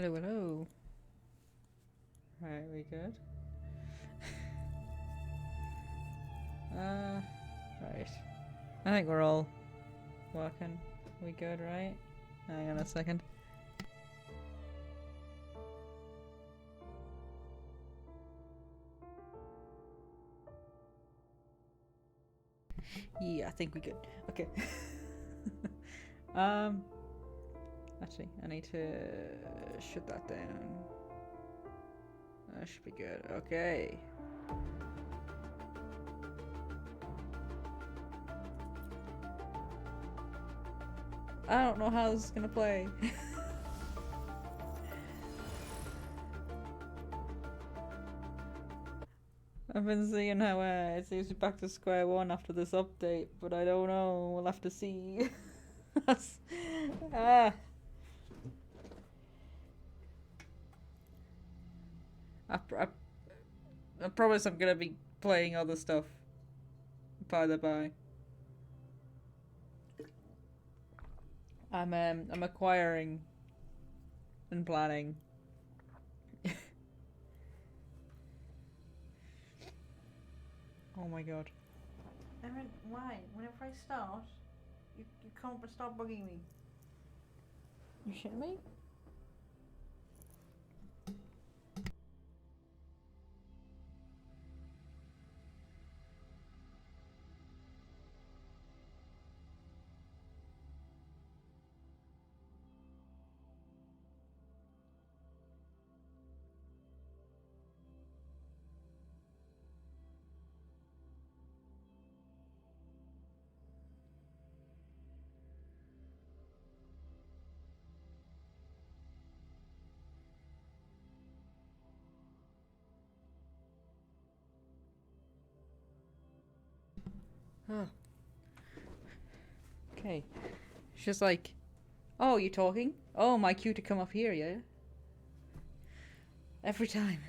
Hello, hello. Right, we good? Right. I think we're all working. We good, right? Hang on a second. Yeah, I think we good. Okay. um, actually, I need to shut that down. That should be good. Okay. I don't know how this is gonna play. I've been seeing how it seems to be back to square one after this update, but I don't know. We'll have to see. ah. I promise I'm gonna be playing other stuff. By the by, I'm acquiring and planning. Oh my god. Erin, why? Whenever I start, you can't stop bugging me. You shitting me? Oh. Okay. She's like, oh, you talking? Oh, my cue to come up here, yeah? Every time.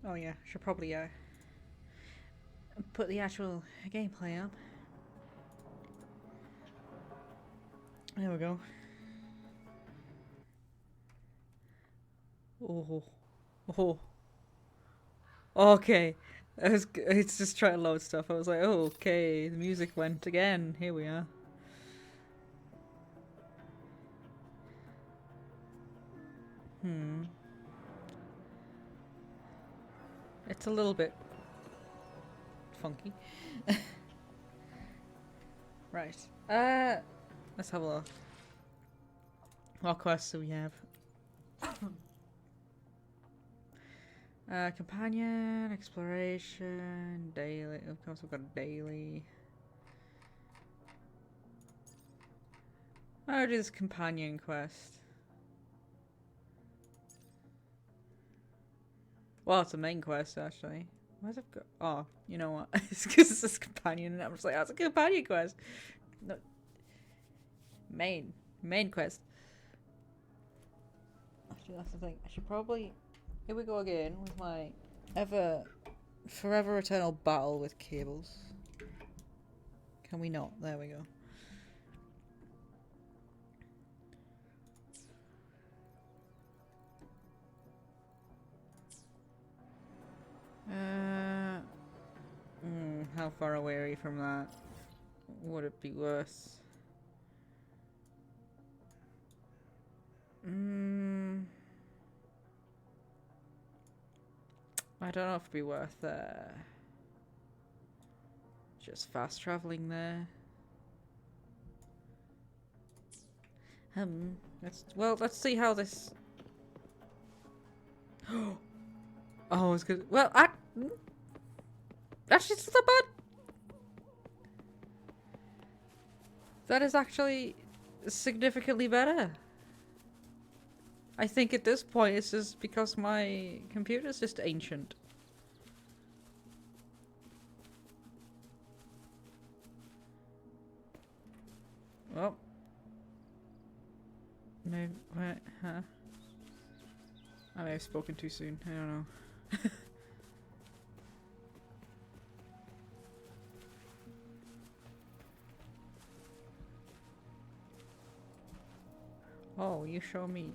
Oh yeah, should probably put the actual gameplay up. There we go. Oh, oh, okay. It's just trying to load stuff. I was like, oh, okay. The music went again. Here we are. It's a little bit funky. Right. Let's have a look. What quests do we have? Companion, exploration, daily. Of course, we've got a daily. I'll do this companion quest. Well, it's a main quest, actually. Why's it got... Oh, you know what? It's because it's this companion, and I'm just like, that's a companion quest. No. Main quest. Actually, that's the thing. I should probably... Here we go again with my forever eternal battle with cables. Can we not? There we go. How far away are you from that? Would it be worse? I don't know if it'd be worth just fast traveling there. Let's see how this. Oh, it's good. Well, actually, it's not that bad. That is actually significantly better. I think at this point it's just because my computer's just ancient. Well. Maybe, huh? I may have spoken too soon. I don't know. Oh, you show me.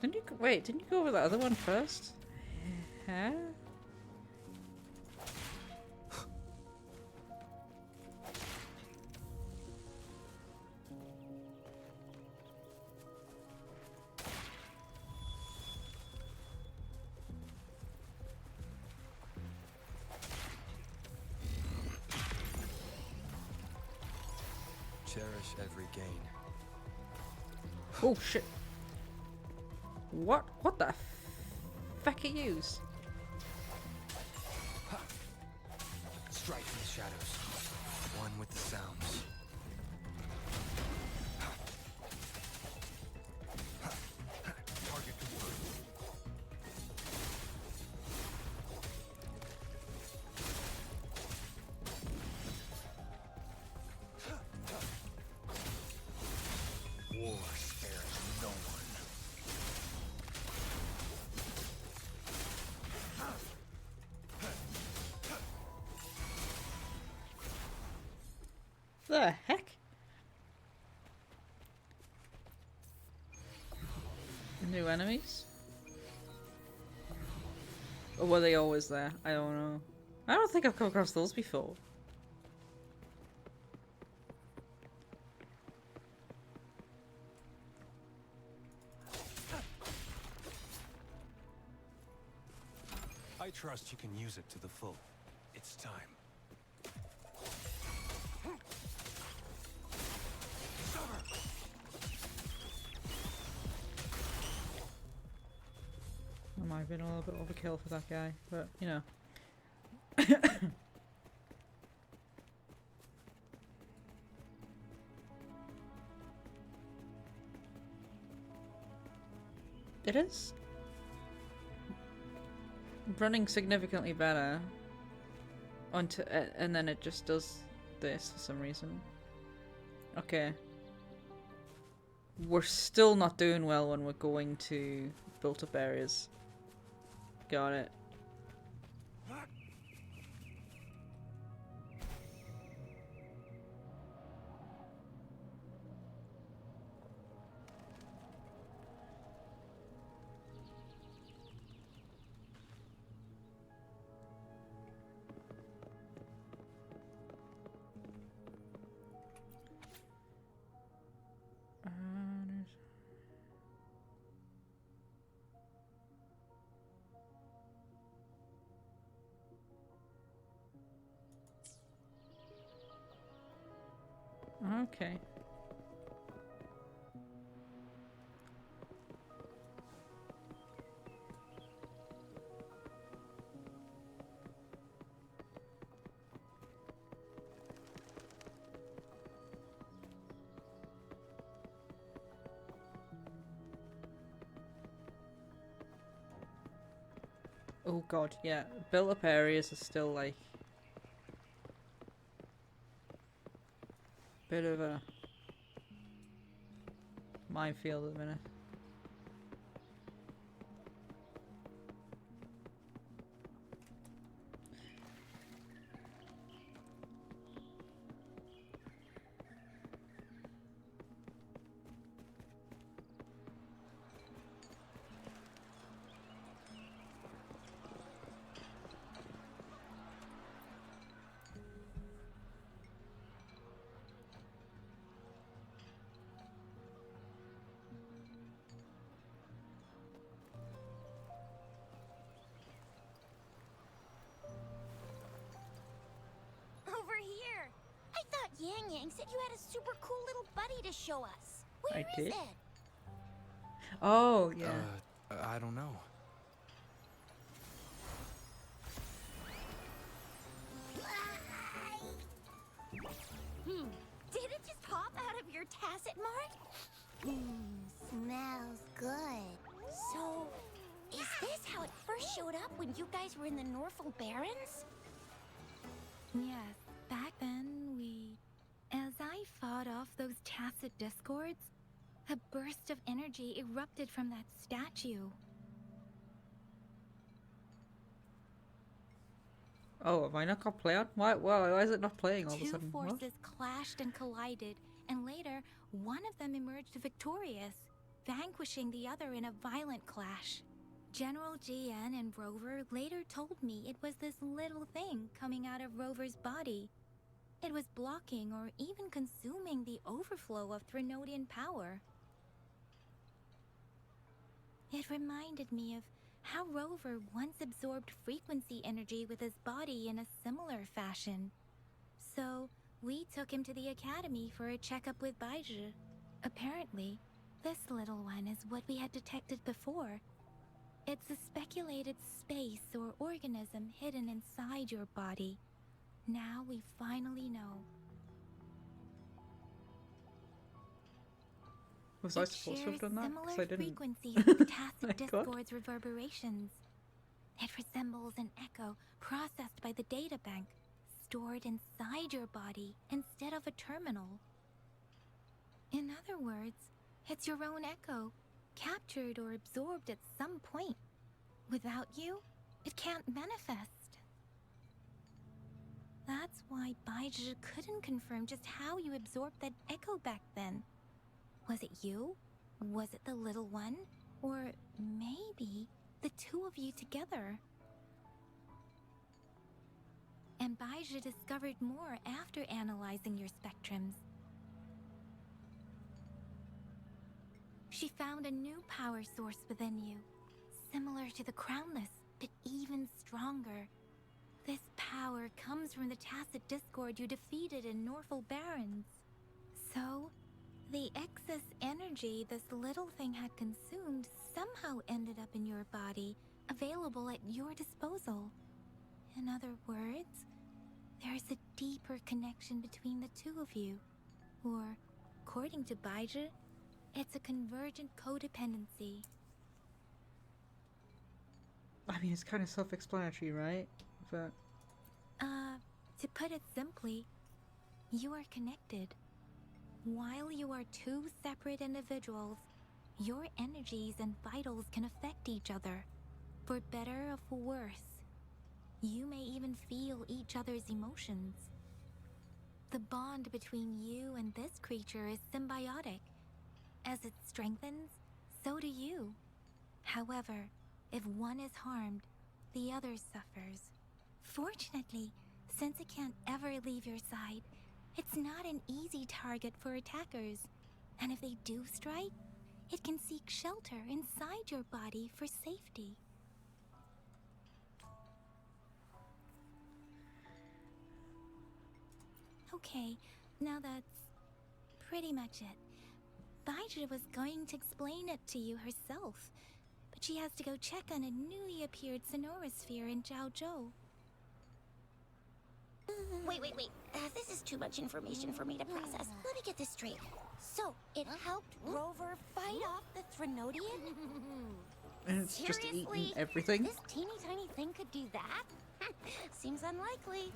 Didn't you wait, didn't you go over the other one first? Huh? Cherish every gain. Oh shit. What? What the feck are yous? Strike in the shadows. One with the sounds. Target confirmed. War spares no one. The heck? New enemies? Or were they always there? I don't know. I don't think I've come across those before. I trust you can use it to the full. It's time. I might have been a little bit overkill for that guy, but you know. It is running significantly better onto and then it just does this for some reason. Okay. We're still not doing well when we're going to built up areas. Got it. Okay. Oh god, yeah. Built up areas are still like bit of a minefield at the minute. Over here! I thought Yang Yang said you had a super cool little buddy to show us. Where I is did? it? Oh, yeah. I don't know. Did it just pop out of your tacit mark? Smells good. So, is this how it first showed up when you guys were in the Norfolk Barrens? Yes, back then As I fought off those tacit discords, a burst of energy erupted from that statue. Oh, have I not got play on? Why is it not playing all of a Two sudden? What? forces clashed and collided, and later, one of them emerged victorious, vanquishing the other in a violent clash. General GN and Rover later told me it was this little thing coming out of Rover's body. It was blocking or even consuming the overflow of Threnodian power. It reminded me of how Rover once absorbed frequency energy with his body in a similar fashion. So, we took him to the academy for a checkup with Baizhi. Apparently, this little one is what we had detected before. It's a speculated space or organism hidden inside your body. Now we finally know. Was I It supposed to shares have done that? similar 'Cause I didn't. frequencies with tacit I got- discord's reverberations. It resembles an echo processed by the data bank, stored inside your body instead of a terminal. In other words, it's your own echo, captured or absorbed at some point. Without you, it can't manifest. That's why Baizhi couldn't confirm just how you absorbed that echo back then. Was it you? Was it the little one? Or maybe the two of you together? And Baizhi discovered more after analyzing your spectrums. She found a new power source within you, similar to the Crownless, but even stronger. This power comes from the tacit discord you defeated in Norfolk Barrens. So, the excess energy this little thing had consumed somehow ended up in your body, available at your disposal. In other words, there's a deeper connection between the two of you. Or, according to Baizhi, it's a convergent codependency. I mean, it's kind of self-explanatory, right? But To put it simply, you are connected. While you are two separate individuals, your energies and vitals can affect each other, for better or for worse. You may even feel each other's emotions. The bond between you and this creature is symbiotic. As it strengthens, so do you. However, if one is harmed, the other suffers. Fortunately, since it can't ever leave your side, it's not an easy target for attackers. And if they do strike, it can seek shelter inside your body for safety. Okay, now that's pretty much it. Baizhi was going to explain it to you herself, but she has to go check on a newly appeared sonorosphere in Jiaozhou. Wait. This is too much information for me to process. Let me get this straight. So, it helped Rover fight off the Threnodian? and it's just Seriously? eating everything. This teeny tiny thing could do that? Seems unlikely.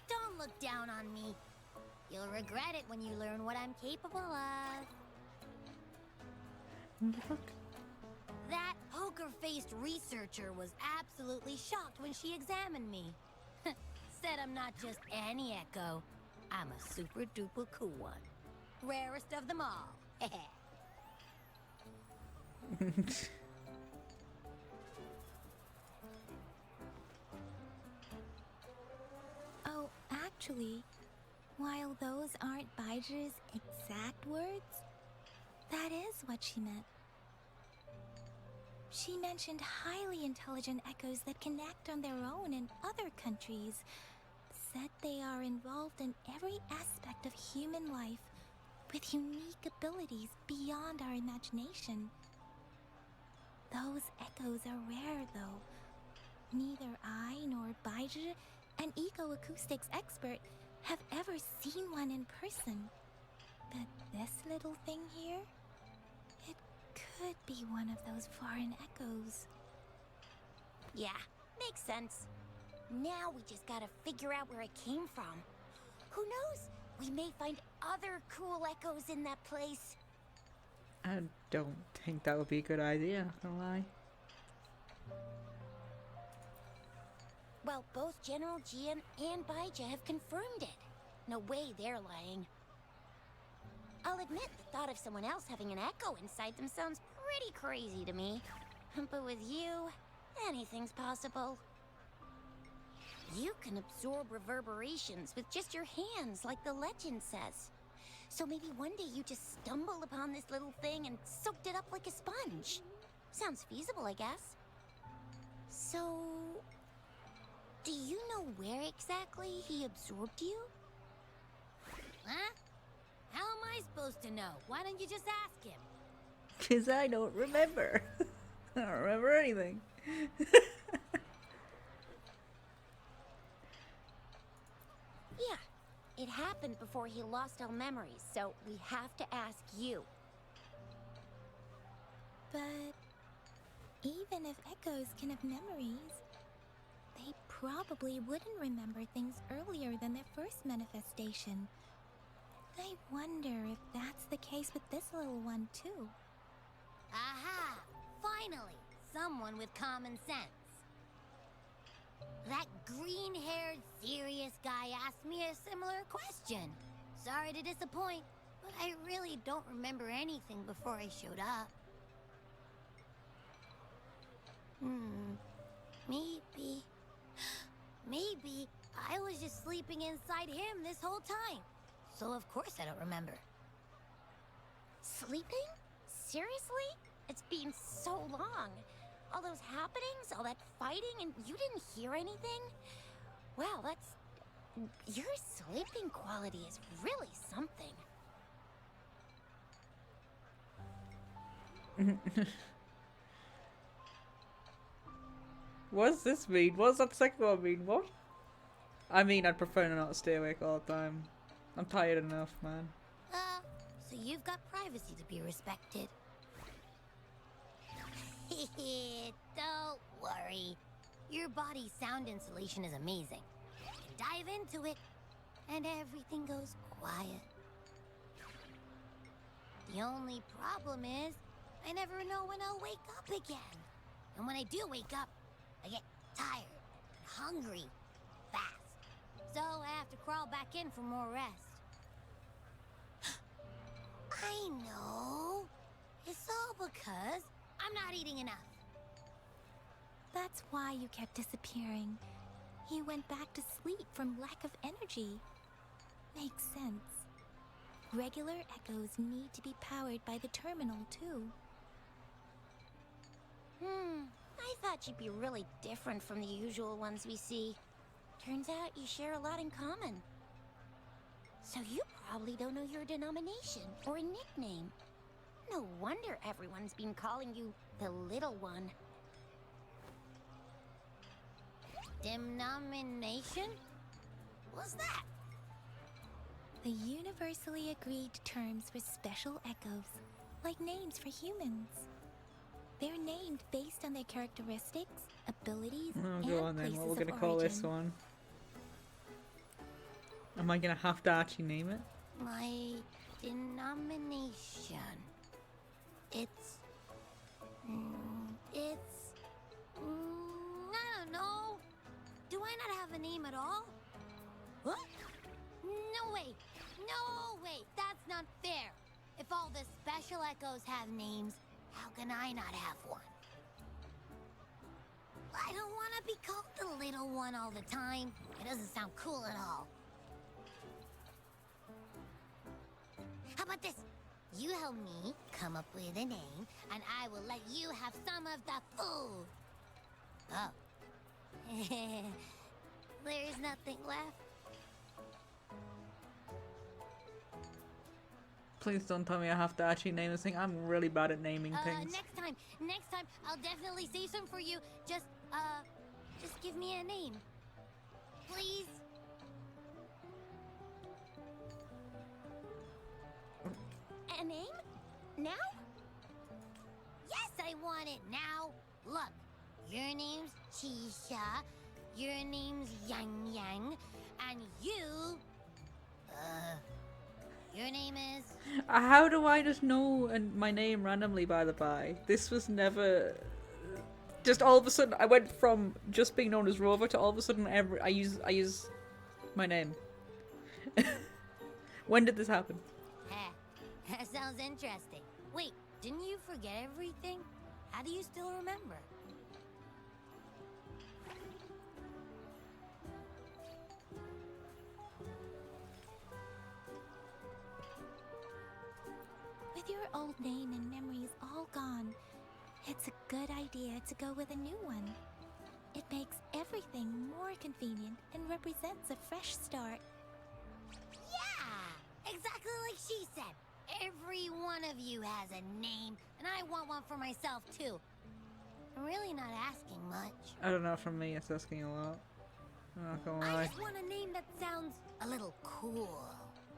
Don't look down on me. You'll regret it when you learn what I'm capable of. What the fuck? That poker-faced researcher was absolutely shocked when she examined me. Said I'm not just any echo. I'm a super-duper cool one. Rarest of them all. Oh, actually, while those aren't Baizhi's exact words, that is what she meant. She mentioned highly intelligent echoes that can act on their own in other countries. Said they are involved in every aspect of human life with unique abilities beyond our imagination. Those echoes are rare, though. Neither I nor Baizhi, an eco-acoustics expert, have ever seen one in person. But this little thing here, it could be one of those foreign echoes. Yeah, makes sense. Now we just gotta figure out where it came from. Who knows? We may find other cool echoes in that place. I don't think that would be a good idea, not gonna lie. Well, both General Jian and Baija have confirmed it. No way they're lying. I'll admit the thought of someone else having an echo inside them sounds pretty crazy to me. But with you, anything's possible. You can absorb reverberations with just your hands, like the legend says. So maybe one day you just stumbled upon this little thing and soaked it up like a sponge. Sounds feasible, I guess. So, do you know where exactly he absorbed you? Huh? How am I supposed to know? Why don't you just ask him? 'Cause I don't remember. I don't remember anything. Yeah, it happened before he lost all memories, so we have to ask you. But even if echoes can have memories, they probably wouldn't remember things earlier than their first manifestation. I wonder if that's the case with this little one, too. Aha! Finally, someone with common sense. That green-haired, serious guy asked me a similar question. Sorry to disappoint, but I really don't remember anything before I showed up. Maybe I was just sleeping inside him this whole time. So of course I don't remember. Sleeping? Seriously? It's been so long. All those happenings, all that fighting, and you didn't hear anything? Wow, your sleeping quality is really something. What does this mean? What does that second one mean? What? I mean, I'd prefer to not stay awake all the time. I'm tired enough, man. So you've got privacy to be respected. Don't worry. Your body's sound insulation is amazing. You can dive into it, and everything goes quiet. The only problem is, I never know when I'll wake up again. And when I do wake up, I get tired and hungry fast. So I have to crawl back in for more rest. I know. It's all because I'm not eating enough. That's why you kept disappearing. You went back to sleep from lack of energy. Makes sense. Regular echoes need to be powered by the terminal, too. I thought you'd be really different from the usual ones we see. Turns out you share a lot in common. So you probably don't know your denomination or a nickname. No wonder everyone's been calling you the Little One. Denomination? What's that? The universally agreed terms for special echoes, like names for humans. They're named based on their characteristics, abilities, Oh, and go on then. places What we're of gonna call this origin. one? Am I gonna have to actually name it? My denomination. It's... I don't know. Do I not have a name at all? What? No way. No way. That's not fair. If all the special echoes have names, how can I not have one? I don't want to be called the Little One all the time. It doesn't sound cool at all. How about this? You help me come up with a name, and I will let you have some of the food. Oh. There's nothing left. Please don't tell me I have to actually name this thing. I'm really bad at naming things. Next time, I'll definitely say some for you. Just give me a name. Please? a name? Now? Yes, I want it now. Look, your name's Chisha, your name's Yang Yang, and your name is... How do I just know my name randomly, by the by? This was never... Just all of a sudden, I went from just being known as Rover to all of a sudden I use my name. When did this happen? Heh, that sounds interesting. Wait, didn't you forget everything? How do you still remember? With your old name and memories all gone, it's a good idea to go with a new one. It makes everything more convenient and represents a fresh start. Yeah, exactly like she said. Every one of you has a name, and I want one for myself too. I'm really not asking much. I don't know, from me it's asking a lot. I'm not gonna lie. I just want a name that sounds a little cool,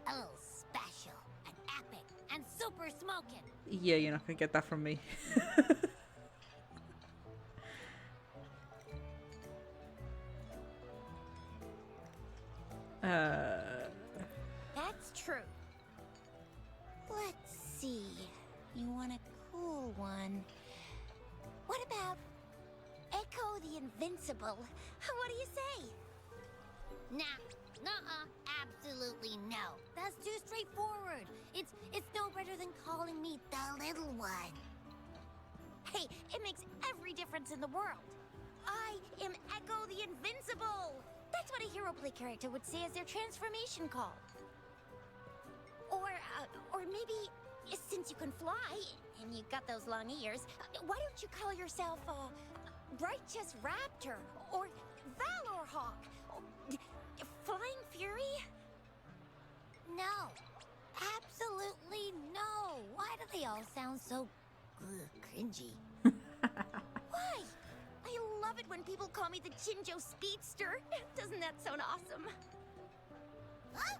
a little special, and epic, and super smoking. Yeah, you're not gonna get that from me. That's true. Let's see. You want a cool one. What about Echo the Invincible? What do you say? Nah, absolutely no. That's too straightforward. It's no better than calling me the little one. Hey, it makes every difference in the world. I am Echo the Invincible. That's what a hero play character would say as their transformation call. Or maybe, since you can fly, and you got those long ears, why don't you call yourself, Righteous Raptor, or Valor Hawk, or Flying Fury? No. Absolutely no. Why do they all sound so cringy? Why? I love it when people call me the Chinjo Speedster. Doesn't that sound awesome? Huh?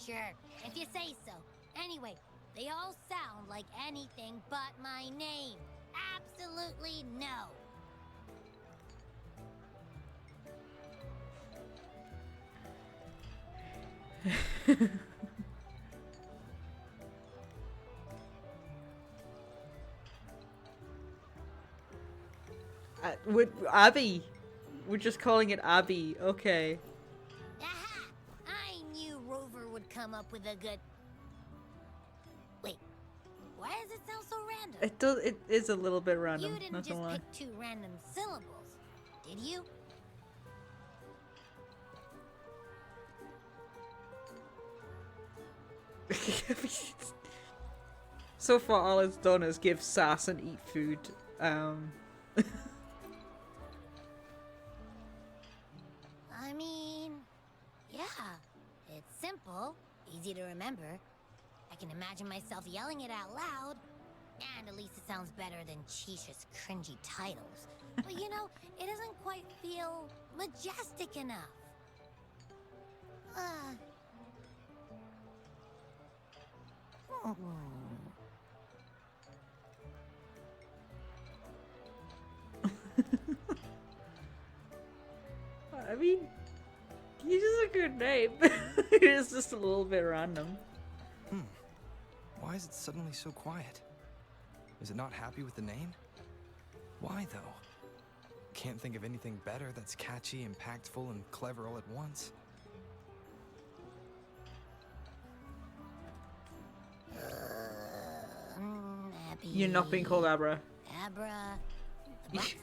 Sure, if you say so. Anyway, they all sound like anything but my name. Absolutely no. Abby. We're just calling it Abby. Okay. Aha! I knew Rover would come up with a good... Wait, why does it sound so random? It does. It is a little bit random. You didn't Not just gonna lie. pick 2 random syllables, did you? So far, all it's done is give sass and eat food. I mean, yeah, it's simple, easy to remember. I can imagine myself yelling it out loud, and at least it sounds better than Chisha's cringy titles. But you know, it doesn't quite feel majestic enough. I mean, he's just a good name. It is just a little bit random. Why is it suddenly so quiet? Is it not happy with the name? Why, though? Can't think of anything better that's catchy, impactful, and clever all at once. Abby. You're not being called Abra. Abra. The boxes?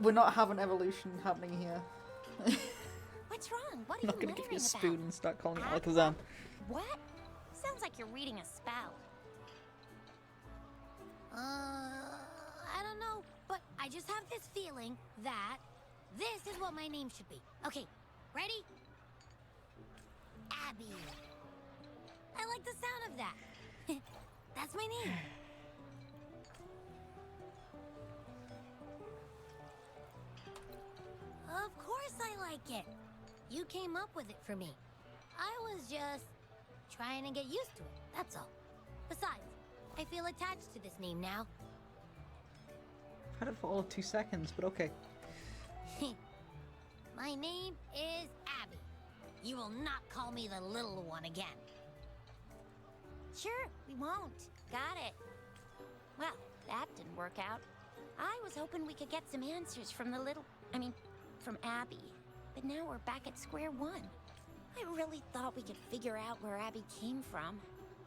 We're not having evolution happening here. What's wrong? What are I'm not you gonna give you a muttering spoon about? and start calling it Abra? Alakazam. What? Sounds like you're reading a spout. I don't know, but I just have this feeling that this is what my name should be. Okay, ready? Abby. I like the sound of that. That's my name. Of course I like it. You came up with it for me. I was just trying to get used to it, that's all. Besides, I feel attached to this name now. Had it for all of 2 seconds, but okay. My name is Abby. You will not call me the little one again. Sure, we won't. Got it. Well, that didn't work out. I was hoping we could get some answers from from Abby. But now we're back at square one. I really thought we could figure out where Abby came from.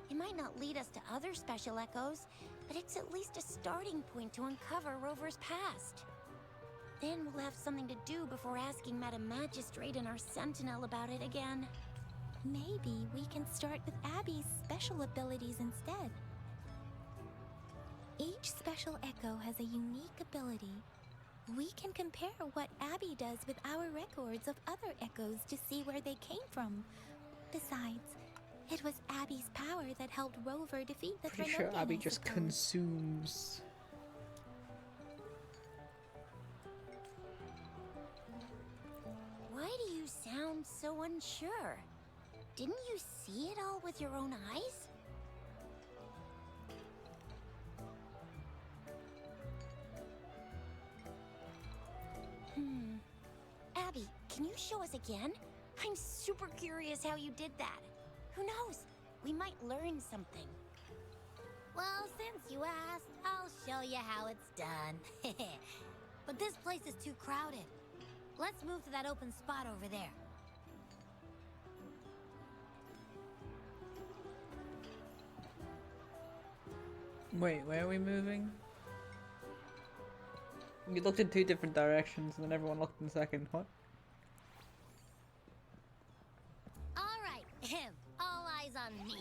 It might not lead us to other special echoes, but it's at least a starting point to uncover Rover's past. Then we'll have something to do before asking Madam Magistrate and our Sentinel about it again. Maybe we can start with Abby's special abilities instead. Each special echo has a unique ability. We can compare what Abby does with our records of other echoes to see where they came from. Besides, it was Abby's power that helped Rover defeat the Pretty sure Trinodian, Abby I just suppose. consumes. Why do you sound so unsure? Didn't you see it all with your own eyes? Abby, can you show us again? I'm super curious how you did that. Who knows? We might learn something. Well, since you asked, I'll show you how it's done. But this place is too crowded. Let's move to that open spot over there. Wait, where are we moving? We looked in 2 different directions and then everyone looked in the second. What? All right, all eyes on me.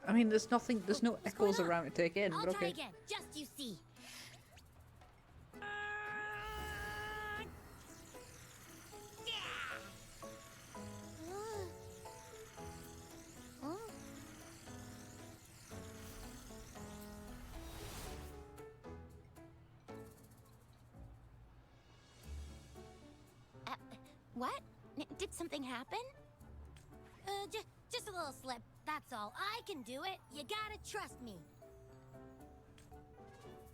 I mean, there's nothing, there's no What's going echoes on? around to take in, I'll but try okay. again, just you see. What? Did something happen? Just a little slip, that's all. I can do it. You gotta trust me.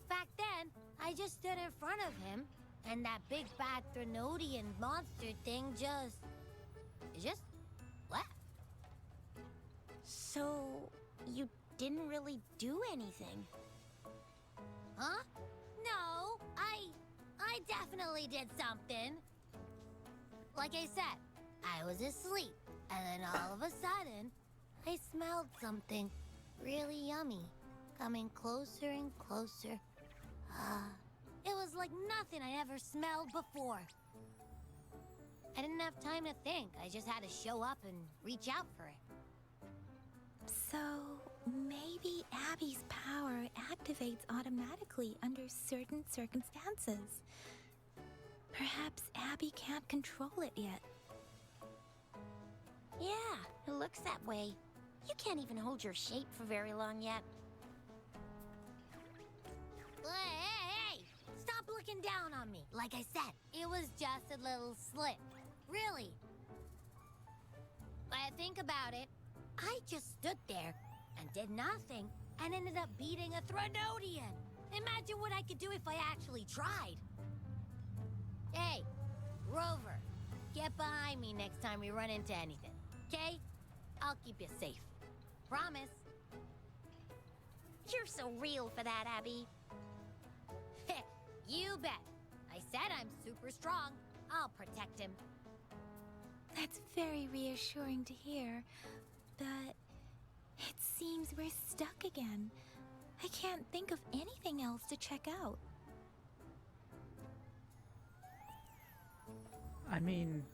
Back then, I just stood in front of him, and that big bad Trinodian monster thing just left. So, you didn't really do anything? Huh? No, I definitely did something. Like I said, I was asleep, and then all of a sudden, I smelled something really yummy, coming closer and closer. It was like nothing I ever smelled before. I didn't have time to think. I just had to show up and reach out for it. So, maybe Abby's power activates automatically under certain circumstances. Perhaps Abby can't control it yet. Yeah, it looks that way. You can't even hold your shape for very long yet. Hey! Stop looking down on me. Like I said, it was just a little slip. Really. When I think about it, I just stood there and did nothing and ended up beating a Trinodian. Imagine what I could do if I actually tried. Hey, Rover, get behind me next time we run into anything, okay? I'll keep you safe. Promise. You're so real for that, Abby. You bet. I said I'm super strong. I'll protect him. That's very reassuring to hear, but it seems we're stuck again. I can't think of anything else to check out. I mean...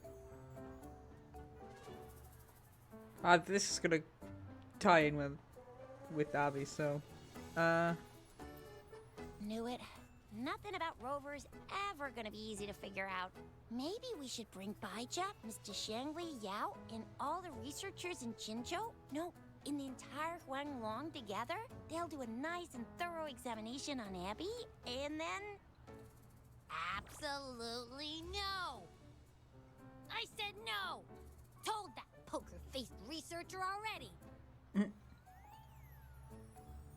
this is gonna tie in with Abby, so... Knew it. nothing about Rover's ever gonna be easy to figure out. Maybe we should bring Baijia, Mr. Shangli, Yao, and all the researchers in Jinzhou? No, in the entire Huanglong together? They'll do a nice and thorough examination on Abby, and then... Absolutely no! I said no! Told that poker-faced researcher already!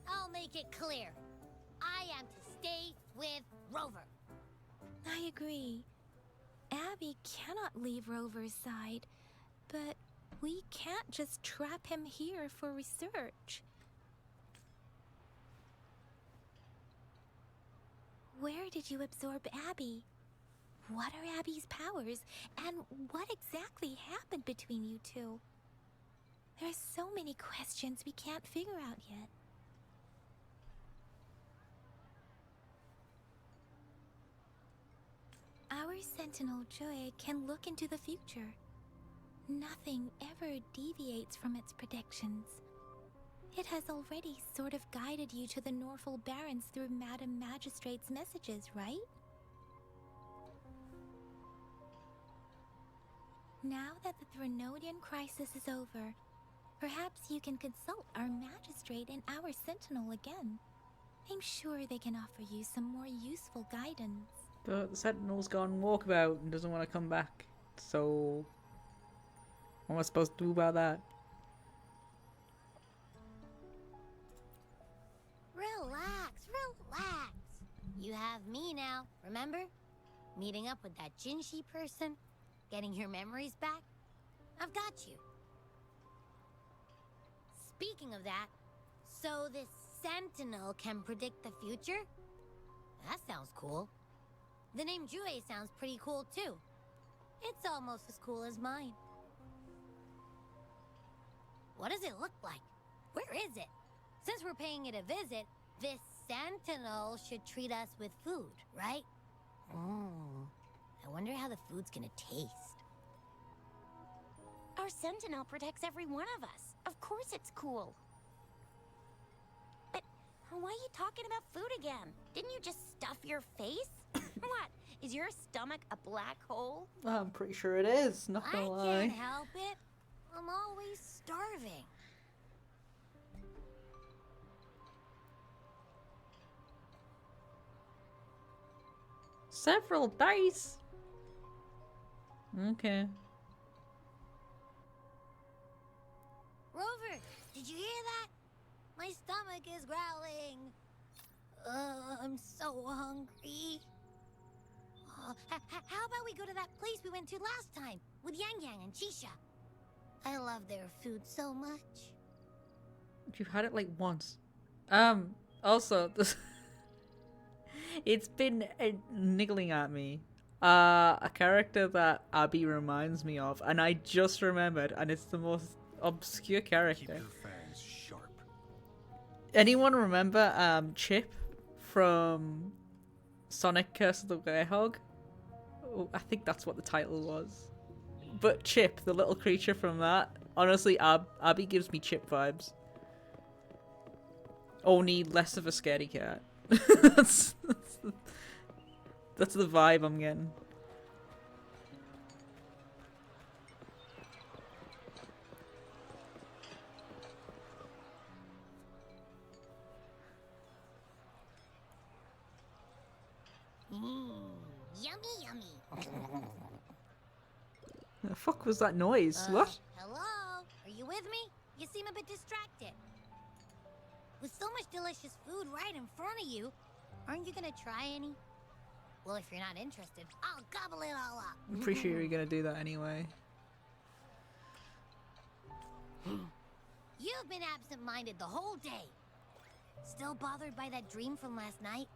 I'll make it clear. I am to stay with Rover. I agree. Abby cannot leave Rover's side, but we can't just trap him here for research. Where did you absorb Abby? What are Abby's powers, and what exactly happened between you two? There's so many questions we can't figure out yet. Our Sentinel Jue can look into the future. Nothing ever deviates from its predictions. It has already sort of guided you to the Norfolk Barrens through Madam Magistrate's messages, right? Now that the Threnodian crisis is over, perhaps you can consult our Magistrate and our Sentinel again. I'm sure they can offer you some more useful guidance. But the Sentinel's gone walkabout and doesn't want to come back. So, what am I supposed to do about that? Relax, relax. You have me now, remember? Meeting up with that Jinshi person, getting your memories back. I've got you. Speaking of that, so this Sentinel can predict the future? That sounds cool. The name Jue sounds pretty cool too. It's almost as cool as mine. What does it look like? Where is it? Since we're paying it a visit, this Sentinel should treat us with food, right? Oh, I wonder how the food's gonna taste. Our Sentinel protects every one of us. Of course it's cool. But why are you talking about food again? Didn't you just stuff your face? What? Is your stomach a black hole? I'm pretty sure it is, not gonna lie. I can't help it. I'm always starving. Several dice? Okay. Rover, did you hear that? My stomach is growling. I'm so hungry. How about we go to that place we went to last time with Yang Yang and Chisha? I love their food so much. You've had it like once. Also, this it's been niggling at me. A character that Abby reminds me of, and I just remembered, and it's the most obscure character. Keep your fangs sharp. Anyone remember Chip from Sonic Curse of the Werehog? Oh, I think that's what the title was. But Chip, the little creature from that, honestly, Abby gives me Chip vibes. Only less of a scaredy cat. That's the vibe I'm getting. Yummy, yummy. The fuck was that noise? What? Hello? Are you with me? You seem a bit distracted. With so much delicious food right in front of you, aren't you gonna try any? Well, if you're not interested, I'll gobble it all up. I'm pretty sure you're gonna do that anyway. You've been absent-minded the whole day. Still bothered by that dream from last night?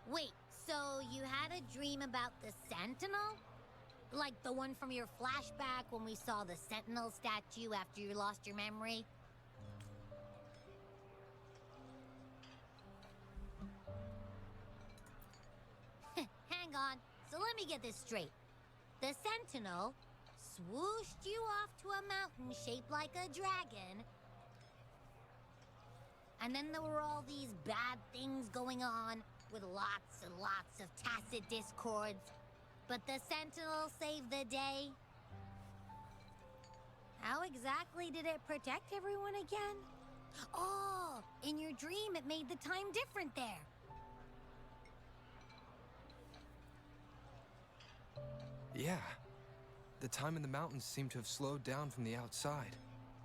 Wait, so you had a dream about the Sentinel? Like the one from your flashback when we saw the Sentinel statue after you lost your memory? Hang on, so let me get this straight. The Sentinel swooshed you off to a mountain shaped like a dragon, and then there were all these bad things going on, with lots and lots of tacit discords. But the Sentinel saved the day. How exactly did it protect everyone again? Oh, in your dream it made the time different there. Yeah. The time in the mountains seemed to have slowed down from the outside,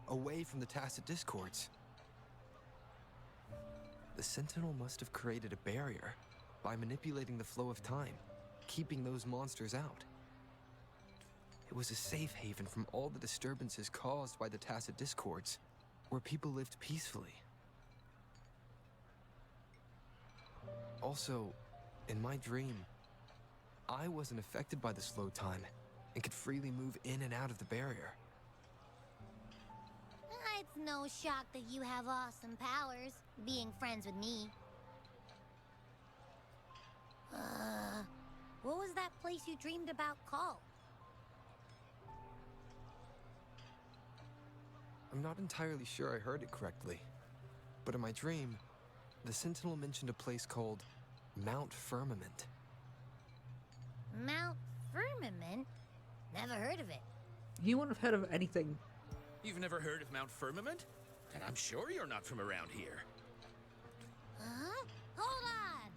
away from the tacit discords. The Sentinel must have created a barrier by manipulating the flow of time, keeping those monsters out. It was a safe haven from all the disturbances caused by the tacit discords, where people lived peacefully. Also, in my dream, I wasn't affected by the slow time and could freely move in and out of the barrier. It's no shock that you have awesome powers, being friends with me. What was that place you dreamed about called? I'm not entirely sure I heard it correctly, but in my dream, the Sentinel mentioned a place called Mount Firmament. Mount Firmament? Never heard of it. He wouldn't have heard of anything. You've never heard of Mount Firmament? And I'm sure you're not from around here. Huh? Hold on!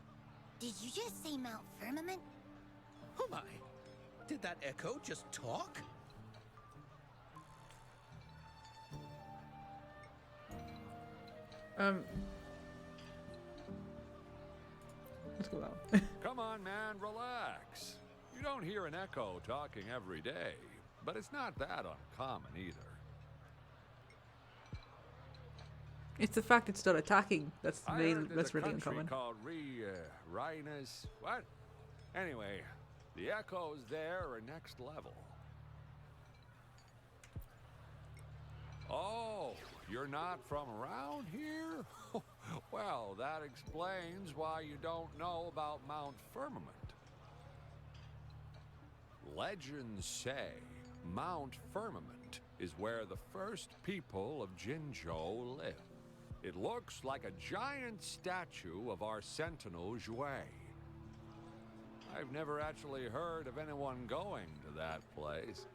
Did you just say Mount Firmament? Oh my! Did that echo just talk? Let's go out. Come on, man, relax. You don't hear an echo talking every day, but it's not that uncommon either. It's the fact it's not attacking that's I really, heard there's that's a really country uncommon. called Rhinus. What? Anyway, the echoes there are next level. Oh, you're not from around here? Well, that explains why you don't know about Mount Firmament. Legends say Mount Firmament is where the first people of Jinzhou lived. It looks like a giant statue of our Sentinel Jue. I've never actually heard of anyone going to that place.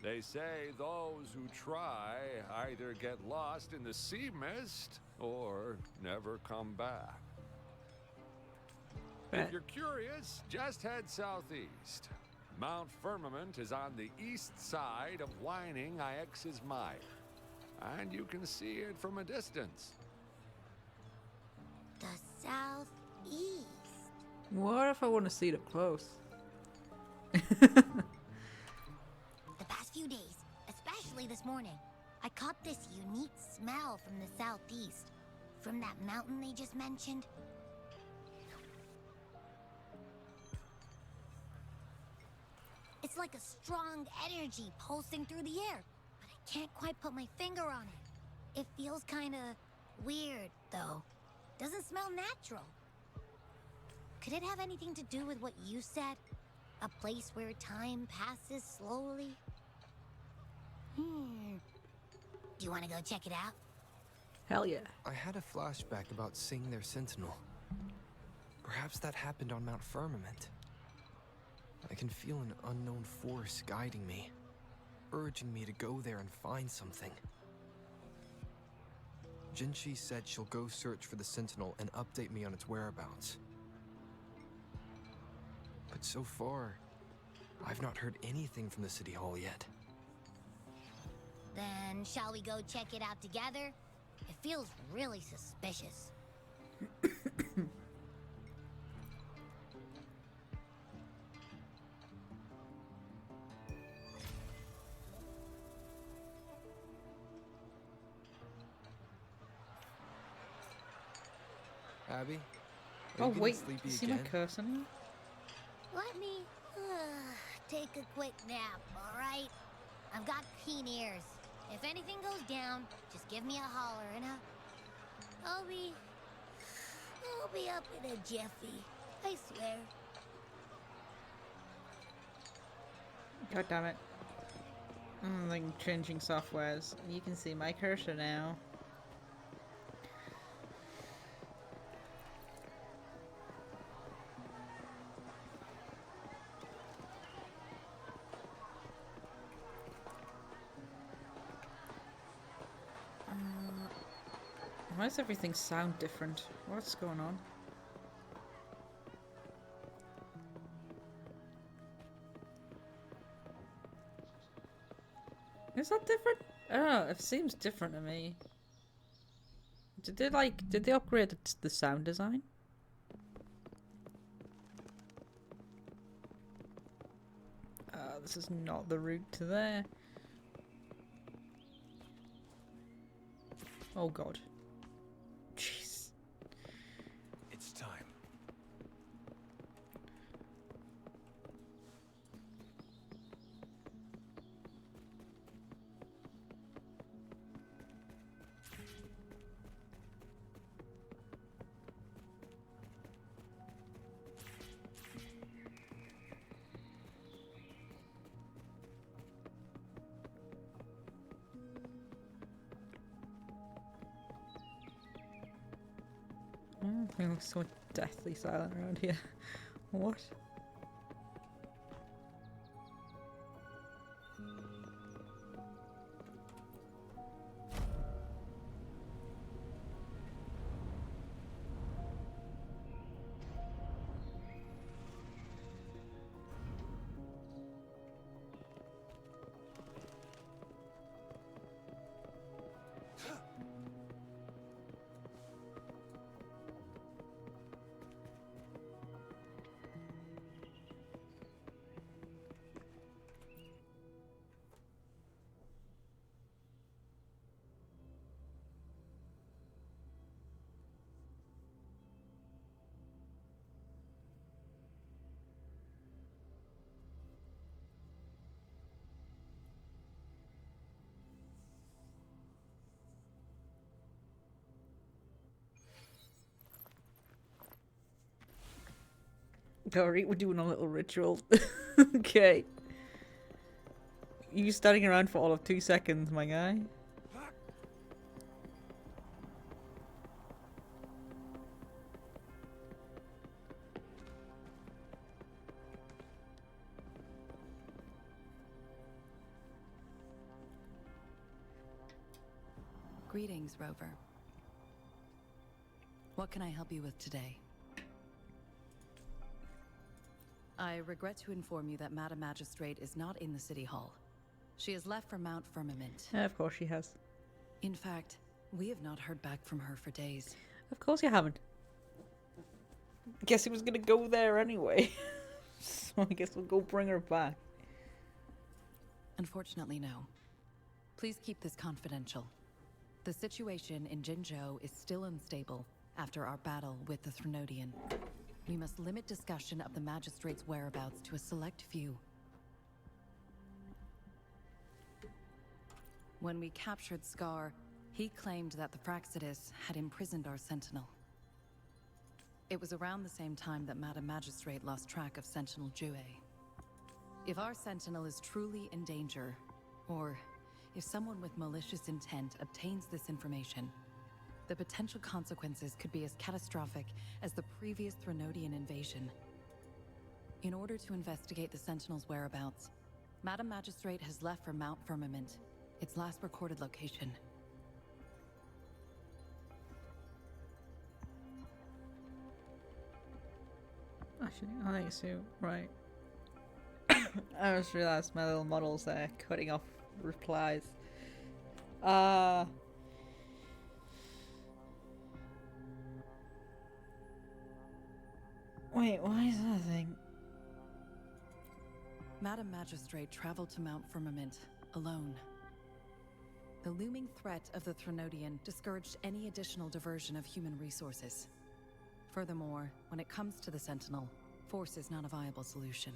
They say those who try either get lost in the sea mist or never come back. If you're curious, just head southeast. Mount Firmament is on the east side of Whining Ix's Mire, and you can see it from a distance. The southeast. What if I want to see it up close? The past few days, especially this morning, I caught this unique smell from the southeast. From that mountain they just mentioned. It's like a strong energy pulsing through the air, but I can't quite put my finger on it. It feels kinda weird, though. Doesn't smell natural. Could it have anything to do with what you said? A place where time passes slowly? Do you want to go check it out? Hell yeah. I had a flashback about seeing their Sentinel. Perhaps that happened on Mount Firmament. I can feel an unknown force guiding me, urging me to go there and find something. Jinchi said she'll go search for the Sentinel and update me on its whereabouts. But so far, I've not heard anything from the City Hall yet. Then shall we go check it out together? It feels really suspicious. Abby? Are Oh you getting wait, sleepy see again? my curse on you? Let me take a quick nap, alright? I've got keen ears. If anything goes down, just give me a holler and I'll be up in a jiffy. I swear. God damn it. I'm like changing softwares. You can see my cursor now. Why does everything sound different? What's going on? Is that different? I don't know, it seems different to me. Did they upgrade the sound design? This is not the route to there. Oh god. Jeez. It's time. Everything looks so deathly silent around here. What? Alright, we're doing a little ritual. Okay. You standing around for all of 2 seconds, my guy. Greetings, Rover. What can I help you with today? I regret to inform you that Madam Magistrate is not in the City Hall. She has left for Mount Firmament. Yeah, of course she has. In fact, we have not heard back from her for days. Of course you haven't. Guess he was gonna go there anyway. So I guess we'll go bring her back. Unfortunately, no. Please keep this confidential. The situation in Jinzhou is still unstable after our battle with the Threnodian. We must limit discussion of the Magistrate's whereabouts to a select few. When we captured Scar, he claimed that the Fraxidus had imprisoned our Sentinel. It was around the same time that Madam Magistrate lost track of Sentinel Jue. If our Sentinel is truly in danger, or if someone with malicious intent obtains this information, the potential consequences could be as catastrophic as the previous Threnodian invasion. In order to investigate the Sentinel's whereabouts, Madam Magistrate has left for Mount Firmament, its last recorded location. Actually, I think so. Right. I just realised my little model's there cutting off replies. Wait, why is that a thing? Madam Magistrate traveled to Mount Firmament alone. The looming threat of the Threnodian discouraged any additional diversion of human resources. Furthermore, when it comes to the Sentinel, force is not a viable solution.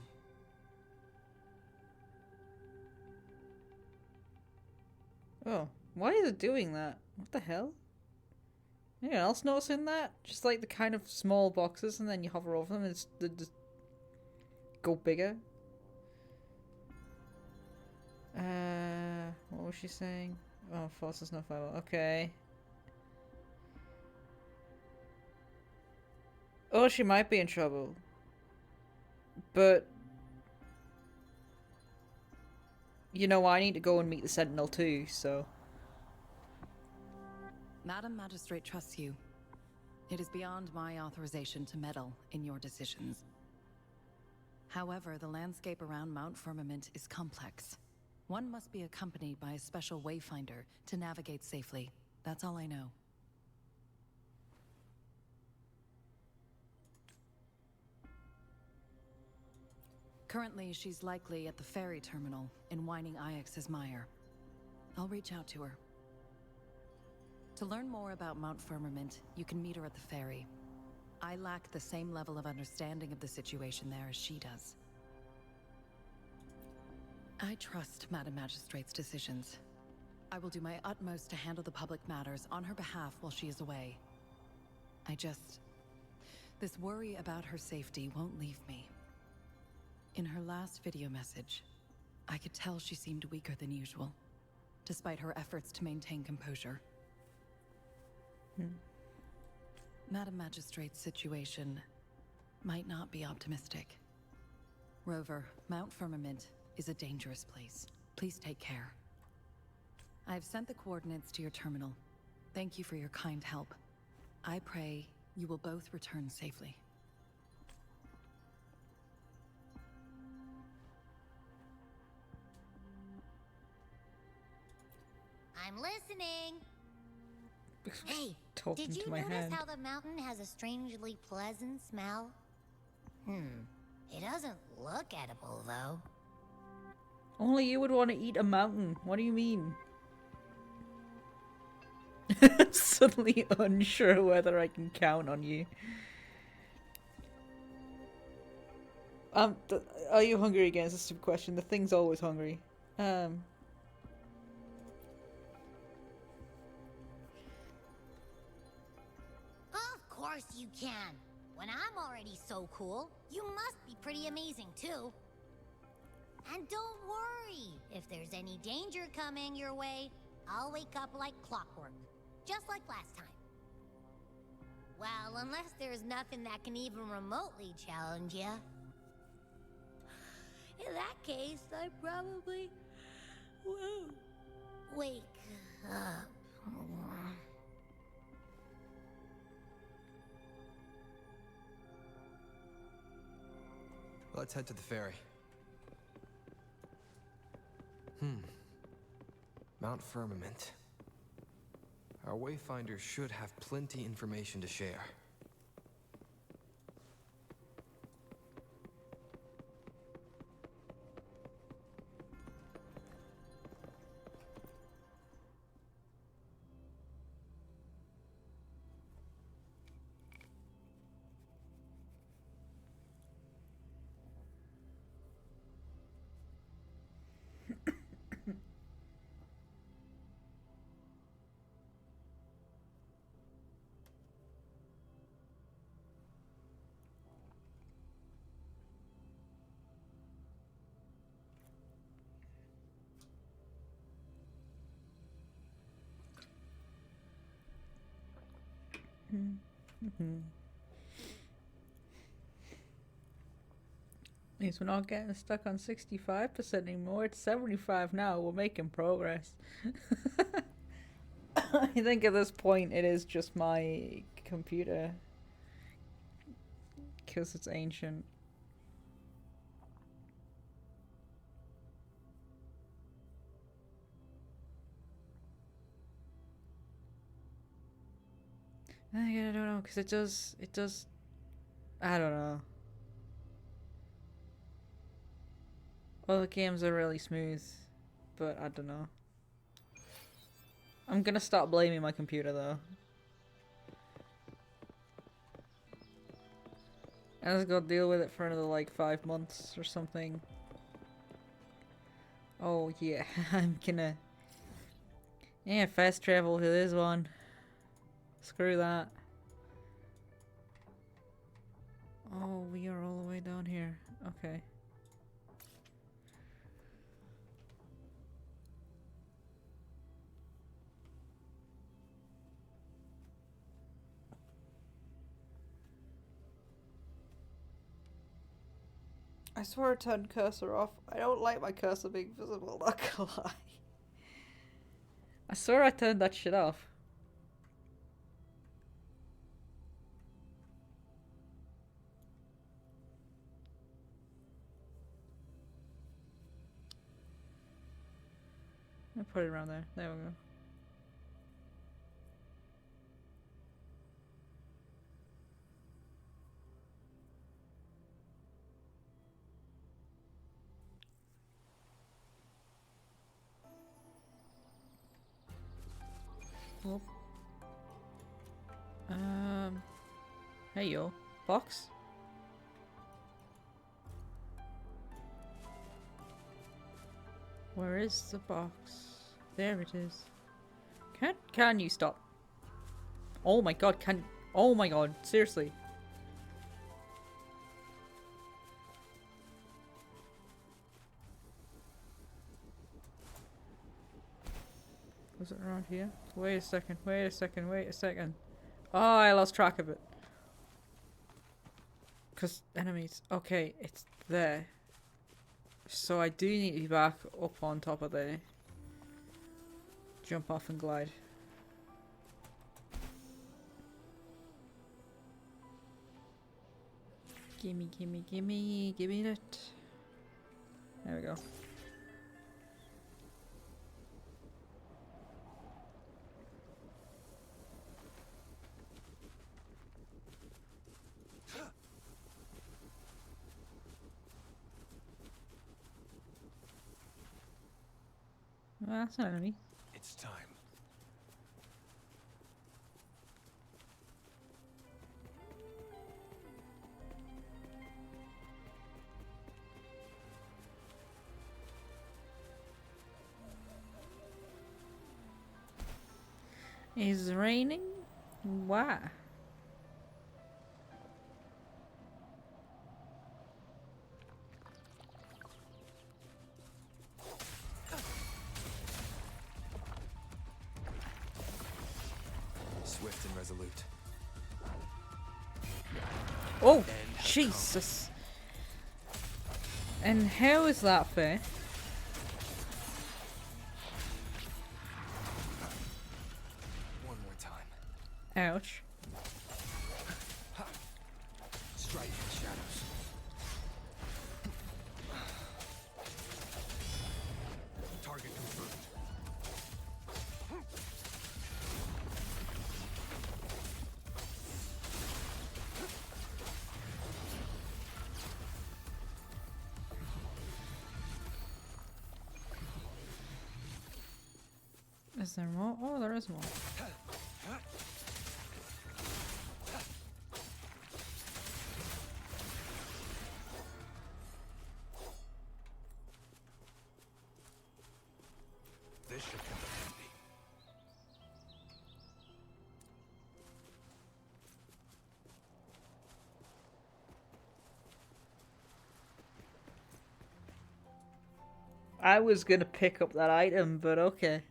Oh, why is it doing that? What the hell? Anyone else noticing that? Just like the kind of small boxes and then you hover over them and they just go bigger. What was she saying? Oh, force is not viable. Okay. Oh, she might be in trouble. But you know, I need to go and meet the Sentinel too, so Madam Magistrate trusts you. It is beyond my authorization to meddle in your decisions. However, the landscape around Mount Firmament is complex. One must be accompanied by a special wayfinder to navigate safely. That's all I know. Currently, she's likely at the ferry terminal in Whining Ix's Mire. I'll reach out to her. To learn more about Mount Firmament, you can meet her at the ferry. I lack the same level of understanding of the situation there as she does. I trust Madam Magistrate's decisions. I will do my utmost to handle the public matters on her behalf while she is away. This worry about her safety won't leave me. In her last video message, I could tell she seemed weaker than usual, despite her efforts to maintain composure. Madam Magistrate's situation might not be optimistic. Rover, Mount Firmament is a dangerous place. Please take care. I've sent the coordinates to your terminal. Thank you for your kind help. I pray you will both return safely. I'm listening. Hey, Talking did you to my notice hand. how the mountain has a strangely pleasant smell? It doesn't look edible, though. Only you would want to eat a mountain. What do you mean? Suddenly unsure whether I can count on you. Are you hungry again? It's a stupid question. The thing's always hungry. Of course you can. When I'm already so cool, you must be pretty amazing too. And don't worry, if there's any danger coming your way, I'll wake up like clockwork, just like last time. Well, unless there's nothing that can even remotely challenge you. In that case, I probably won't wake up. Let's head to the ferry. Mount Firmament. Our wayfinder should have plenty information to share. At least we're not getting stuck on 65% anymore. It's 75 now. We're making progress. I think at this point it is just my computer. Because it's ancient. I don't know, because it does, I don't know. All the games are really smooth, but I don't know. I'm gonna stop blaming my computer though. I just gotta deal with it for another like 5 months or something. Oh yeah, I'm gonna... Yeah, fast travel to this one. Screw that. Oh, we are all the way down here. Okay. I swear I turned cursor off. I don't like my cursor being visible, not gonna lie. I swear I turned that shit off. I put it around there. There we go. Whoop. Hey yo, box. Where is the box? There it is. Can you stop? Oh my god, oh my god, seriously. Was it around here? Wait a second, wait a second, wait a second. Oh, I lost track of it. Because enemies. Okay, it's there. So I do need to be back up on top of there. Jump off and glide. Gimme, gimme, gimme, gimme that. There we go. Well, that's an enemy. It's time. Is raining? Why? Swift and resolute. Oh, Jesus. And how is that fair? One more time. Ouch. Strike in the shadows. Target confirmed. Is there more? Oh, there is more. This should come in handy. I was gonna pick up that item, but okay.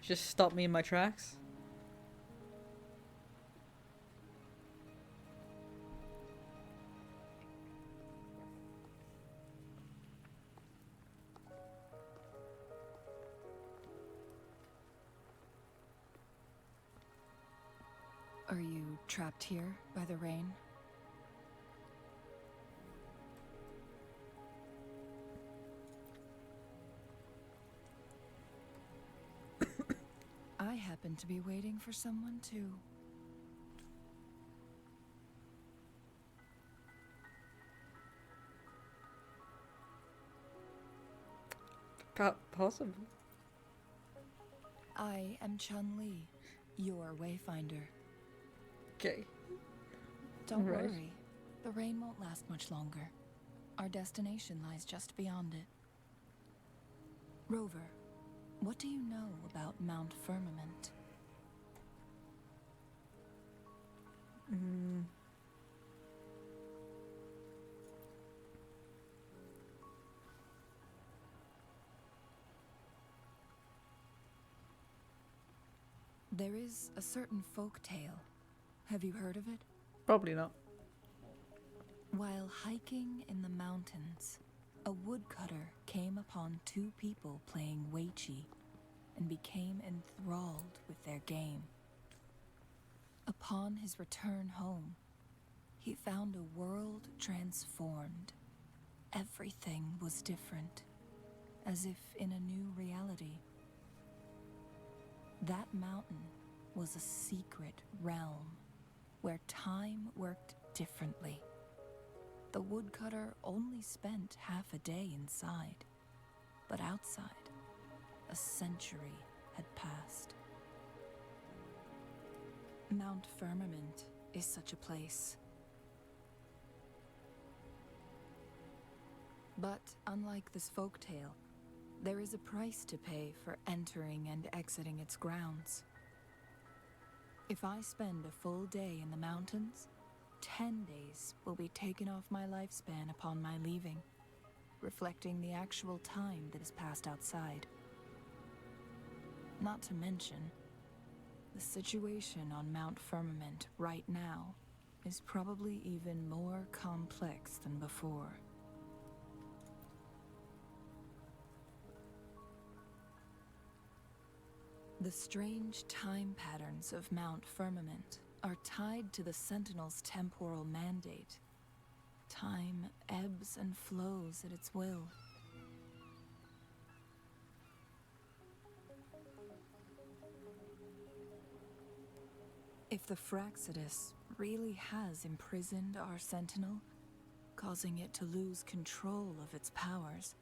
Just stop me in my tracks. Are you trapped here by the rain? I happen to be waiting for someone too. Possible. I am Chun-Li, your wayfinder. Okay. Don't Right. worry, the rain won't last much longer. Our destination lies just beyond it. Rover, what do you know about Mount Firmament? There is a certain folk tale. Have you heard of it? Probably not. While hiking in the mountains, a woodcutter came upon two people playing Weiqi and became enthralled with their game. Upon his return home, he found a world transformed. Everything was different, as if in a new reality. That mountain was a secret realm where time worked differently. The woodcutter only spent half a day inside, but outside, a century had passed. Mount Firmament is such a place. But unlike this folktale, there is a price to pay for entering and exiting its grounds. If I spend a full day in the mountains, 10 days will be taken off my lifespan upon my leaving, reflecting the actual time that is passed outside. Not to mention, the situation on Mount Firmament right now is probably even more complex than before. The strange time patterns of Mount Firmament are tied to the Sentinel's temporal mandate. Time ebbs and flows at its will. If the Fraxidus really has imprisoned our Sentinel, causing it to lose control of its powers,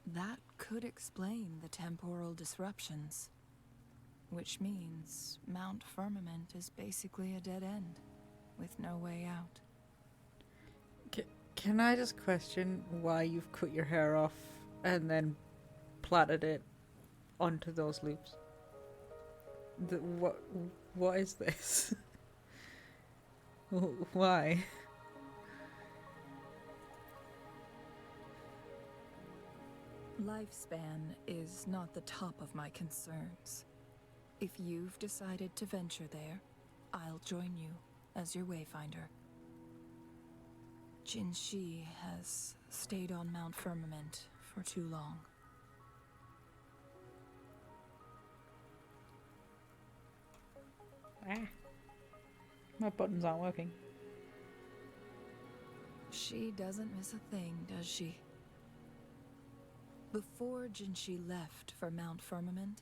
that could explain the temporal disruptions. Which means Mount Firmament is basically a dead end, with no way out. Can I just question why you've cut your hair off and then plaited it onto those loops? What is this? Why? Lifespan is not the top of my concerns. If you've decided to venture there, I'll join you as your wayfinder. Jin Shi has stayed on Mount Firmament for too long. My buttons aren't working. She doesn't miss a thing, does she? Before Jinshi left for Mount Firmament,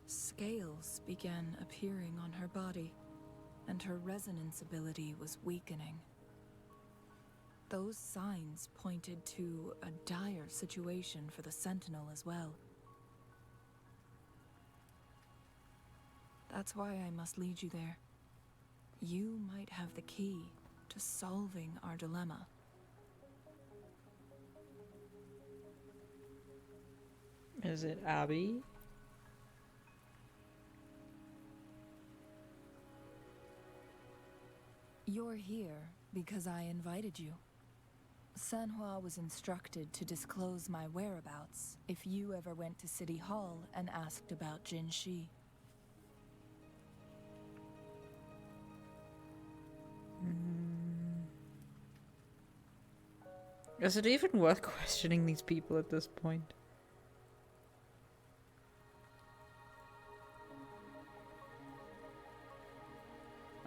scales began appearing on her body, and her resonance ability was weakening. Those signs pointed to a dire situation for the Sentinel as well. That's why I must lead you there. You might have the key to solving our dilemma. Is it Abby? You're here because I invited you. Sanhua was instructed to disclose my whereabouts if you ever went to City Hall and asked about Jin Shi. Is it even worth questioning these people at this point?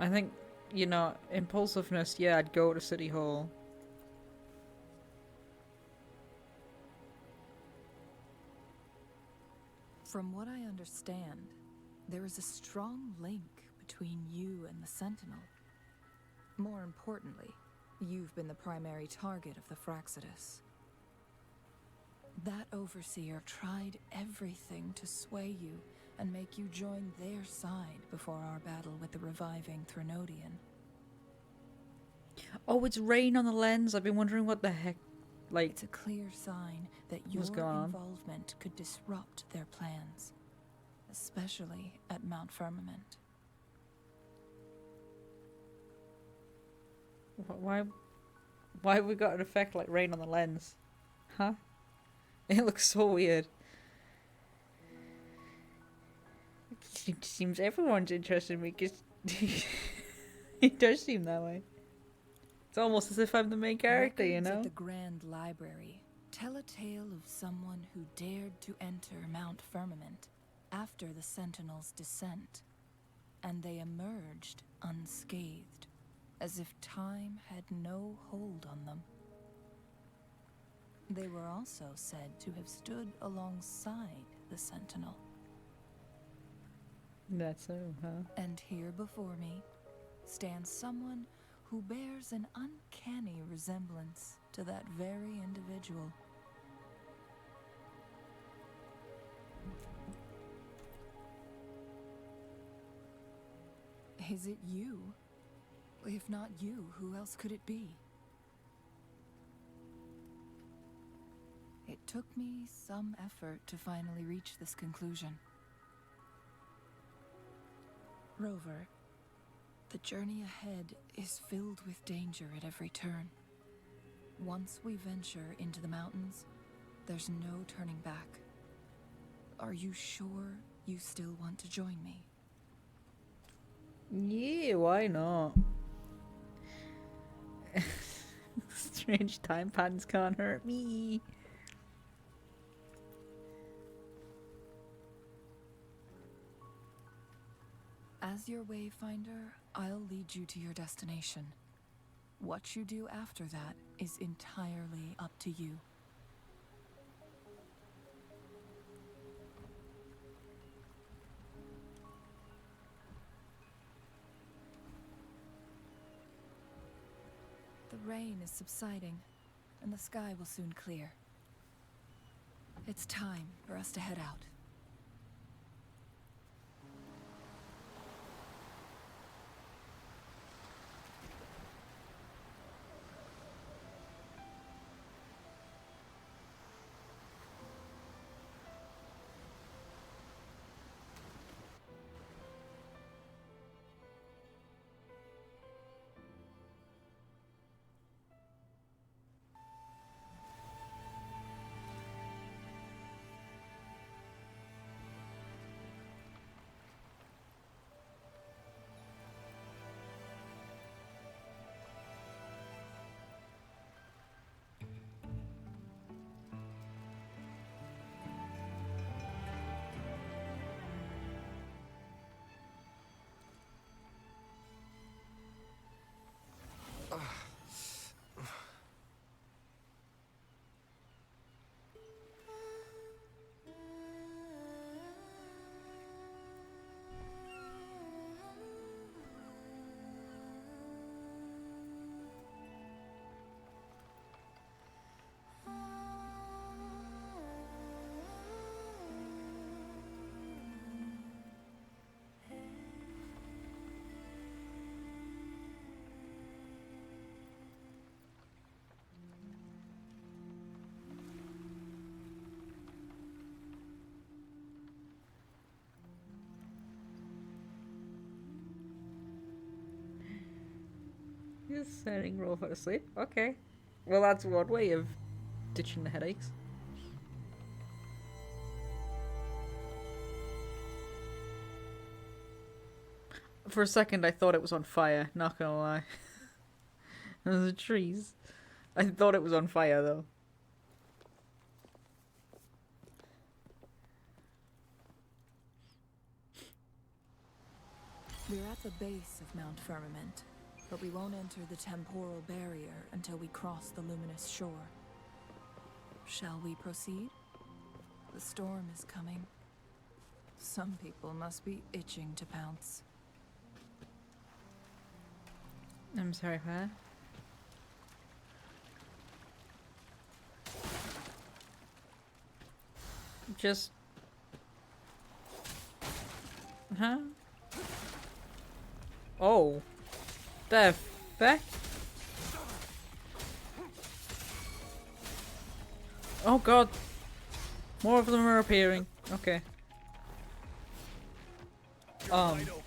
I think, you know, impulsiveness, yeah, I'd go to City Hall. From what I understand, there is a strong link between you and the Sentinel. More importantly, you've been the primary target of the Fraxidus. That overseer tried everything to sway you and make you join their side before our battle with the reviving Threnodian. Oh, it's rain on the lens. I've been wondering what the heck, like... It's a clear sign that your what's going on? involvement could disrupt their plans, especially at Mount Firmament. Why have we got an effect like rain on the lens? Huh? It looks so weird. It seems everyone's interested in me because it does seem that way. It's almost as if I'm the main character, you Records know? at the Grand Library tell a tale of someone who dared to enter Mount Firmament after the Sentinel's descent, and they emerged unscathed, as if time had no hold on them. They were also said to have stood alongside the Sentinel. That's so, huh? And here before me stands someone who bears an uncanny resemblance to that very individual. Is it you? If not you, who else could it be? It took me some effort to finally reach this conclusion. Rover, the journey ahead is filled with danger at every turn. Once we venture into the mountains, there's no turning back. Are you sure you still want to join me? Yeah, why not? Strange time patterns can't hurt me. As your wayfinder, I'll lead you to your destination. What you do after that is entirely up to you. The rain is subsiding, and the sky will soon clear. It's time for us to head out. Just sending Rover to sleep. Okay. Well, that's one way of ditching the headaches. For a second, I thought it was on fire. Not gonna lie. Those are trees. I thought it was on fire, though. We're at the base of Mount Firmament, but we won't enter the temporal barrier until we cross the luminous shore. Shall we proceed? The storm is coming. Some people must be itching to pounce. I'm sorry, huh? Just... Huh? Oh. The fuck? Oh god. More of them are appearing. Okay. Unstoppable.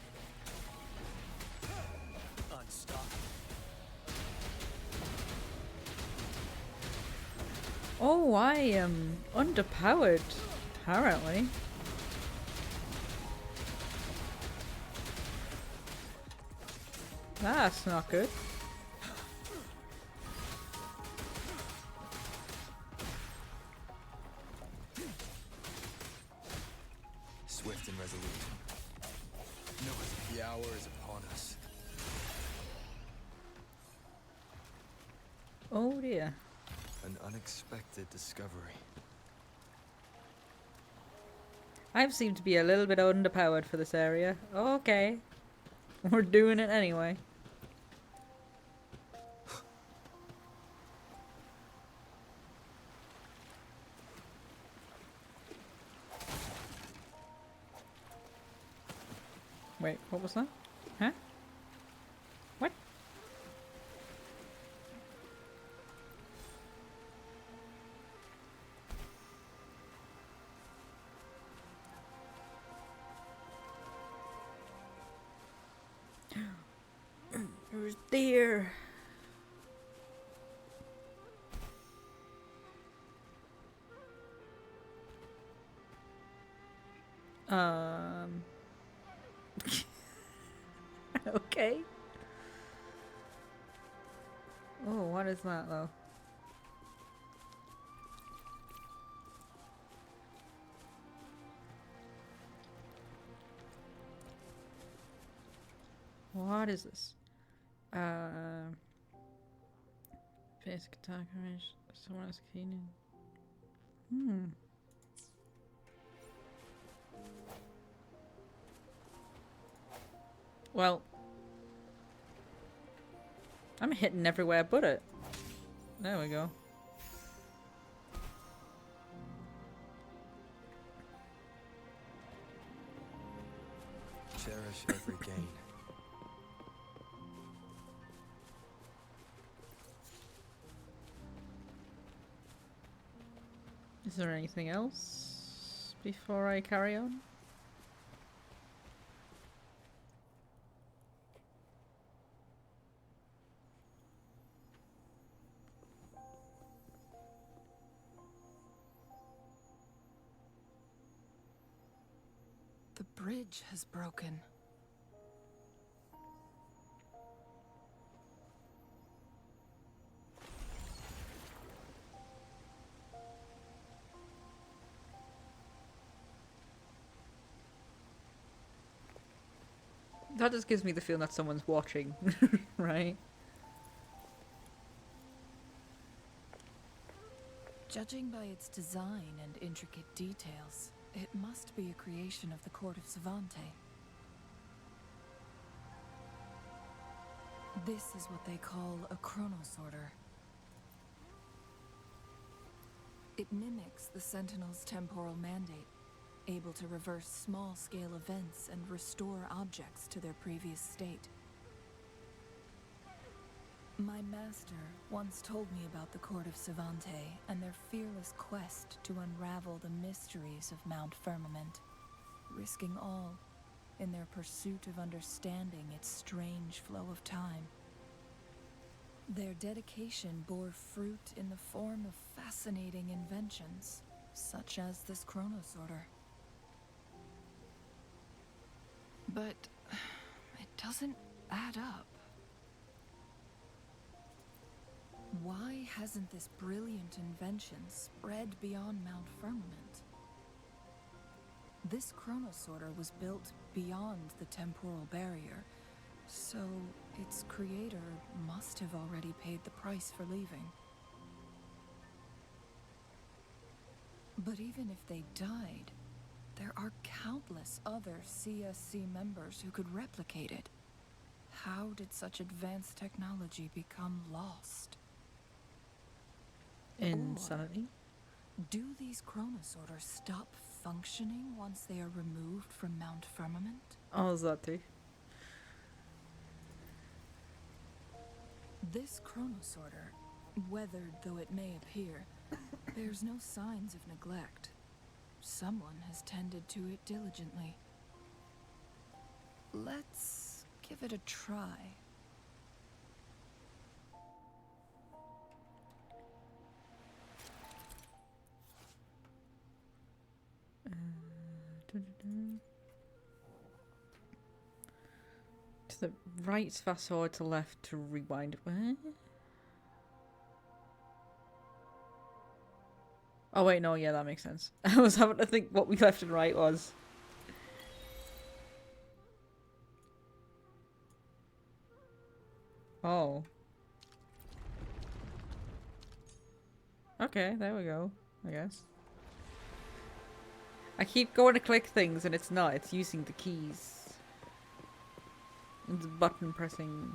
Oh, I am underpowered, apparently. That's not good. Swift and resolute. Knoweth the hour is upon us. Oh dear. An unexpected discovery. I seem to be a little bit underpowered for this area. Okay. We're doing it anyway. Wait, what was that? Huh? What? There's deer. Okay. Oh, what is that though? What is this? Basic attack range. Someone is keen in. Well, I'm hitting everywhere but it. There we go. Cherish every gain. Is there anything else before I carry on? The bridge has broken. That just gives me the feeling that someone's watching, right? Judging by its design and intricate details, it must be a creation of the court of Savante. This is what they call a chronosorter. It mimics the Sentinel's temporal mandate, able to reverse small-scale events and restore objects to their previous state. My master once told me about the court of Savante and their fearless quest to unravel the mysteries of Mount Firmament, risking all in their pursuit of understanding its strange flow of time. Their dedication bore fruit in the form of fascinating inventions, such as this chronosorter. But it doesn't add up. Why hasn't this brilliant invention spread beyond Mount Firmament? This chronosorter was built beyond the temporal barrier, so its creator must have already paid the price for leaving. But even if they died, there are countless other CSC members who could replicate it. How did such advanced technology become lost? Insanity. Or do these chronosorters stop functioning once they are removed from Mount Firmament? Oh, is that too? This chronosorter, weathered though it may appear, bears no signs of neglect. Someone has tended to it diligently. Let's give it a try. To the right, fast forward, to left to rewind. What? Oh wait, no, yeah, that makes sense. I was having to think what we left and right was. Oh. Okay, there we go, I guess. I keep going to click things and it's not. It's using the keys. It's button pressing.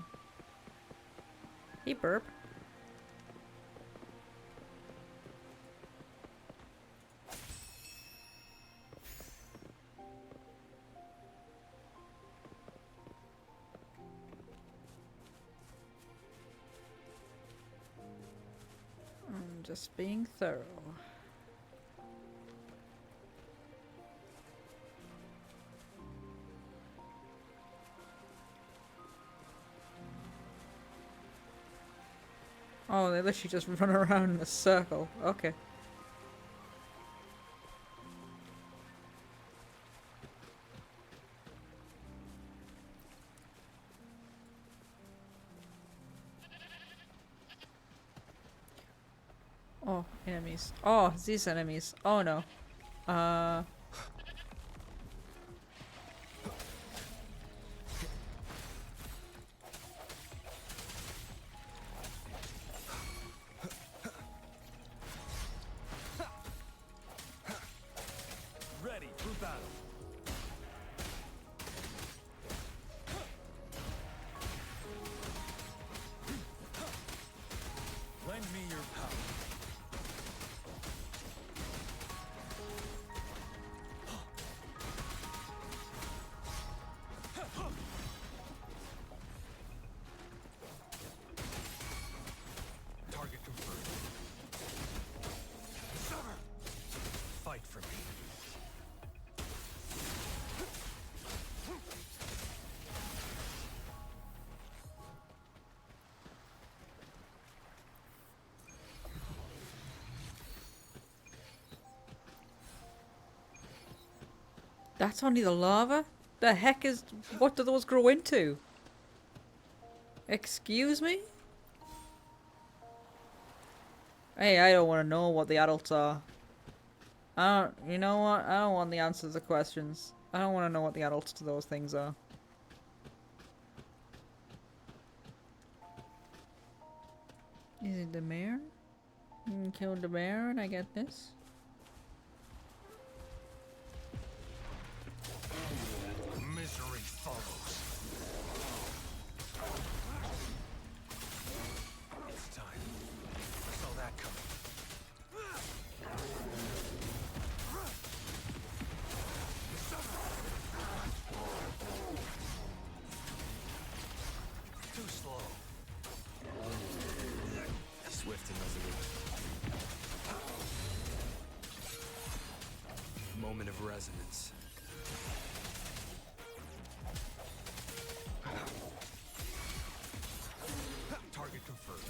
Hey, burp. I'm just being thorough. Oh, they literally just run around in a circle. Okay. Oh, enemies. Oh, these enemies. Oh no. Uh... Ready for battle. Lend me your power. Target confirmed. Fight for me. That's only the lava? The heck is... What do those grow into? Excuse me? Hey, I don't want to know what the adults are. I don't... You know what? I don't want the answers to questions. I don't want to know what the adults to those things are. Is it the mayor? Kill the mayor and I get this? Misery follows. It's time. I saw that coming. Too slow. Swift and resolute. Moment of resonance. Target confirmed.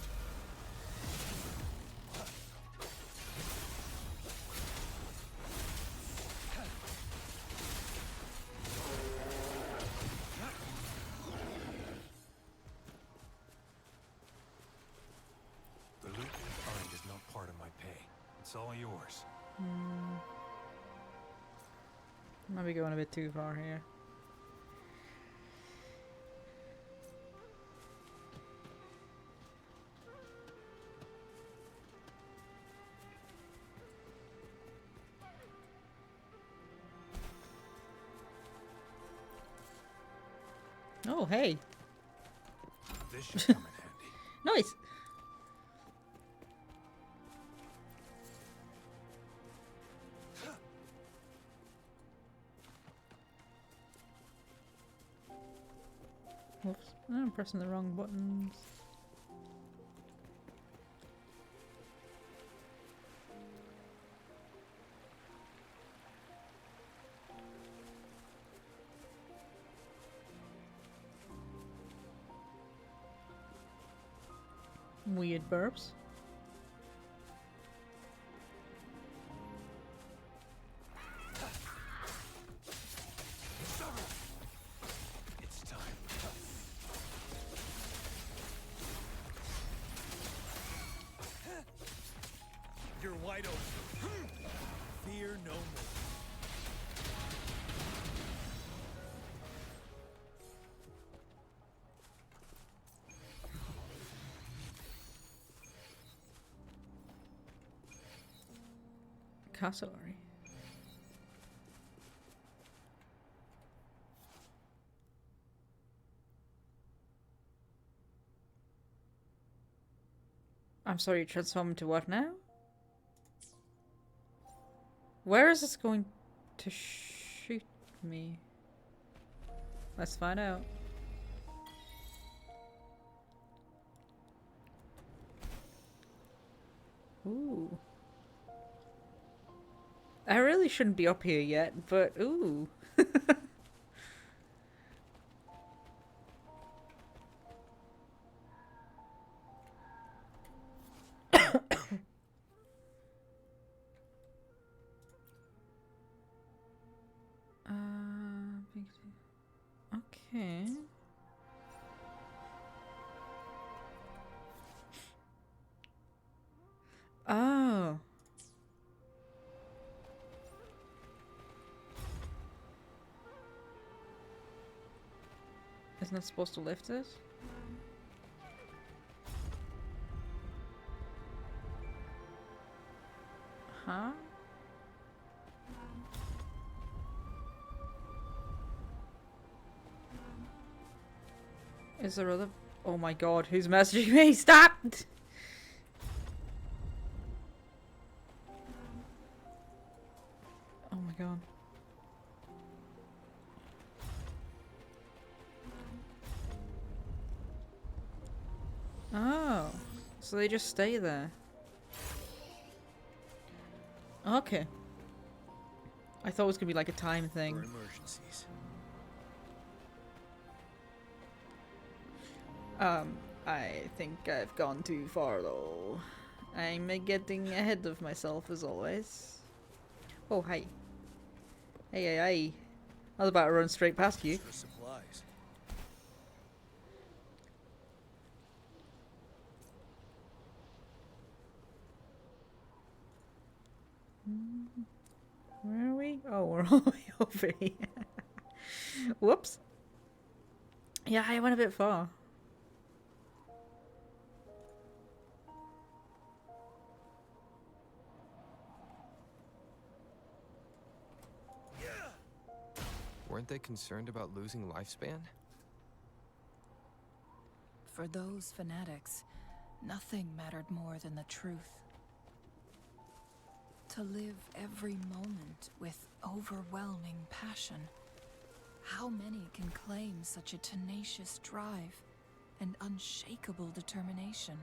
The loot you find is not part of my pay. It's all yours. Might be going a bit too far here. Oh, hey. This should come in handy. Nice. Whoops. I'm pressing the wrong buttons. Weird burps. It's time. You're wide open. Fear no more. Castlery. I'm sorry, transform into what now? Where is this going to shoot me? Let's find out. Ooh. I really shouldn't be up here yet, but ooh. Okay. Oh. Isn't it supposed to lift it? Huh? Is there other... Oh my god, who's messaging me? Stop! Oh my god. Oh. So they just stay there. Okay. I thought it was gonna be like a time thing. For emergencies. I think I've gone too far though. I'm getting ahead of myself as always. Oh, hi. Hey, hey, hey. I was about to run straight past you. For supplies. Where are we? Oh, we're all the way over here. Whoops. Yeah, I went a bit far. Weren't they concerned about losing lifespan? For those fanatics, nothing mattered more than the truth. To live every moment with overwhelming passion. How many can claim such a tenacious drive and unshakable determination?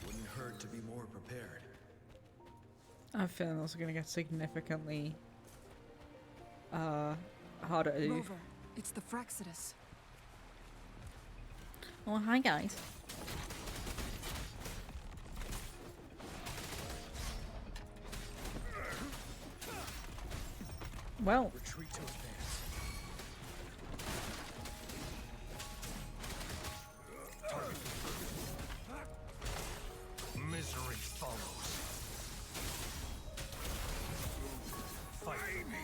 Wouldn't hurt to be more prepared. I feel those are gonna get significantly harder to do. Rover, it's the Fraxidus. Oh, hi guys. Well, Retreat to advance. Misery follows. Fight me.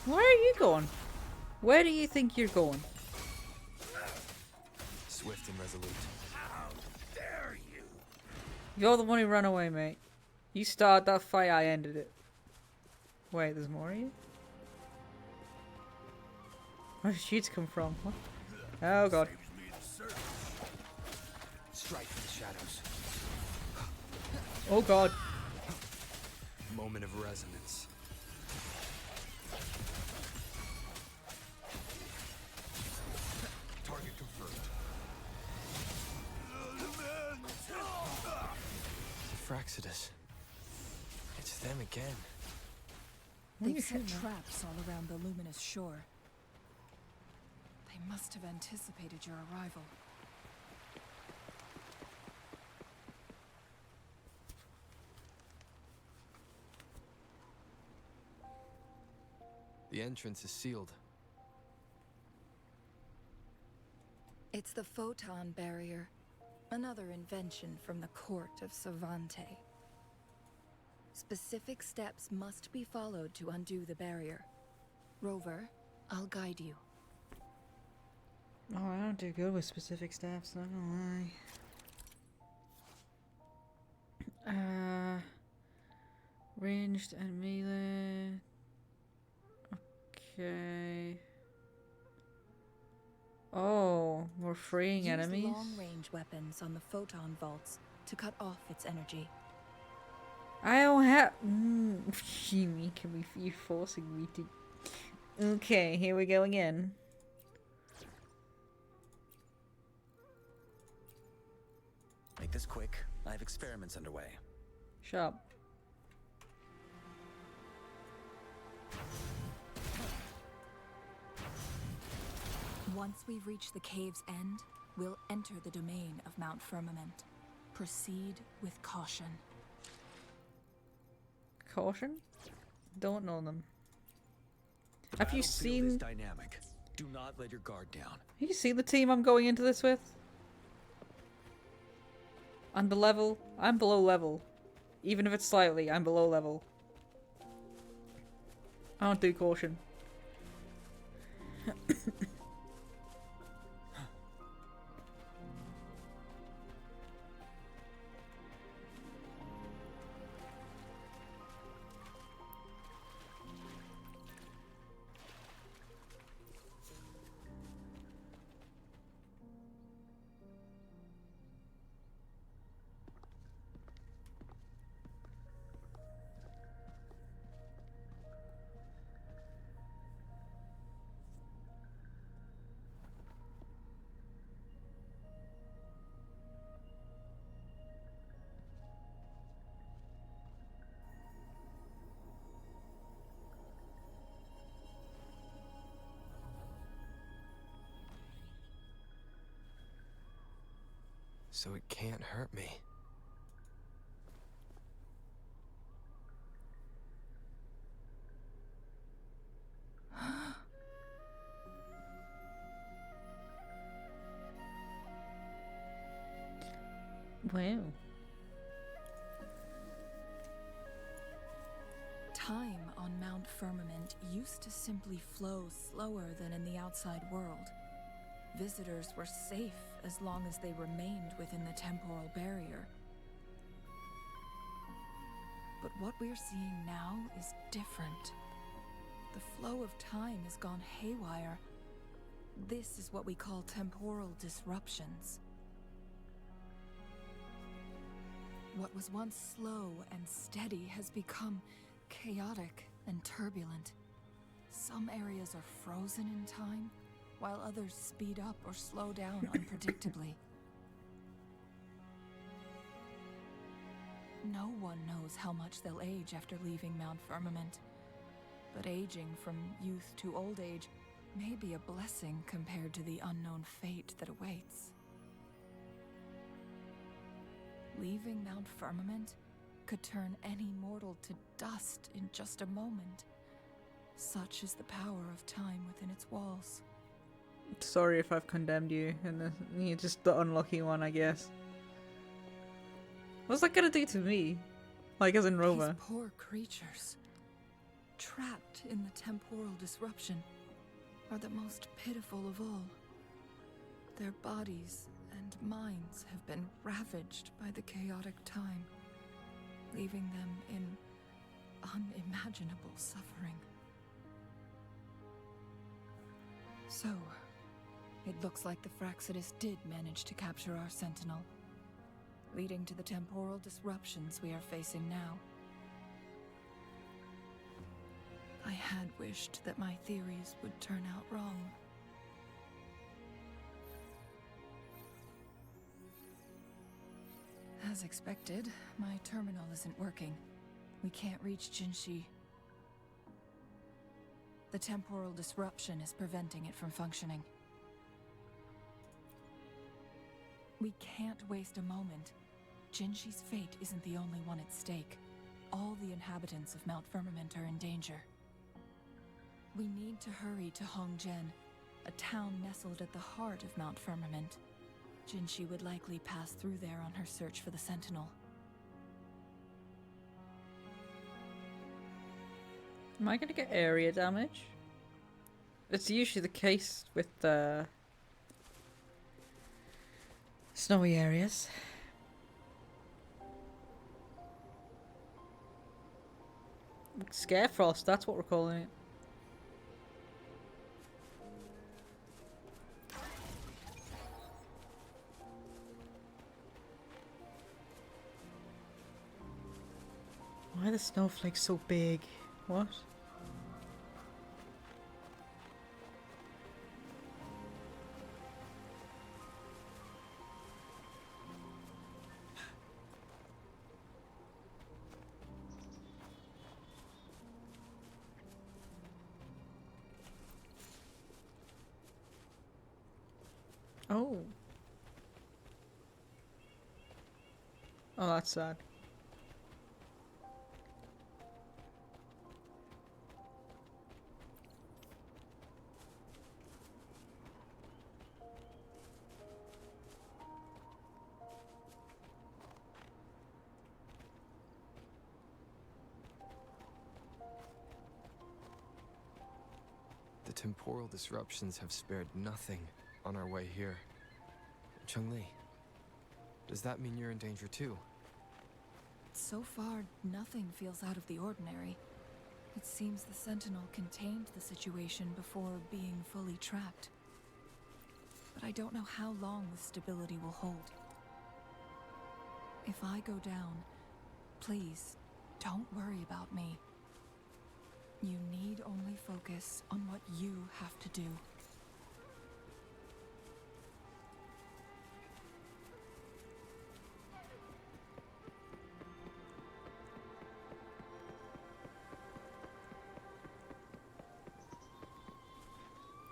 where are you going? Where do you think you're going? Swift and resolute. How dare you? You're the one who ran away, mate. You started that fight, I ended it. Wait, there's more of you? Where did shoots come from? What? Oh god. Saves me the search. Strike from the shadows. Oh god. Moment of resonance. Fraxidus. It's them again. They've set traps all around the luminous shore. They must have anticipated your arrival. The entrance is sealed. It's the photon barrier, another invention from the court of Savante. Specific steps must be followed to undo the barrier. Rover, I'll guide you. Oh, I don't do good with specific steps, not gonna lie. Ranged and melee. Okay. Oh, we're freeing enemies? Use long-range weapons on the photon vaults to cut off its energy. I don't have. You're forcing me to. Okay, here we go again. Make this quick. I have experiments underway. Shut up. Once we've reached the cave's end, we'll enter the domain of Mount Firmament. Proceed with caution. Caution? Don't know them. Have you seen? Is dynamic. Do not let your guard down. Have you seen the team I'm going into this with? I'm below level. Even if it's slightly, I'm below level. I don't do caution. So it can't hurt me. Wow. Time on Mount Firmament used to simply flow slower than in the outside world. Visitors were safe as long as they remained within the temporal barrier. But what we're seeing now is different. The flow of time has gone haywire. This is what we call temporal disruptions. What was once slow and steady has become chaotic and turbulent. Some areas are frozen in time, while others speed up or slow down unpredictably. No one knows how much they'll age after leaving Mount Firmament, but aging from youth to old age may be a blessing compared to the unknown fate that awaits. Leaving Mount Firmament could turn any mortal to dust in just a moment. Such is the power of time within its walls. Sorry if I've condemned you, and you're just the unlucky one, I guess. What's that gonna do to me? Like, as in Rover. These poor creatures, trapped in the temporal disruption, are the most pitiful of all. Their bodies and minds have been ravaged by the chaotic time, leaving them in unimaginable suffering. So, it looks like the Fraxidus did manage to capture our sentinel, leading to the temporal disruptions we are facing now. I had wished that my theories would turn out wrong. As expected, my terminal isn't working. We can't reach Jinshi. The temporal disruption is preventing it from functioning. We can't waste a moment. Jinshi's fate isn't the only one at stake. All the inhabitants of Mount Firmament are in danger. We need to hurry to Hongjian, a town nestled at the heart of Mount Firmament. Jinshi would likely pass through there on her search for the Sentinel. Am I gonna get area damage? It's usually the case with the snowy areas. Scarefrost, that's what we're calling it. Why are the snowflakes so big? What? Oh. Oh, that's sad. The temporal disruptions have spared nothing on our way here. Chun-Li, does that mean you're in danger too? So far, nothing feels out of the ordinary. It seems the Sentinel contained the situation before being fully trapped. But I don't know how long the stability will hold. If I go down, please, don't worry about me. You need only focus on what you have to do.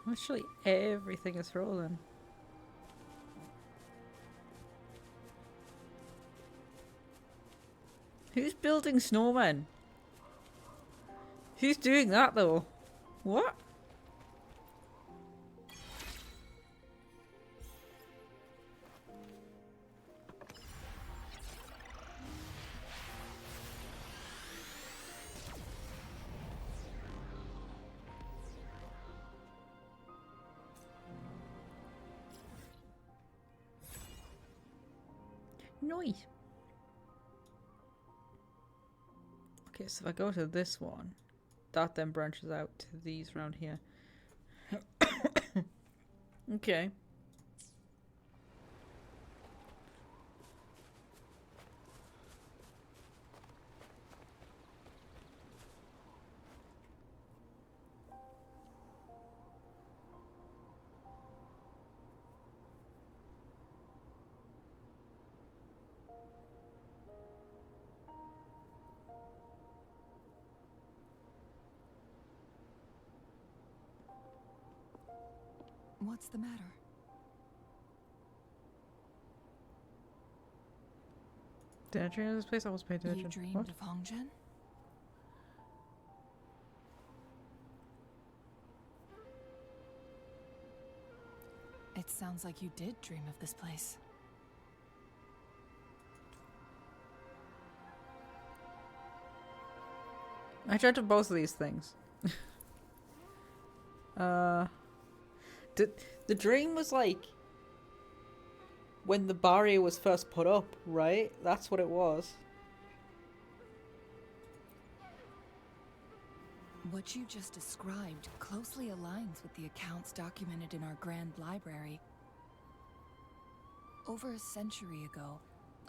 Actually, everything is rolling. Who's building snowmen? Who's doing that though? What? Nice. Okay, so if I go to this one, that then branches out to these around here. Okay. What's the matter? Did I dream of this place? I was paying attention. You dreamed What? of Hongjian? It sounds like you did dream of this place. I dreamt of both of these things. The dream was like when the barrier was first put up, right? That's what it was. What you just described closely aligns with the accounts documented in our Grand Library. Over a century ago,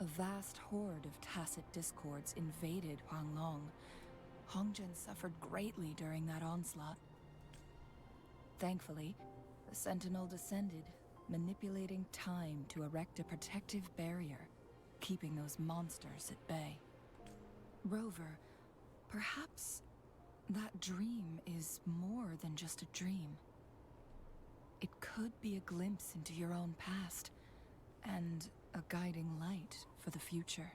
a vast horde of tacit discords invaded Huanglong. Hongjian suffered greatly during that onslaught. Thankfully, the Sentinel descended, manipulating time to erect a protective barrier, keeping those monsters at bay. Rover, perhaps that dream is more than just a dream. It could be a glimpse into your own past, and a guiding light for the future.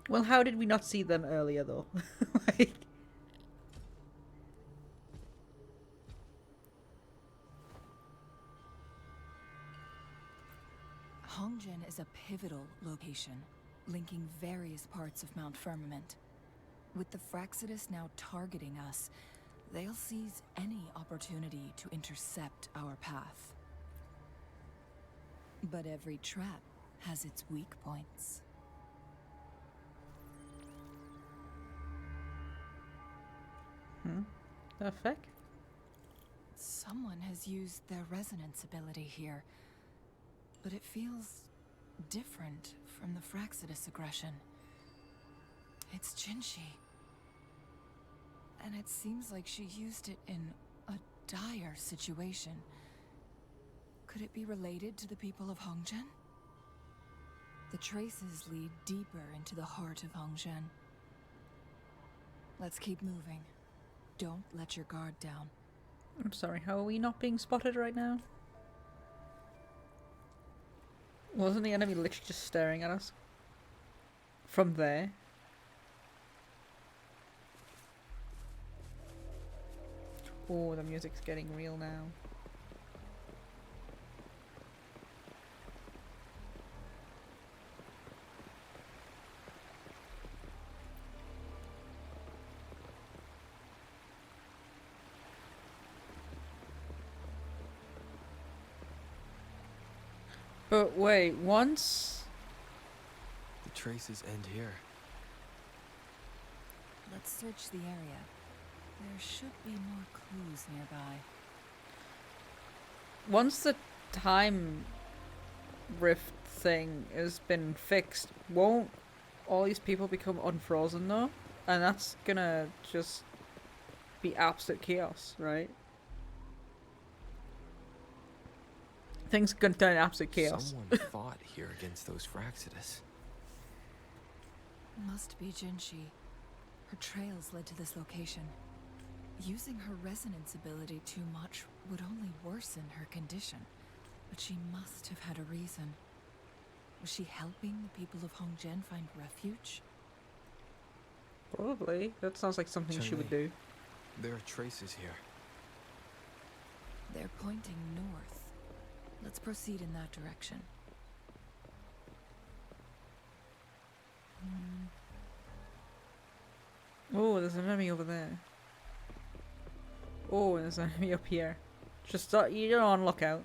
Well, how did we not see them earlier, though? Like... Hongjian is a pivotal location, linking various parts of Mount Firmament. With the Fraxidus now targeting us, they'll seize any opportunity to intercept our path. But every trap has its weak points. The fuck? Someone has used their resonance ability here, but it feels different from the Fraxidus aggression. It's Jinshi. And it seems like she used it in a dire situation. Could it be related to the people of Hongjian? The traces lead deeper into the heart of Hongjian. Let's keep moving. Don't let your guard down. I'm sorry, how are we not being spotted right now? Wasn't the enemy literally just staring at us? From there? Oh, the music's getting real now. But wait, once... The traces end here. Let's search the area. There should be more clues nearby. Once the time rift thing has been fixed, won't all these people become unfrozen though? And that's gonna just be absolute chaos, right? Things gonna turn absolute chaos. Someone fought here against those Fraxidus. Must be Jinshi. Her trails led to this location. Using her resonance ability too much would only worsen her condition. But she must have had a reason. Was she helping the people of Hongjian find refuge? Probably. That sounds like something she would do. There are traces here. They're pointing north. Let's proceed in that direction. Oh, there's an enemy over there. Oh, there's an enemy up here. Just you're on lookout.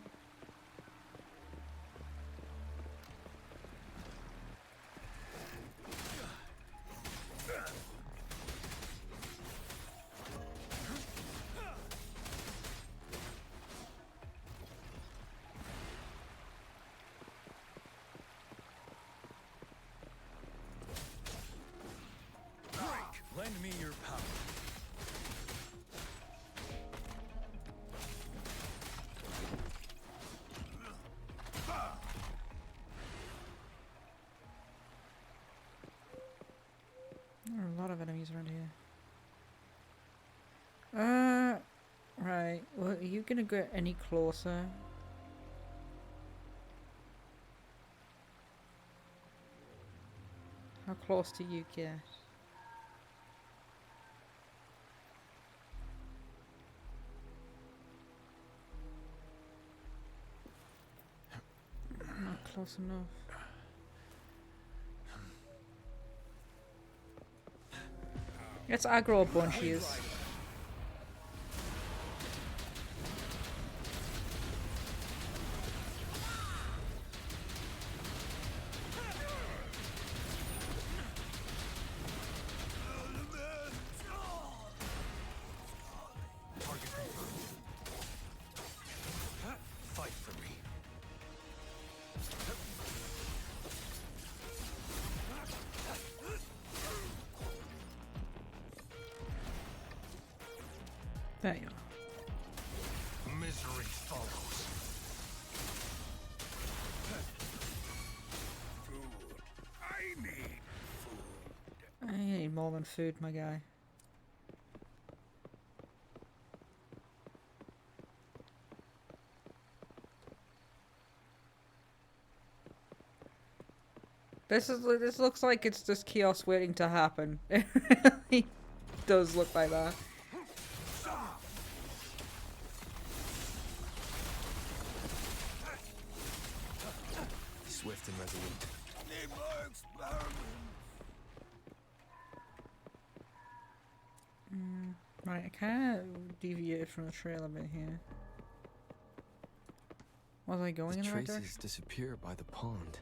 Lend me your power. There are a lot of enemies around here. Right. Well, are you gonna get any closer? How close do you get? Not close enough. Let's aggro a bunch of yous. Fight for me. There you are. Misery follows. Food. I need food. I need more than food, my guy. This looks like it's just chaos waiting to happen. It really does look like that. Swift and resolute. Need more experiments. Right, I kind of deviated from the trail a bit here. Was I going The in the right traces direction? disappear by the pond.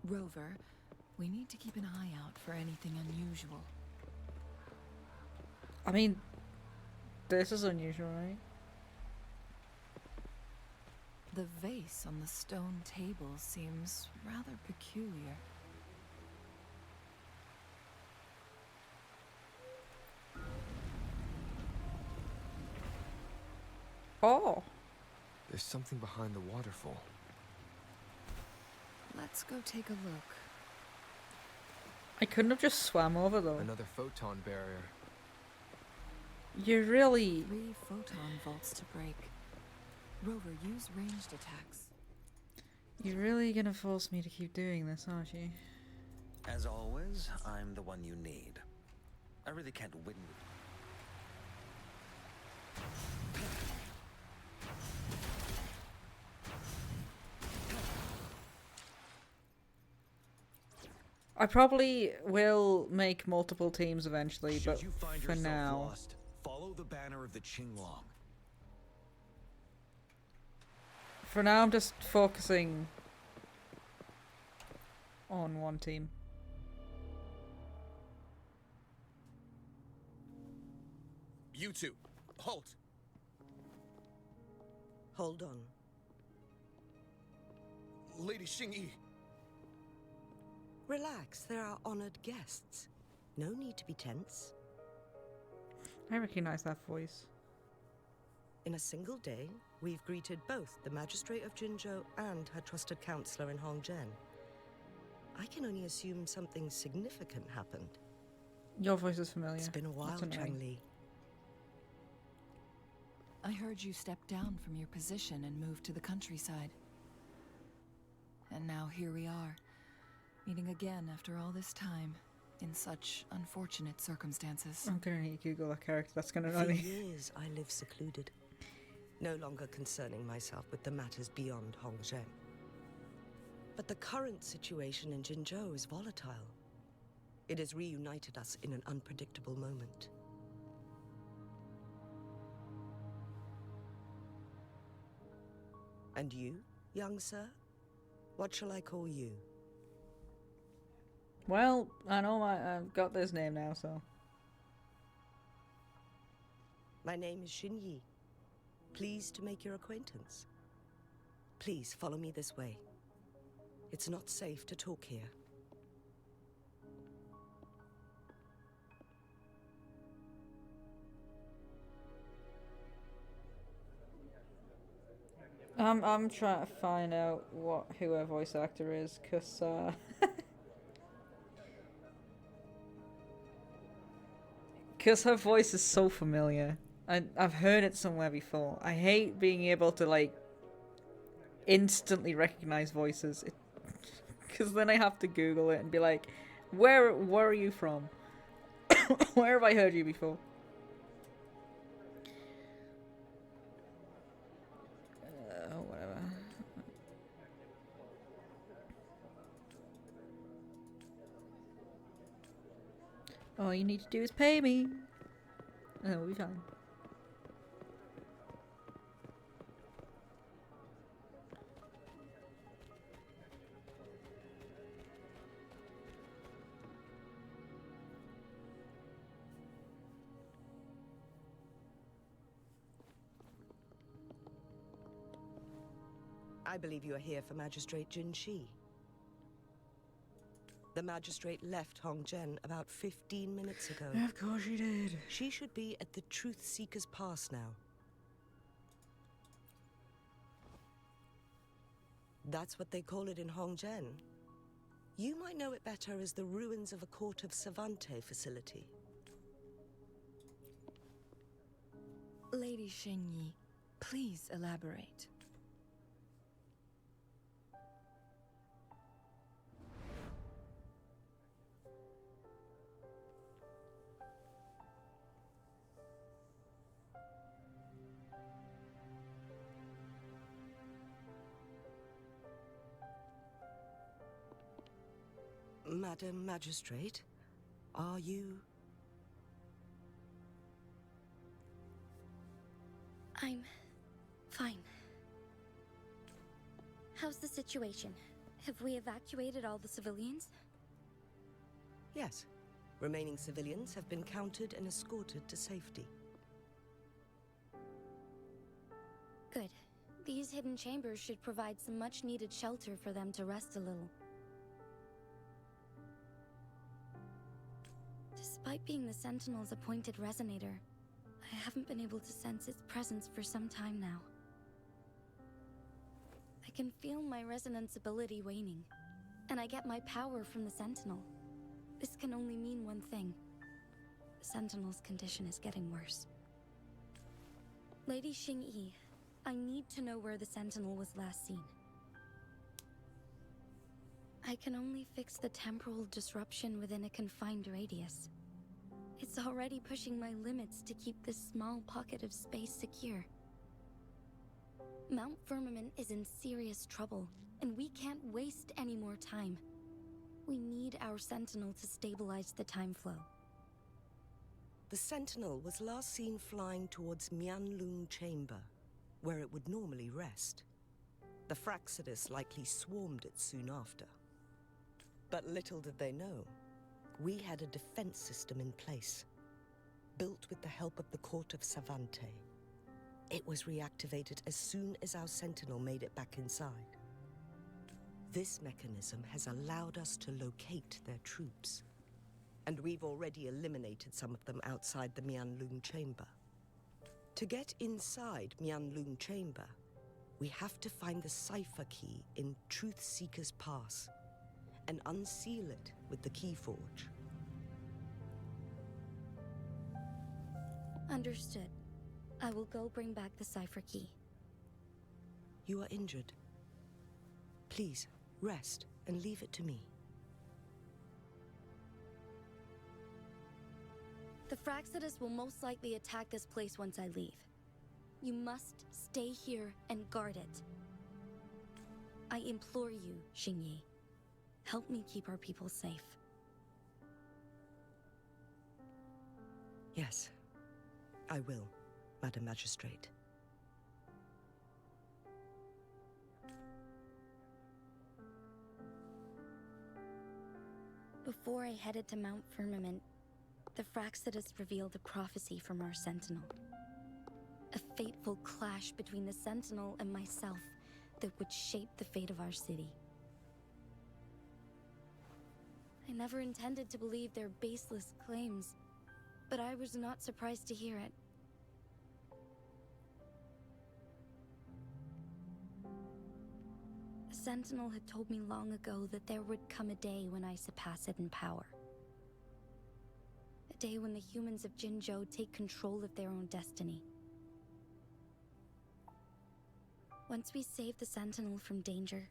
Rover, we need to keep an eye out for anything unusual. I mean, this is unusual, right? The vase on the stone table seems rather peculiar. Oh! There's something behind the waterfall. Let's go take a look. I couldn't have just swam over though. Another photon barrier. You really... 3 photon vaults to break. Rover, use ranged attacks. You're really gonna force me to keep doing this, aren't you? As always, I'm the one you need. I really can't win with I probably will make multiple teams eventually, but Should you find for yourself now... lost, follow the banner of the Qinglong. For now, I'm just focusing on one team. You two, halt. Hold on. Lady Xingyi. Relax, they're our honored guests. No need to be tense. I recognize that voice. In a single day, we've greeted both the Magistrate of Jinzhou and her trusted counselor in Hongzhen. I can only assume something significant happened. Your voice is familiar. It's been a while, That's annoying. Changli. I heard you stepped down from your position and moved to the countryside. And now here we are, meeting again after all this time, in such unfortunate circumstances. I'm gonna need to Google that character. That's gonna For annoy me. years, I lived secluded, no longer concerning myself with the matters beyond Hongzhen. But the current situation in Jinzhou is volatile. It has reunited us in an unpredictable moment. And you, young sir? What shall I call you? Well, I know I've got this name now, so... My name is Xinyi. Pleased to make your acquaintance. Please follow me this way. It's not safe to talk here. I'm trying to find out who her voice actor is, cause cause her voice is so familiar. I've heard it somewhere before. I hate being able to like instantly recognize voices, cause then I have to Google it and be like, where are you from? Where have I heard you before? Whatever. All you need to do is pay me. And we'll be fine. I believe you are here for Magistrate Jin Shi. The magistrate left Hongzhen about 15 minutes ago. Of course she did. She should be at the Truth Seeker's Pass now. That's what they call it in Hongzhen. You might know it better as the ruins of a Court of Savante facility. Lady Xingyi, please elaborate. Madam Magistrate, are you... I'm fine. How's the situation? Have we evacuated all the civilians? Yes. Remaining civilians have been counted and escorted to safety. Good. These hidden chambers should provide some much-needed shelter for them to rest a little. Despite being the Sentinel's appointed resonator, I haven't been able to sense its presence for some time now. I can feel my resonance ability waning, and I get my power from the Sentinel. This can only mean one thing. The Sentinel's condition is getting worse. Lady Xingyi, I need to know where the Sentinel was last seen. I can only fix the temporal disruption within a confined radius. It's already pushing my limits to keep this small pocket of space secure. Mount Firmament is in serious trouble, and we can't waste any more time. We need our Sentinel to stabilize the time flow. The Sentinel was last seen flying towards Mianlung Chamber, where it would normally rest. The Fraxidus likely swarmed it soon after. But little did they know, we had a defense system in place, built with the help of the Court of Savante. It was reactivated as soon as our Sentinel made it back inside. This mechanism has allowed us to locate their troops, and we've already eliminated some of them outside the Mianlung Chamber. To get inside Mianlung Chamber, we have to find the cipher key in Truth Seeker's Pass and unseal it with the Keyforge. Understood. I will go bring back the cipher key. You are injured. Please, rest and leave it to me. The Fraxidus will most likely attack this place once I leave. You must stay here and guard it. I implore you, Xingyi. Help me keep our people safe. Yes, I will, Madam Magistrate. Before I headed to Mount Firmament, the Fraxidus revealed a prophecy from our Sentinel. A fateful clash between the Sentinel and myself that would shape the fate of our city. I never intended to believe their baseless claims, but I was not surprised to hear it. The Sentinel had told me long ago that there would come a day when I surpass it in power. A day when the humans of Jinzhou take control of their own destiny. Once we save the Sentinel from danger,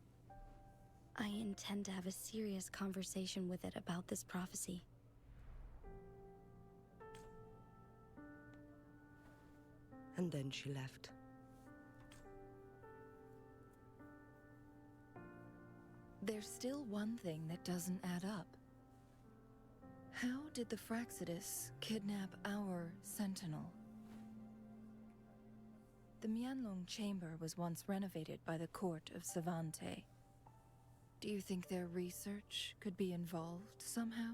I intend to have a serious conversation with it about this prophecy. And then she left. There's still one thing that doesn't add up. How did the Fraxidus kidnap our Sentinel? The Mianlong Chamber was once renovated by the Court of Savante. Do you think their research could be involved somehow?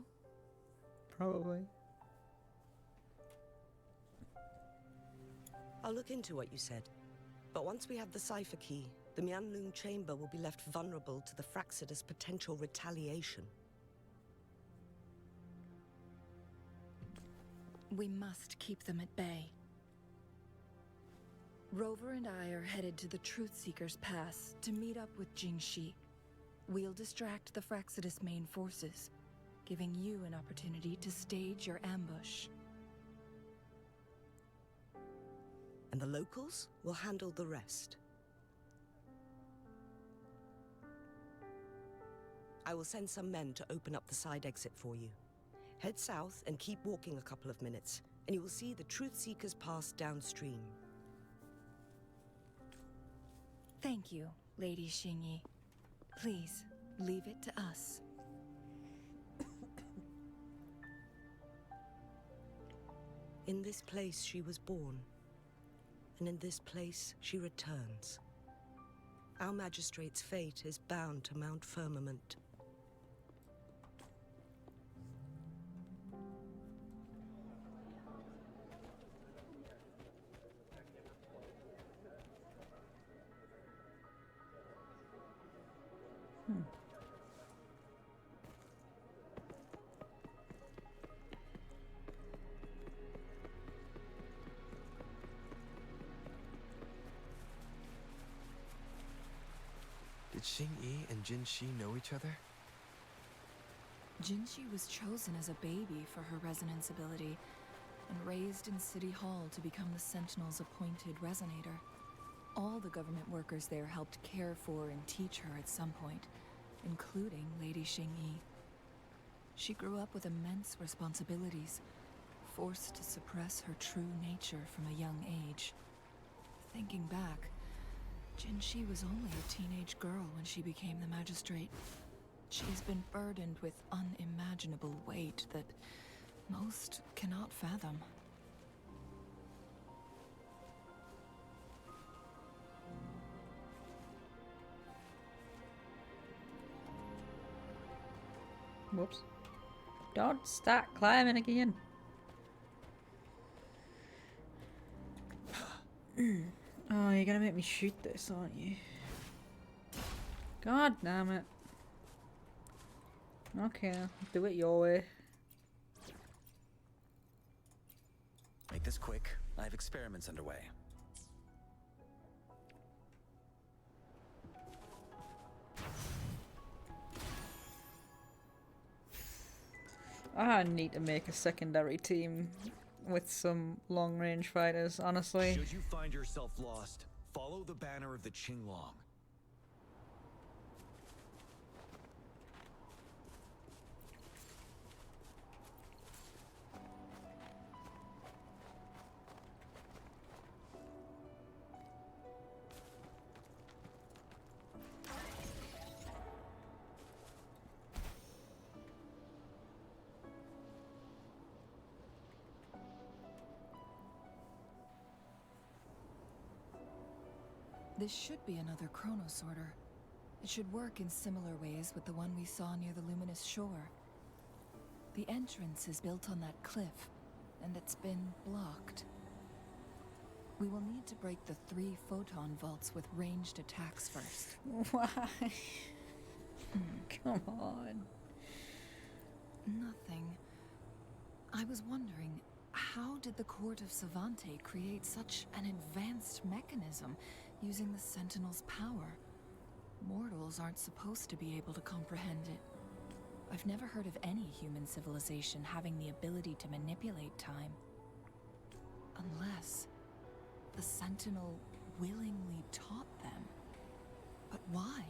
Probably. I'll look into what you said. But once we have the cipher key, the Mianlung Chamber will be left vulnerable to the Fraxidus' potential retaliation. We must keep them at bay. Rover and I are headed to the Truth Seeker's Pass to meet up with Jingxi. We'll distract the Fraxidus main forces, giving you an opportunity to stage your ambush. And the locals will handle the rest. I will send some men to open up the side exit for you. Head south and keep walking a couple of minutes, and you will see the Truth Seekers Pass downstream. Thank you, Lady Xingyi. Please, leave it to us. In this place she was born, and in this place she returns. Our magistrate's fate is bound to Mount Firmament. Did Xingyi and Jinxi know each other? Jinxi was chosen as a baby for her resonance ability and raised in City Hall to become the Sentinel's appointed resonator. All the government workers there helped care for and teach her at some point, including Lady Xingyi. She grew up with immense responsibilities, forced to suppress her true nature from a young age. Thinking back, Jinxi was only a teenage girl when she became the magistrate. She's been burdened with unimaginable weight that most cannot fathom. Whoops. Don't start climbing again. Oh, you're gonna make me shoot this, aren't you? God damn it. Okay, do it your way. Make this quick. I have experiments underway. I need to make a secondary team with some long-range fighters, honestly. Should you find yourself lost, follow the banner of the Qinglong. This should be another chronosorter. It should work in similar ways with the one we saw near the luminous shore. The entrance is built on that cliff, and it's been blocked. We will need to break the 3 photon vaults with ranged attacks first. Why? Come on. Nothing. I was wondering, how did the Court of Savante create such an advanced mechanism using the Sentinel's power? Mortals aren't supposed to be able to comprehend it. I've never heard of any human civilization having the ability to manipulate time. Unless the Sentinel willingly taught them. But why?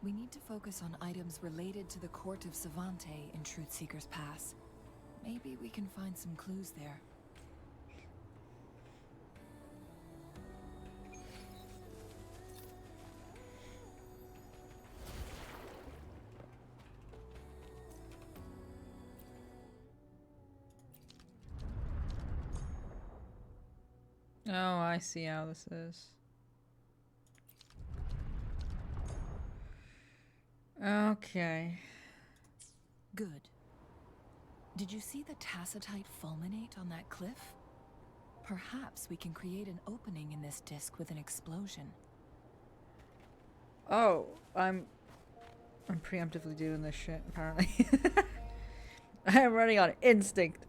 We need to focus on items related to the Court of Savante in Truth Seeker's Pass. Maybe we can find some clues there. Oh, I see how this is. Okay. Good. Did you see the tacitite fulminate on that cliff? Perhaps we can create an opening in this disk with an explosion. Oh, I'm preemptively doing this shit, apparently. I am running on instinct.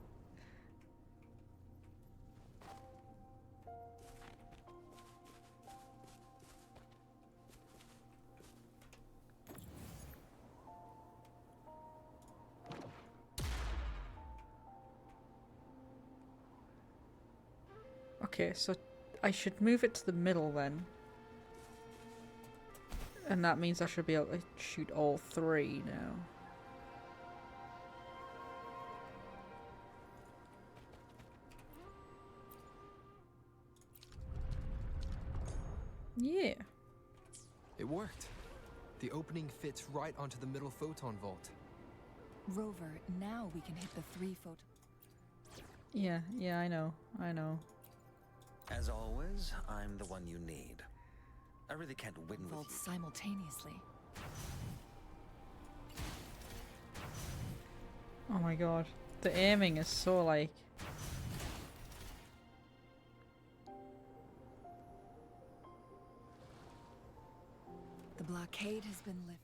Okay, so I should move it to the middle then. And that means I should be able to shoot all three now. Yeah. It worked. The opening fits right onto the middle photon vault. Rover, now we can hit the 3 photon. Yeah, I know. As always, I'm the one you need. I really can't win with Vaults you. simultaneously. Oh my god. The aiming is so like... The blockade has been lifted.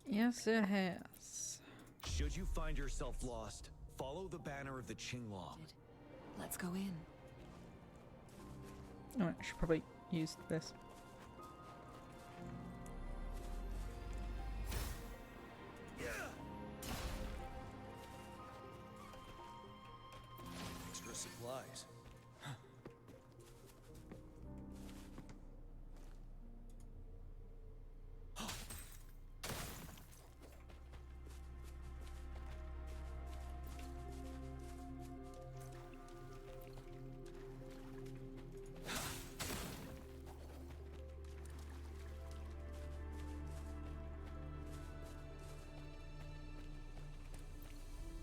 Yes, it has. Should you find yourself lost, follow the banner of the Qinglaw. Let's go in. Oh, I should probably use this. Extra supplies.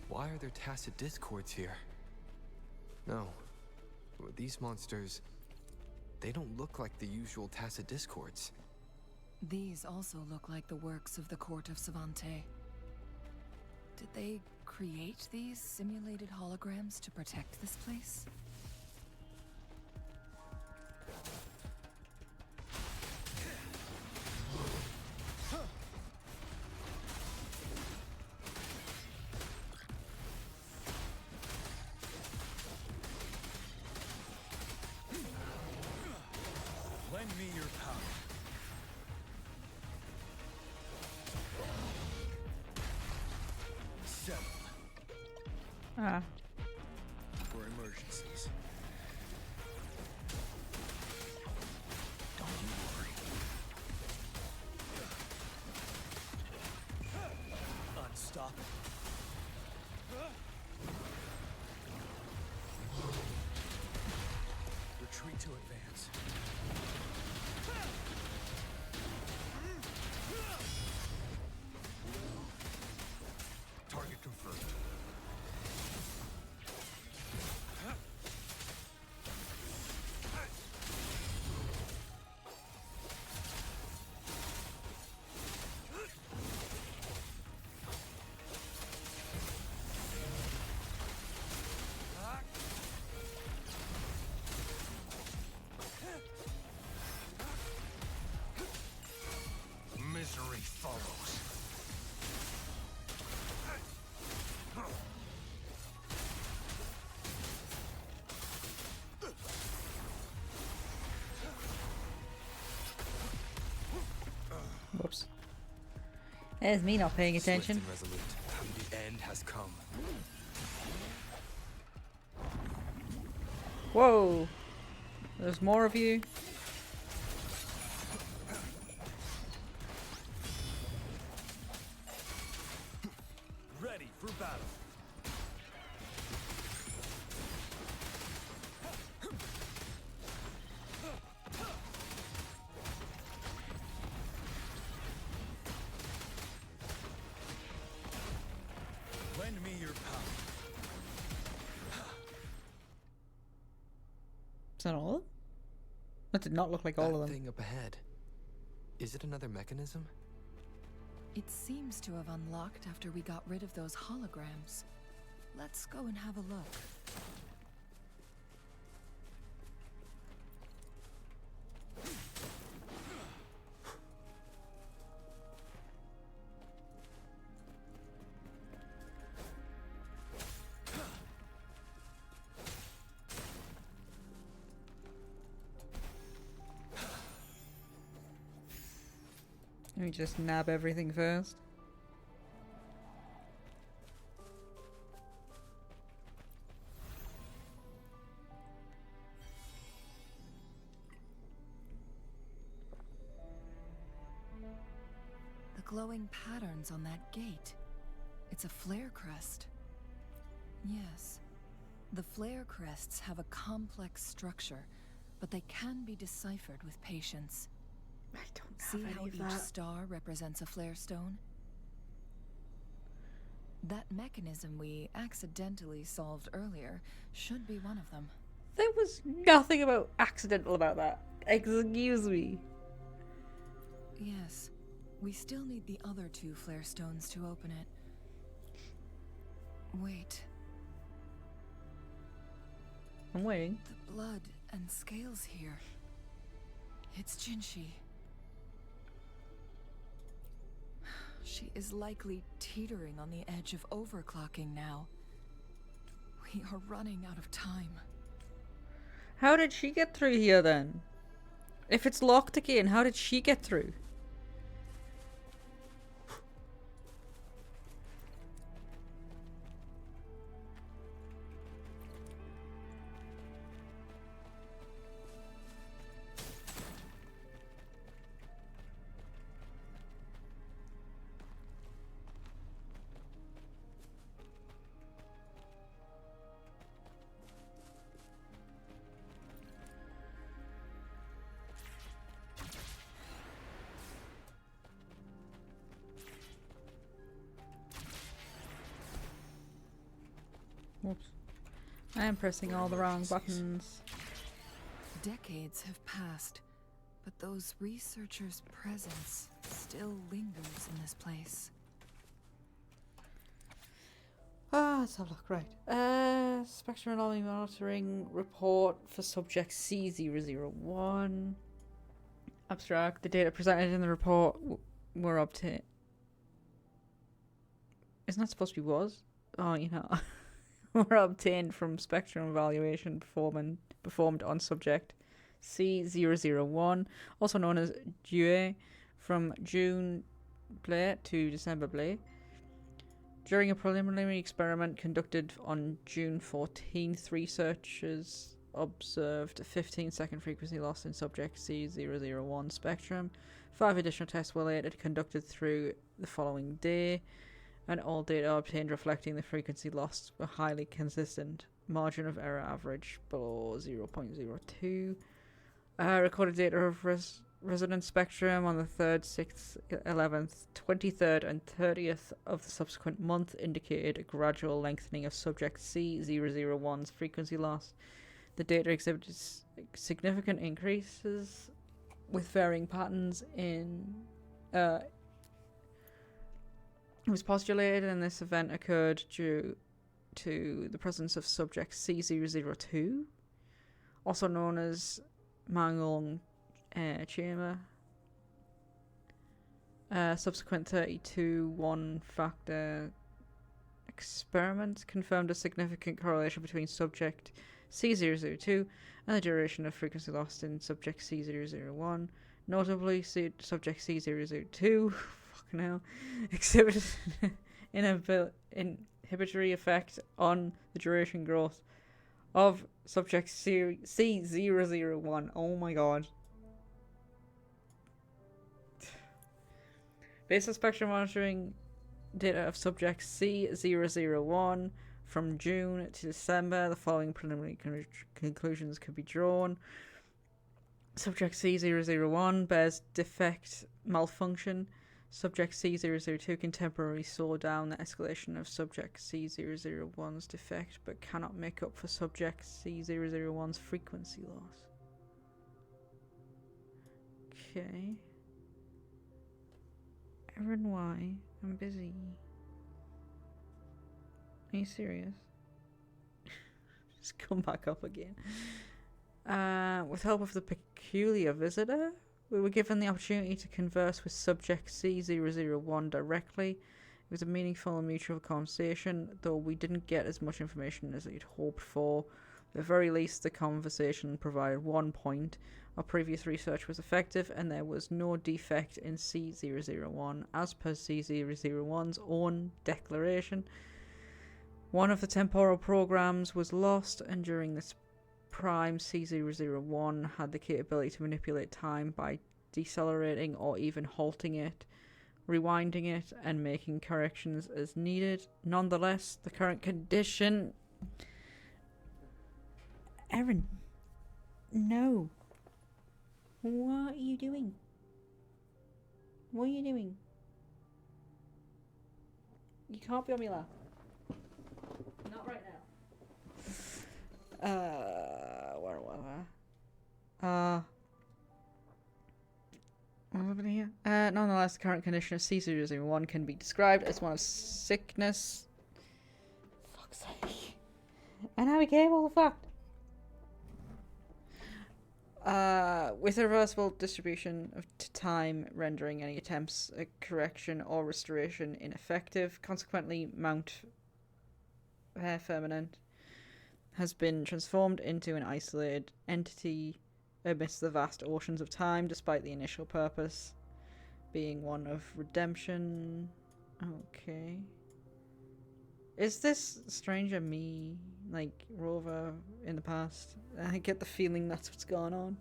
Why are there tacit discords here? No. These monsters... they don't look like the usual tacit discords. These also look like the works of the court of Savante. Did they create these simulated holograms to protect this place? Lend me your power. Settle. Ah. For emergencies. Don't you worry. Unstoppable. Retreat to advance. Target confirmed. Misery follows. Whoops. There's me not paying attention. Swift and resolute. The end has come. Whoa! There's more of you. Ready for battle. Lend me your power. Is that all of them? That did not look like all of That them. thing up ahead. Is it another mechanism? It seems to have unlocked after we got rid of those holograms. Let's go and have a look. Let me just nab everything first. glowing patterns on that gate. It's a flare crest. Yes. The flare crests have a complex structure, but they can be deciphered with patience. I don't See have how any of each that. star represents a flare stone? That mechanism we accidentally solved earlier should be one of them. There was nothing about accidental about that. Excuse me. Yes. We still need the other 2 flare stones to open it. Wait. I'm waiting. The blood and scales here. It's Jinshi. She is likely teetering on the edge of overclocking now. We are running out of time. How did she get through here then? If it's locked again, how did she get through? Whoops. I am pressing all the wrong buttons. Decades have passed, but those researchers' presence still lingers in this place. Let's have a look. Right. Spectrum anomaly monitoring report for subject C001. Abstract. The data presented in the report were obtained. Isn't that supposed to be was? Oh, you know. Were obtained from spectrum evaluation performed on subject C001, also known as Jue, from June Blay to December Blay. During a preliminary experiment conducted on June 14th, researchers observed a 15-second frequency loss in subject C001 spectrum. 5 additional tests were later conducted through the following day, and all data obtained reflecting the frequency loss were highly consistent. Margin of error average below 0.02. Recorded data of resonance spectrum on the 3rd, 6th, 11th, 23rd and 30th of the subsequent month indicated a gradual lengthening of subject C001's frequency loss. The data exhibited significant increases with varying patterns in it was postulated and this event occurred due to the presence of subject C002, also known as Manglong Chamber. Subsequent 32 one-factor experiments confirmed a significant correlation between subject C002 and the duration of frequency lost in subject C001. Notably, subject C002 exhibited an inhibitory effect on the duration growth of subject C001. Oh my god. Based on spectrum monitoring data of subject C001 from June to December, the following preliminary conclusions could be drawn. Subject C001 bears defect malfunction. Subject C002 can temporarily slow down the escalation of subject C001's defect, but cannot make up for subject C001's frequency loss. Okay. Aaron, why? I'm busy. Are you serious? Just come back up again. With help of the peculiar visitor, we were given the opportunity to converse with subject C001 directly. It was a meaningful and mutual conversation, though we didn't get as much information as we'd hoped for. At the very least, the conversation provided one point. Our previous research was effective, and there was no defect in C001, as per C001's own declaration. One of the temporal programs was lost, and during this prime, C001 had the capability to manipulate time by decelerating or even halting it. rewinding it and making corrections as needed. Nonetheless, the current condition... Erin, no. What are you doing? What are you doing? You can't be on my lap. Not right now. Where was I? What's happening here? Nonetheless, the current condition of C001 can be described as one of sickness. Fuck's sake. And how we came all the fact. With a reversible distribution of time, rendering any attempts at correction or restoration ineffective. Consequently, Mount Firmament has been transformed into an isolated entity amidst the vast oceans of time, despite the initial purpose being one of redemption. Okay. Is this Stranger Me, like, Rover in the past? I get the feeling that's what's going on.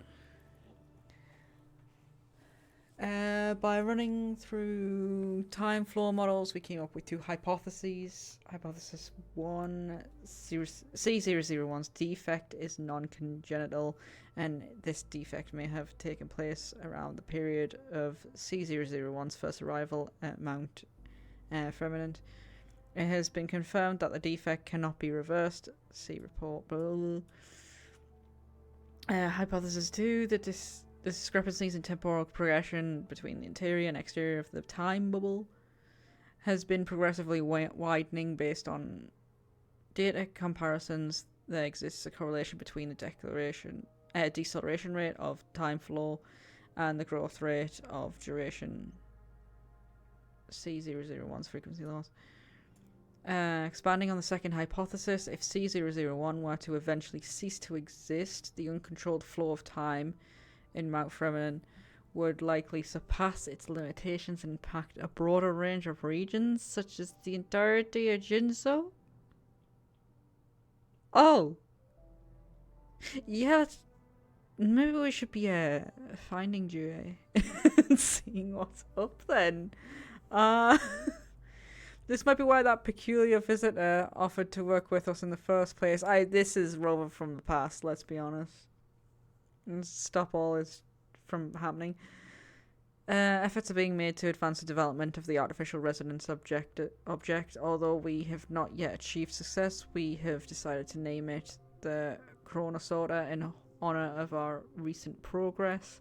By running through time flow models, we came up with two hypotheses. Hypothesis 1, C001's defect is non-congenital, and this defect may have taken place around the period of C001's first arrival at Mount Firmament. It has been confirmed that the defect cannot be reversed. See report. Hypothesis 2, the discrepancies in temporal progression between the interior and exterior of the time bubble has been progressively widening based on data comparisons. There exists a correlation between the deceleration rate of time flow and the growth rate of duration. C001's frequency loss. Expanding on the second hypothesis, if C001 were to eventually cease to exist, the uncontrolled flow of time in Mount Firmament would likely surpass its limitations and impact a broader range of regions, such as the entirety of Jinzhou. Oh! Yeah, maybe we should be finding Jue and seeing what's up then. This might be why that peculiar visitor offered to work with us in the first place. This is Rover from the past, let's be honest. And stop all this from happening. Efforts are being made to advance the development of the artificial resonance object. Although we have not yet achieved success, we have decided to name it the Chronosorter in honor of our recent progress.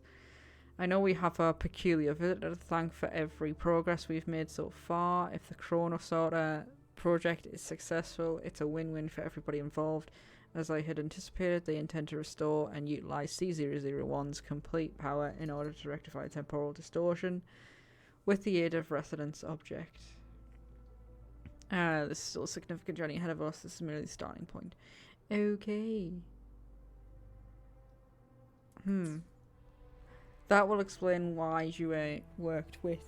I know we have a peculiar visitor to thank for every progress we've made so far. If the Chronosorter project is successful, it's a win-win for everybody involved. As I had anticipated, they intend to restore and utilize C001's complete power in order to rectify temporal distortion with the aid of resonance object. This is still a significant journey ahead of us. This is merely the starting point. Okay. That will explain why Jue worked with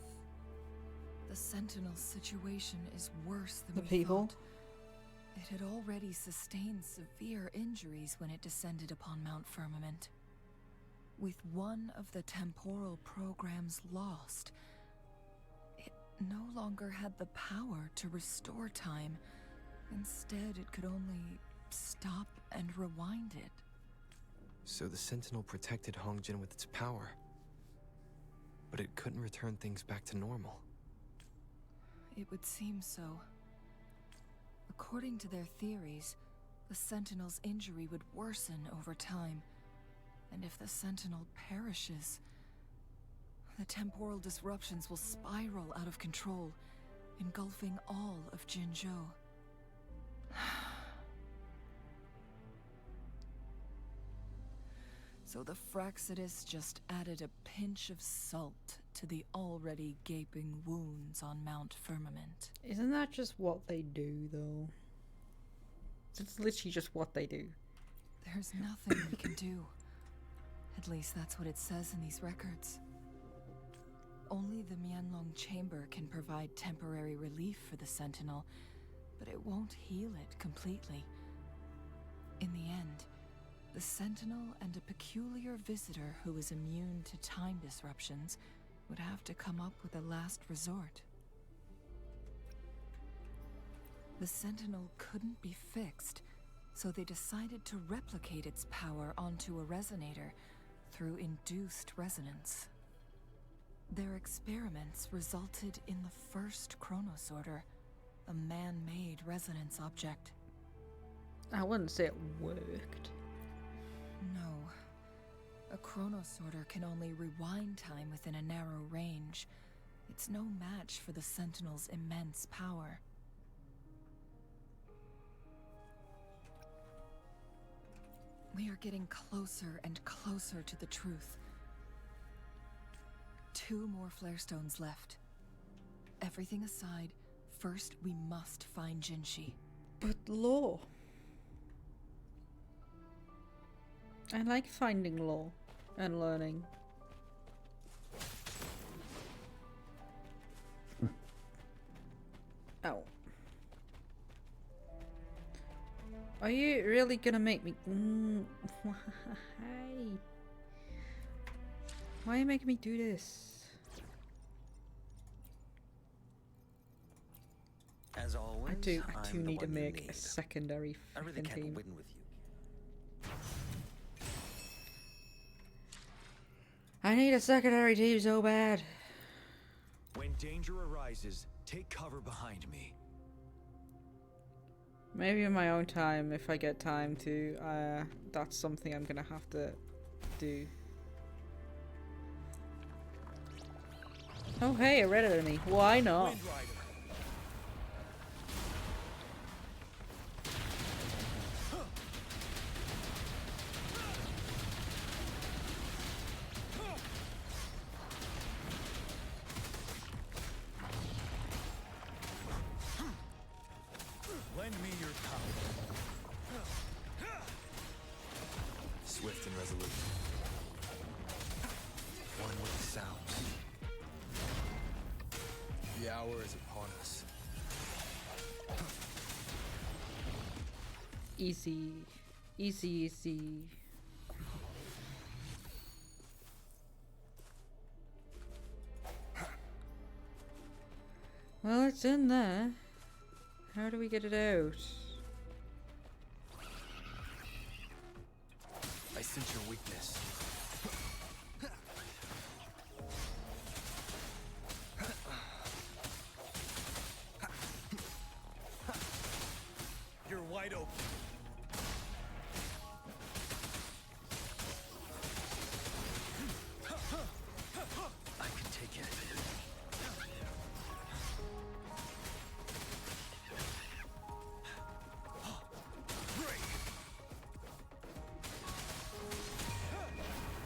the Sentinel situation is worse than the we people. thought. It had already sustained severe injuries when it descended upon Mount Firmament. With one of the temporal programs lost, it no longer had the power to restore time. Instead, it could only stop and rewind it. So the Sentinel protected Hongjin with its power. But it couldn't return things back to normal. It would seem so. According to their theories, the Sentinel's injury would worsen over time. And if the Sentinel perishes, the temporal disruptions will spiral out of control, engulfing all of Jinzhou. So the Fraxidus just added a pinch of salt to the already gaping wounds on Mount Firmament. Isn't that just what they do, though? It's literally just what they do. There's nothing we can do. At least that's what it says in these records. Only the Mianlong Chamber can provide temporary relief for the Sentinel, but it won't heal it completely. In the end, the Sentinel and a peculiar visitor who is immune to time disruptions would have to come up with a last resort. The Sentinel couldn't be fixed, so they decided to replicate its power onto a resonator through induced resonance. Their experiments resulted in the first chronosorter, a man-made resonance object. I wouldn't say it worked. No. A chronosorter can only rewind time within a narrow range. It's no match for the Sentinel's immense power. We are getting closer and closer to the truth. 2 more flare stones left. Everything aside, first we must find Jinshi. But law. I like finding law and learning. Ow. Are you really gonna make me... Why? Why are you making me do this? As always, I do I'm the need to one you make a need. secondary I really freaking can't team. win with you. I need a secondary team so bad. When danger arises, take cover behind me. Maybe in my own time, if I get time to. That's something I'm gonna have to do. Oh hey, a red enemy. Why not? Wind Rider. Lend me your power. Swift and resolute. One with the sounds. The hour is upon us. Easy. Easy, easy. Well, it's in there. How do we get it out? I sense your weakness. You're wide open. I can take it.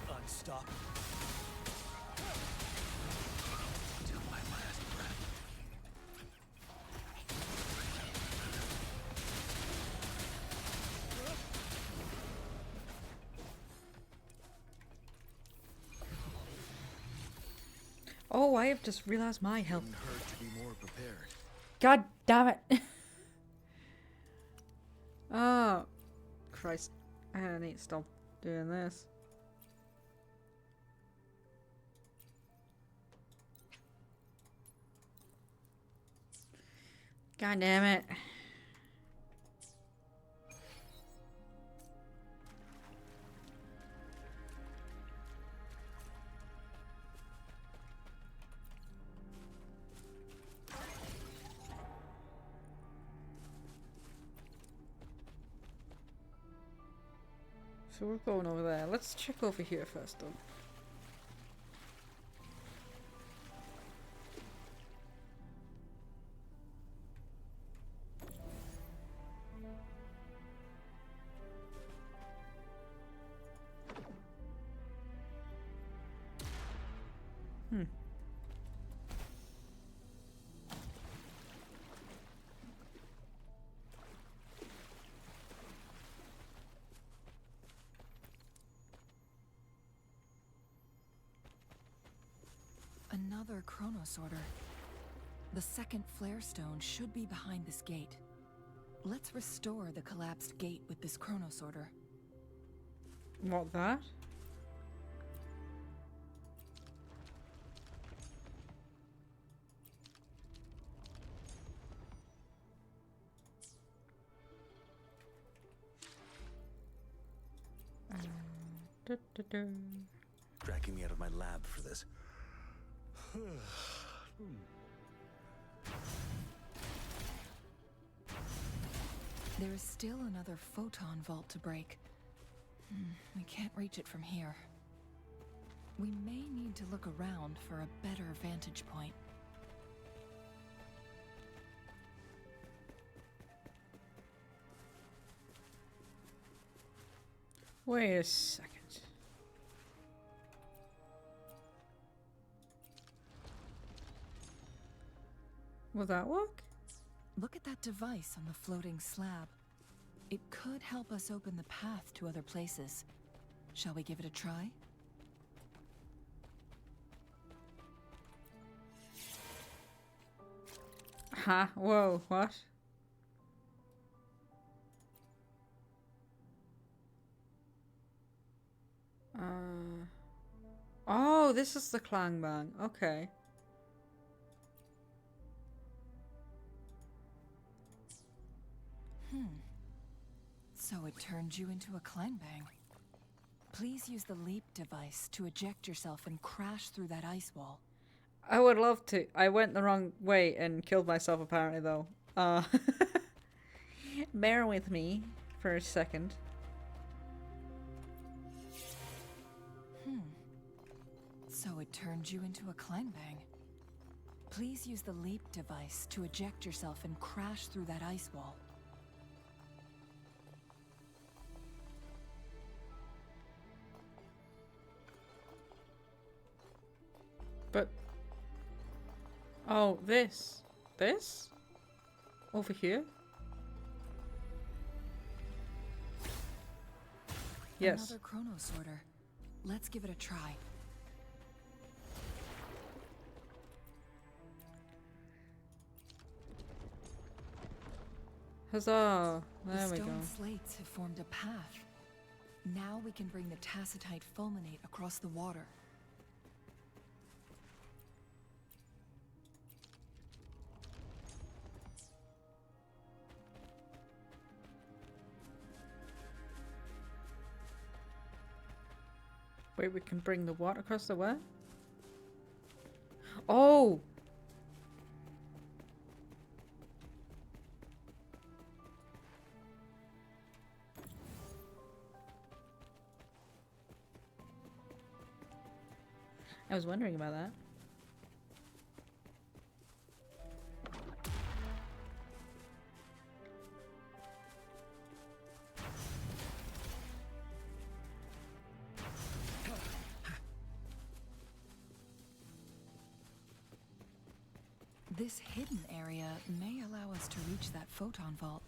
Unstoppable. Till my last breath. Oh, I have just realized my health. Wouldn't hurt to be more prepared. God damn it. Oh, Christ. I need to stop doing this. God damn it. So we're going over there. Let's check over here first though. Another chronosorter. The second flare stone should be behind this gate. Let's restore the collapsed gate with this chronosorter. What, that? Dragging me out of my lab for this. There is still another photon vault to break. We can't reach it from here. We may need to look around for a better vantage point. Wait a second. Will that work? Look at that device on the floating slab. It could help us open the path to other places. Shall we give it a try? Huh? Whoa, what? Oh, this is the clang bang. Okay. So it turned you into a clang bang. Please use the leap device to eject yourself and crash through that ice wall. I would love to. I went the wrong way and killed myself apparently though. Bear with me for a second. So it turned you into a clang bang. Please use the leap device to eject yourself and crash through that ice wall. But... Oh, this? This? Over here? Yes. Another chrono sorter. Let's give it a try. Huzzah! There we The go. stone slates have formed a path. Now we can bring the tacitite fulminate across the water. Wait, we can bring the water across the where? Oh! I was wondering about that. This hidden area may allow us to reach that photon vault.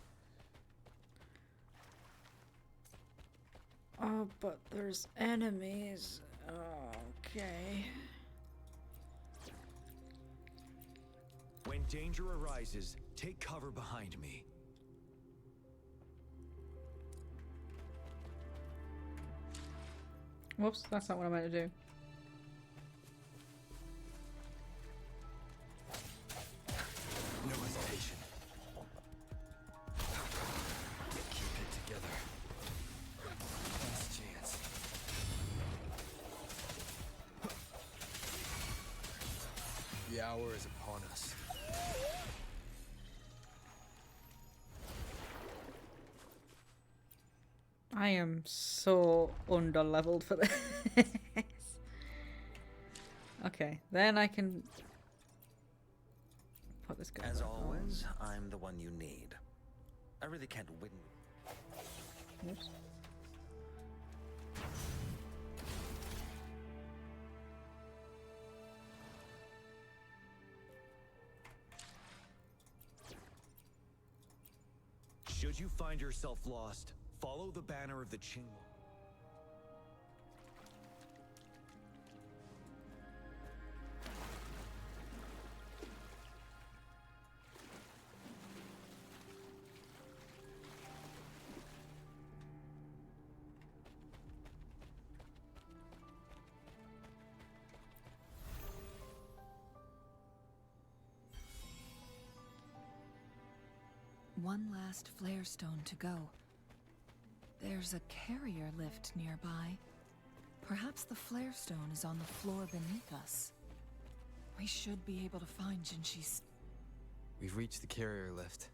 Oh, but there's enemies. Okay. When danger arises, take cover behind me. Whoops, that's not what I meant to do. No hesitation. Keep it together. Last chance. The hour is upon us. I am so under-leveled for this. Okay, then I can put this guy As back on. always, I'm the one you need. I really can't win. Whoops. Should you find yourself lost, follow the banner of the Qing. One last flare stone to go. There's a carrier lift nearby. Perhaps the flare stone is on the floor beneath us. We should be able to find Jinshi's... We've reached the carrier lift.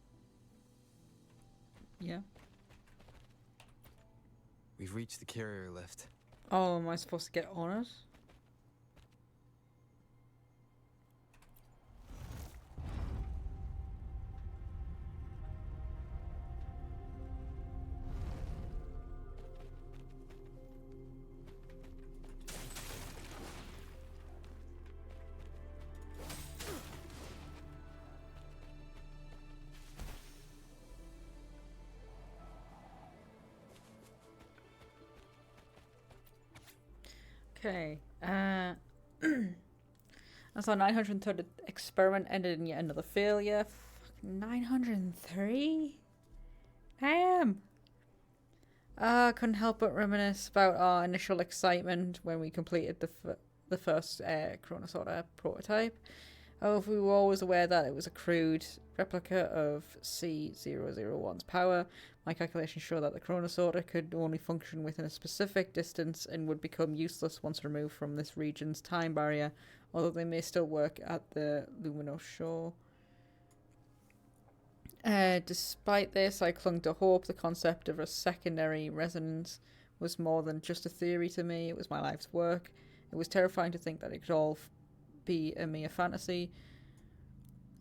Yeah. We've reached the carrier lift. Oh, am I supposed to get on it? Okay. I saw 930 experiment ended in yet another failure. 903? Damn! Couldn't help but reminisce about our initial excitement when we completed the first Chronosorter prototype. However, we were always aware that it was a crude replica of C001's power. My calculations show that the Chronosorter could only function within a specific distance and would become useless once removed from this region's time barrier, although they may still work at the Luminous shore. Despite this, I clung to hope. The concept of a secondary resonance was more than just a theory to me. It was my life's work. It was terrifying to think that it could all be a mere fantasy.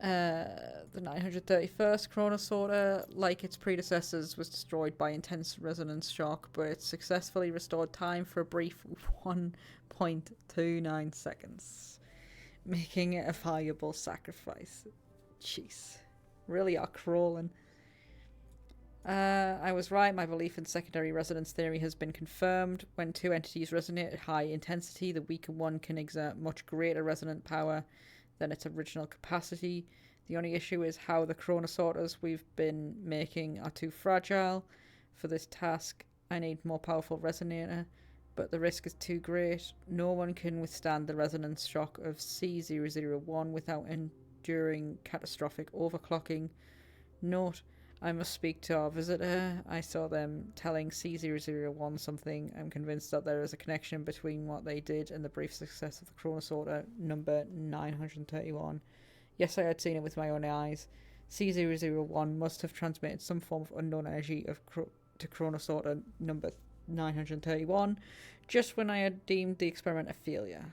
The 931st Chronosorter, like its predecessors, was destroyed by intense resonance shock, but it successfully restored time for a brief 1.29 seconds, making it a valuable sacrifice. Jeez. Really are crawling. I was right. My belief in secondary resonance theory has been confirmed. When two entities resonate at high intensity, the weaker one can exert much greater resonant power than its original capacity. The only issue is how the Chronosorters we've been making are too fragile for this task. I need more powerful resonator, but the risk is too great. No one can withstand the resonance shock of C001 without enduring catastrophic overclocking. Note: I must speak to our visitor. I saw them telling C001 something. I'm convinced that there is a connection between what they did and the brief success of the Chronosorter number 931. Yes, I had seen it with my own eyes. C001 must have transmitted some form of unknown energy to Chronosorter number 931, just when I had deemed the experiment a failure.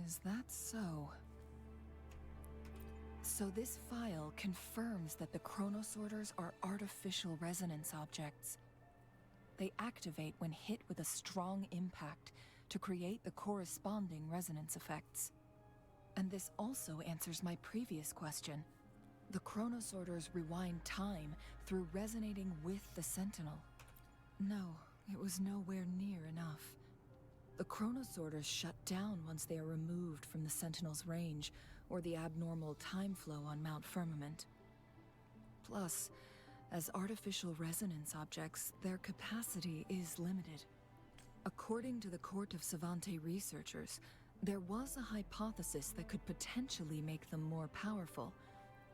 Is that so? So this file confirms that the Chronosorters are artificial resonance objects. They activate when hit with a strong impact to create the corresponding resonance effects. And this also answers my previous question. The Chronosorters rewind time through resonating with the Sentinel. No, it was nowhere near enough. The Chronosorters shut down once they are removed from the Sentinel's range, or the abnormal time flow on Mount Firmament. Plus, as artificial resonance objects, their capacity is limited. According to the Court of Savante researchers, there was a hypothesis that could potentially make them more powerful,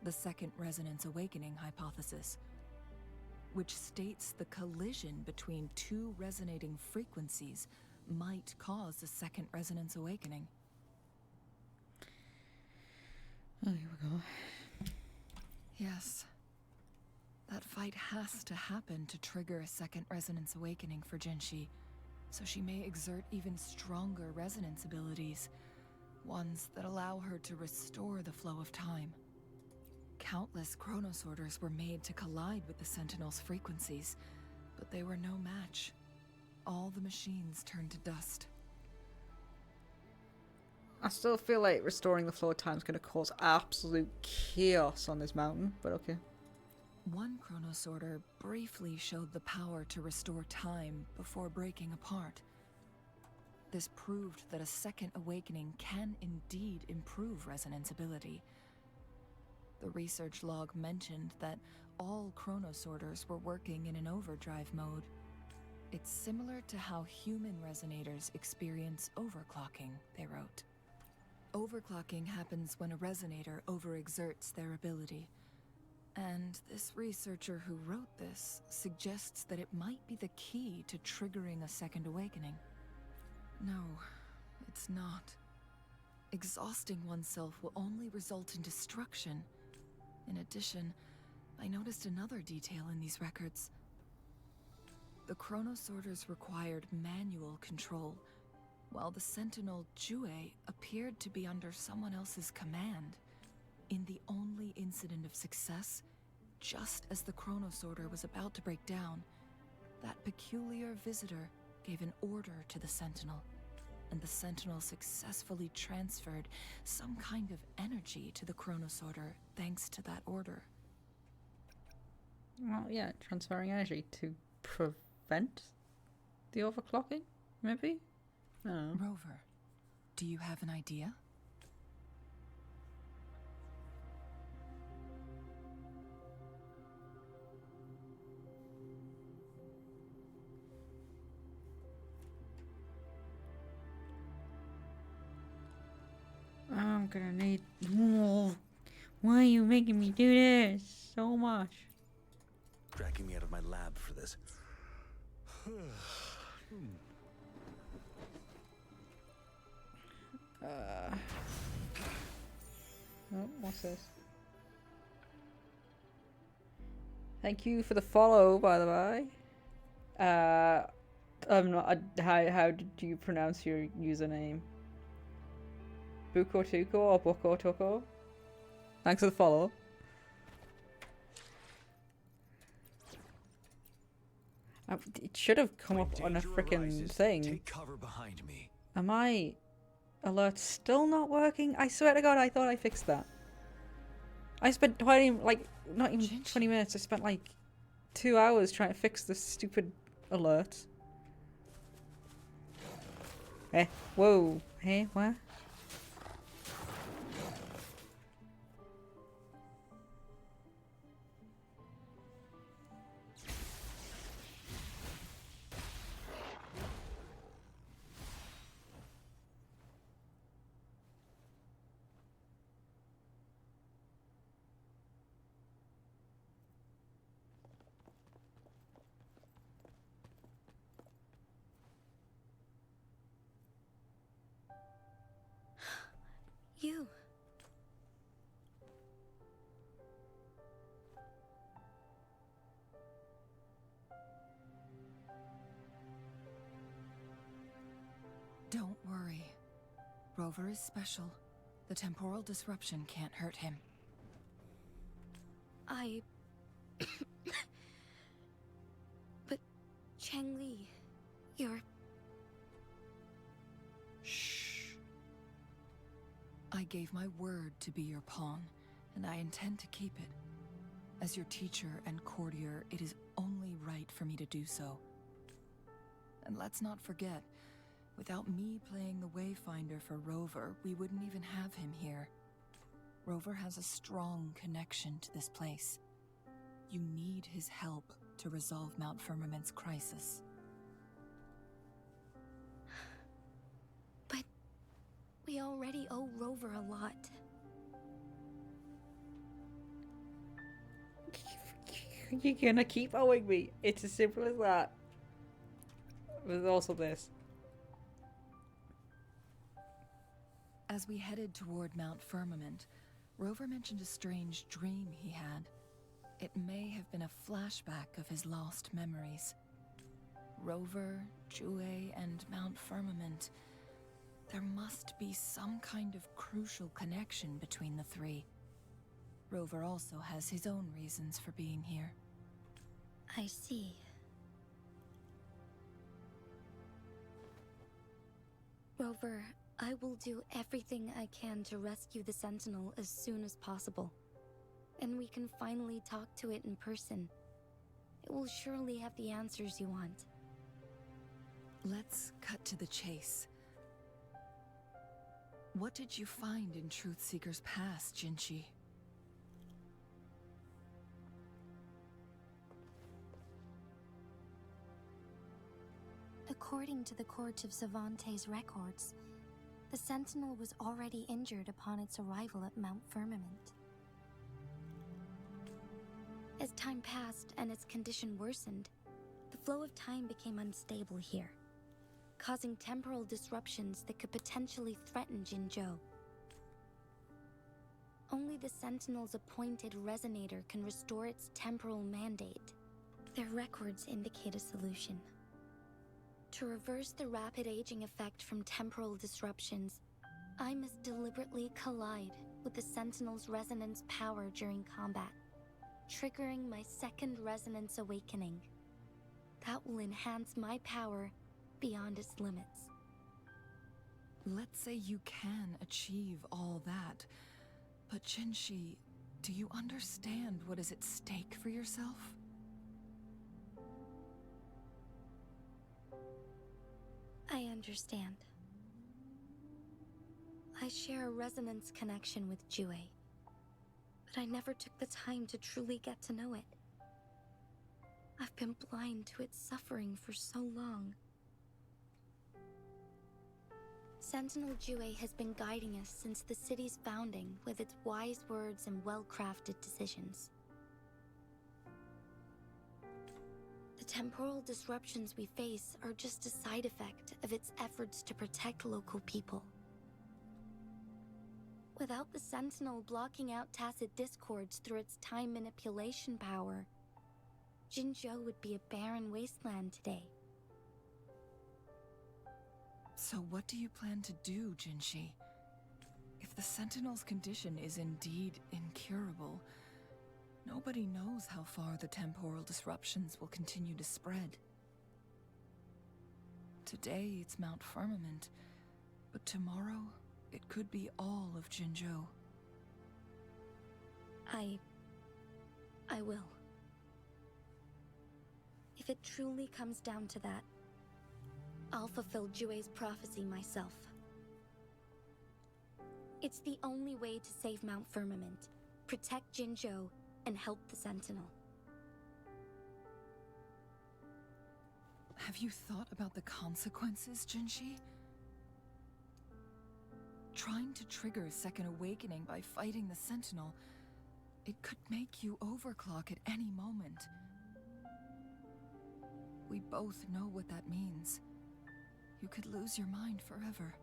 the Second Resonance Awakening hypothesis, which states the collision between two resonating frequencies might cause a second resonance awakening. Oh, here we go. Yes. That fight has to happen to trigger a second resonance awakening for Jinshi, so she may exert even stronger resonance abilities, ones that allow her to restore the flow of time. Countless Chronosorters were made to collide with the Sentinel's frequencies, but they were no match. All the machines turned to dust. I still feel like restoring the flow of time is going to cause absolute chaos on this mountain, but okay. One Chronosorter briefly showed the power to restore time before breaking apart. This proved that a second awakening can indeed improve resonance ability. The research log mentioned that all Chronosorters were working in an overdrive mode. It's similar to how human resonators experience overclocking, they wrote. Overclocking happens when a resonator overexerts their ability. And this researcher who wrote this suggests that it might be the key to triggering a second awakening. No, it's not. Exhausting oneself will only result in destruction. In addition, I noticed another detail in these records. The chronosorters required manual control, while the sentinel Jue appeared to be under someone else's command. In the only incident of success, just as the chronosorter was about to break down, that peculiar visitor gave an order to the sentinel, and the sentinel successfully transferred some kind of energy to the chronosorter thanks to that order. Well, yeah, transferring energy to prevent the overclocking, maybe? Oh. Rover, do you have an idea? I'm gonna need more. Why are you making me do this so much? Dragging me out of my lab for this. Oh, what's this? Thank you for the follow, by the way. I'm not. How did you pronounce your username? Buko Tuko or Boko Toko? Thanks for the follow. It should have come up on a freaking thing. Take cover behind me. Am I alert still not working? I swear to God, I thought I fixed that. I spent 20, like, not even 20 minutes. I spent like 2 hours trying to fix this stupid alert. Eh? Whoa. Hey, what? You. Don't worry. Rover is special. The temporal disruption can't hurt him. But Chang Li, you're... Shh. I gave my word to be your pawn, and I intend to keep it. As your teacher and courtier, it is only right for me to do so. And let's not forget, without me playing the Wayfinder for Rover, we wouldn't even have him here. Rover has a strong connection to this place. You need his help to resolve Mount Firmament's crisis. But we already owe Rover a lot. You're gonna keep owing me. It's as simple as that. There's also this. As we headed toward Mount Firmament, Rover mentioned a strange dream he had. It may have been a flashback of his lost memories. Rover, Jue, and Mount Firmament. There must be some kind of crucial connection between the three. Rover also has his own reasons for being here. I see. Rover, I will do everything I can to rescue the Sentinel as soon as possible. And we can finally talk to it in person. It will surely have the answers you want. Let's cut to the chase. What did you find in Truthseeker's past, Jinchi? According to the Court of Savante's records, the Sentinel was already injured upon its arrival at Mount Firmament. As time passed and its condition worsened, the flow of time became unstable here, causing temporal disruptions that could potentially threaten Jinzhou. Only the Sentinel's appointed resonator can restore its temporal mandate. Their records indicate a solution. To reverse the rapid aging effect from temporal disruptions, I must deliberately collide with the Sentinel's resonance power during combat, triggering my second resonance awakening. That will enhance my power beyond its limits. Let's say you can achieve all that, but Jinshi, do you understand what is at stake for yourself? I understand. I share a resonance connection with Jue, but I never took the time to truly get to know it. I've been blind to its suffering for so long. Sentinel Jue has been guiding us since the city's founding with its wise words and well-crafted decisions. The temporal disruptions we face are just a side effect of its efforts to protect local people. Without the Sentinel blocking out tacit discords through its time manipulation power, Jinzhou would be a barren wasteland today. So what do you plan to do, Jinshi? If the Sentinel's condition is indeed incurable, nobody knows how far the temporal disruptions will continue to spread. Today it's Mount Firmament, but tomorrow it could be all of Jinzhou. I will. If it truly comes down to that, I'll fulfill Jue's prophecy myself. It's the only way to save Mount Firmament, protect Jinzhou, and help the Sentinel. Have you thought about the consequences, Jinshi? Trying to trigger a second awakening by fighting the Sentinel, it could make you overclock at any moment. We both know what that means. You could lose your mind forever,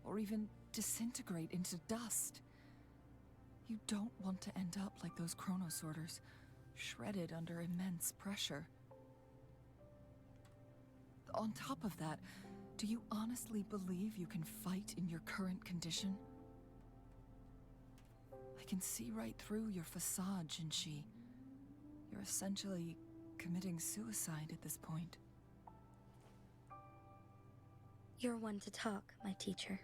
or even disintegrate into dust. You don't want to end up like those chronosorters, shredded under immense pressure. On top of that, do you honestly believe you can fight in your current condition? I can see right through your facade, Jinshi. You're essentially committing suicide at this point. You're one to talk, my teacher.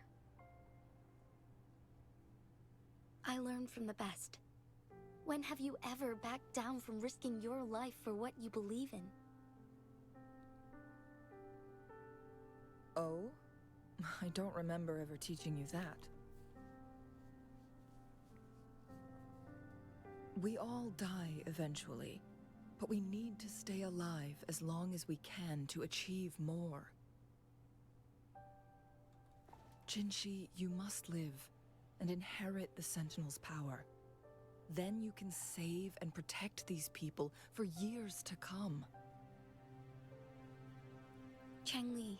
I learn from the best. When have you ever backed down from risking your life for what you believe in? Oh? I don't remember ever teaching you that. We all die eventually, but we need to stay alive as long as we can to achieve more. Jinshi, you must live and inherit the Sentinel's power. Then you can save and protect these people for years to come. Changli,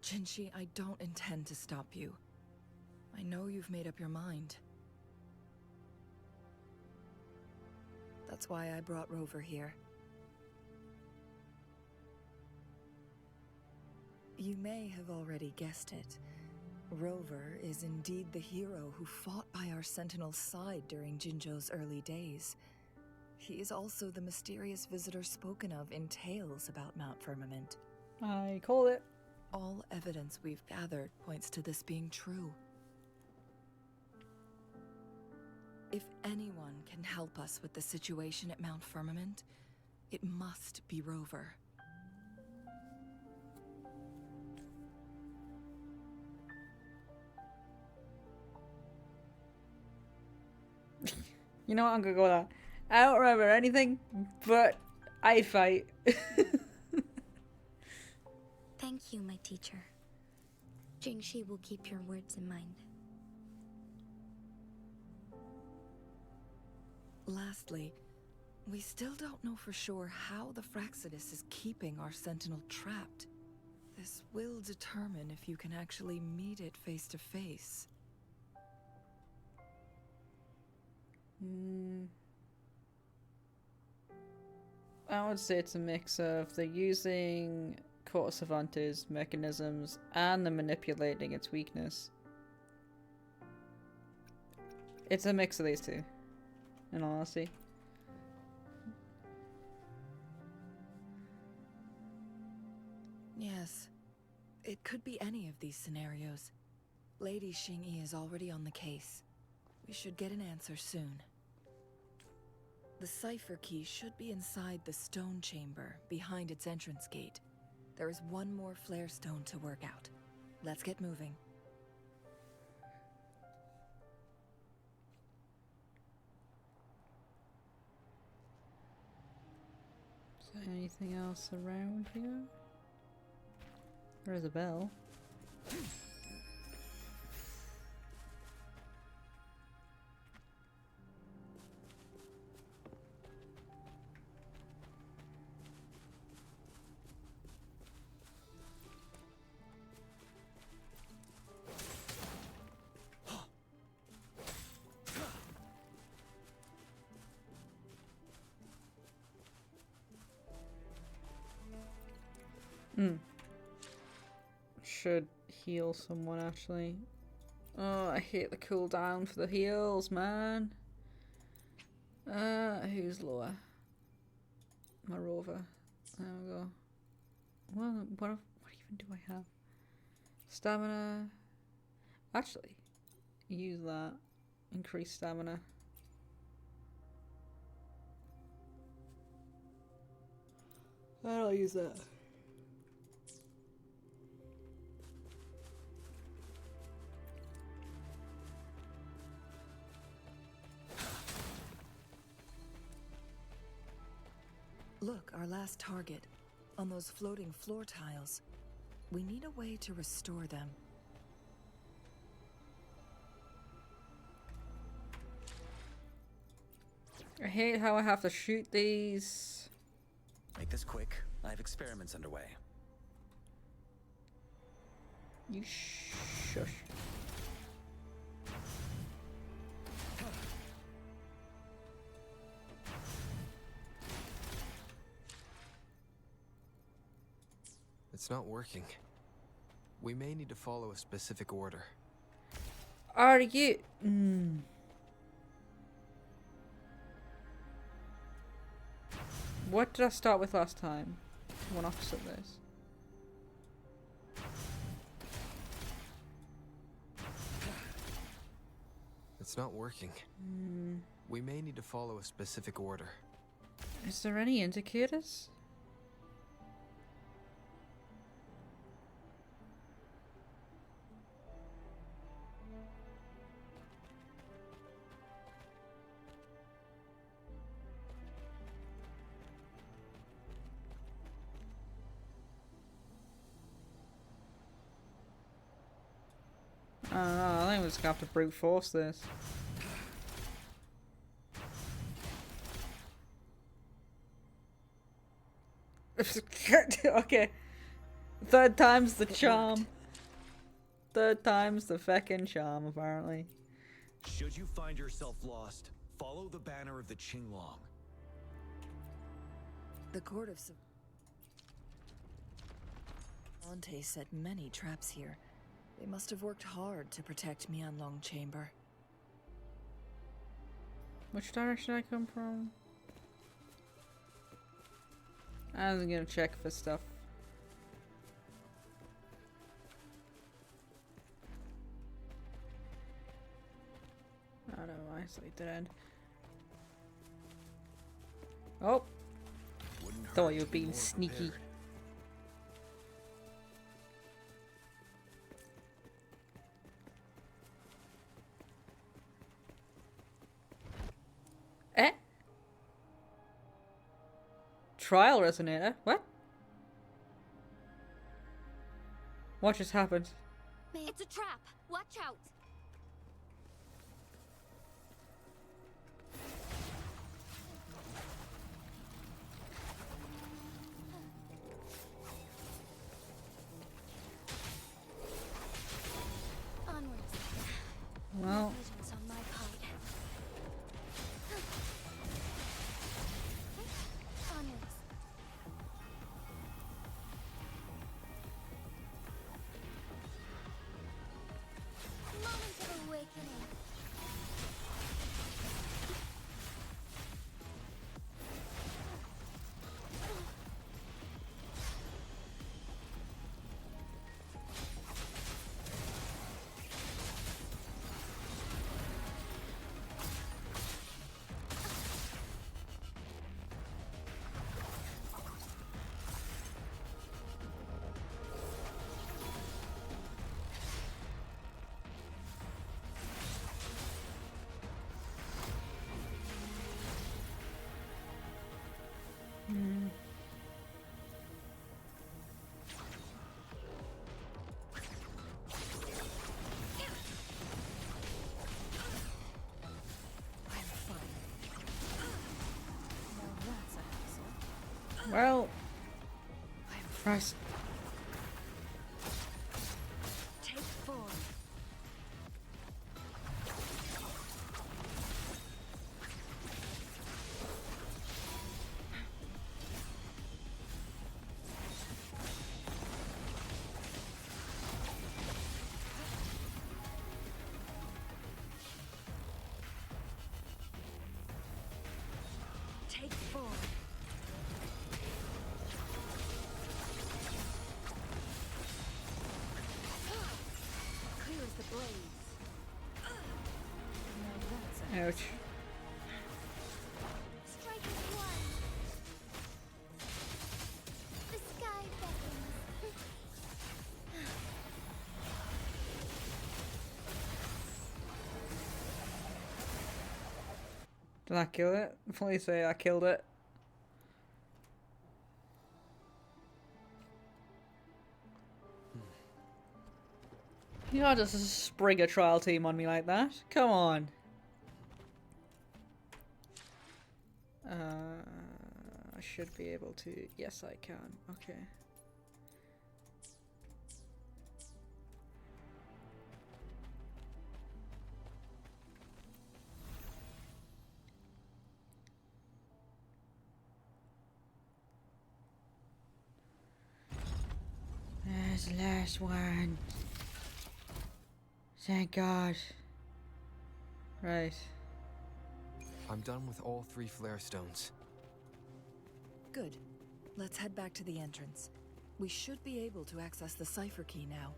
Jinshi, I don't intend to stop you. I know you've made up your mind. That's why I brought Rover here. You may have already guessed it. Rover is indeed the hero who fought by our Sentinel's side during Jinzhou's early days. He is also the mysterious visitor spoken of in tales about Mount Firmament. I call it. All evidence we've gathered points to this being true. If anyone can help us with the situation at Mount Firmament, it must be Rover. You know what? I'm gonna go with that. I don't remember anything, but I fight. thank you, my teacher. Jingxi will keep your words in mind. Lastly, we still don't know for sure how the Fraxidus is keeping our Sentinel trapped. This will determine if you can actually meet it face to face. I would say it's a mix of the using Corte Savante's mechanisms and the manipulating its weakness. It's a mix of these two, in all honesty. Yes, it could be any of these scenarios. Lady Xingyi is already on the case. We should get an answer soon. The cipher key should be inside the stone chamber, behind its entrance gate. There is one more flare stone to work out. Let's get moving. Is there anything else around here? There is a bell. Should heal someone actually. Oh, I hate the cooldown for the heals, man. Who's lower? My rover. There we go. Well, what even do I have? Stamina. Actually, use that. Increase stamina. I'll use that. Look, our last target. On those floating floor tiles. We need a way to restore them. I hate how I have to shoot these. Make this quick. I have experiments underway. You shush. It's not working. We may need to follow a specific order. Are you... What did I start with last time? One opposite this. It's not working. We may need to follow a specific order. Is there any indicators? I don't know, I think we're just gonna have to brute force this. Okay. Third time's the charm. Third time's the feckin' charm, apparently. Should you find yourself lost, follow the banner of the Qinglong. The court of Savante set many traps here. They must have worked hard to protect Mianlong Chamber. Which direction I come from? I was gonna check for stuff. I don't know, I sleep dead end. Oh! Thought you were being sneaky. Eh? Trial resonator? What? What just happened? It's a trap. Watch out. Well, Christ. Take 4. Take 4. Clear as the blaze. Ouch. Strike as one. The sky beckons. Did I kill it? Please say I killed it. You can't just spring a trial team on me like that. Come on. I should be able to. Yes, I can. Okay. There's the last one. Thank God. Right. I'm done with all 3 flare stones. Good. Let's head back to the entrance. We should be able to access the cipher key now.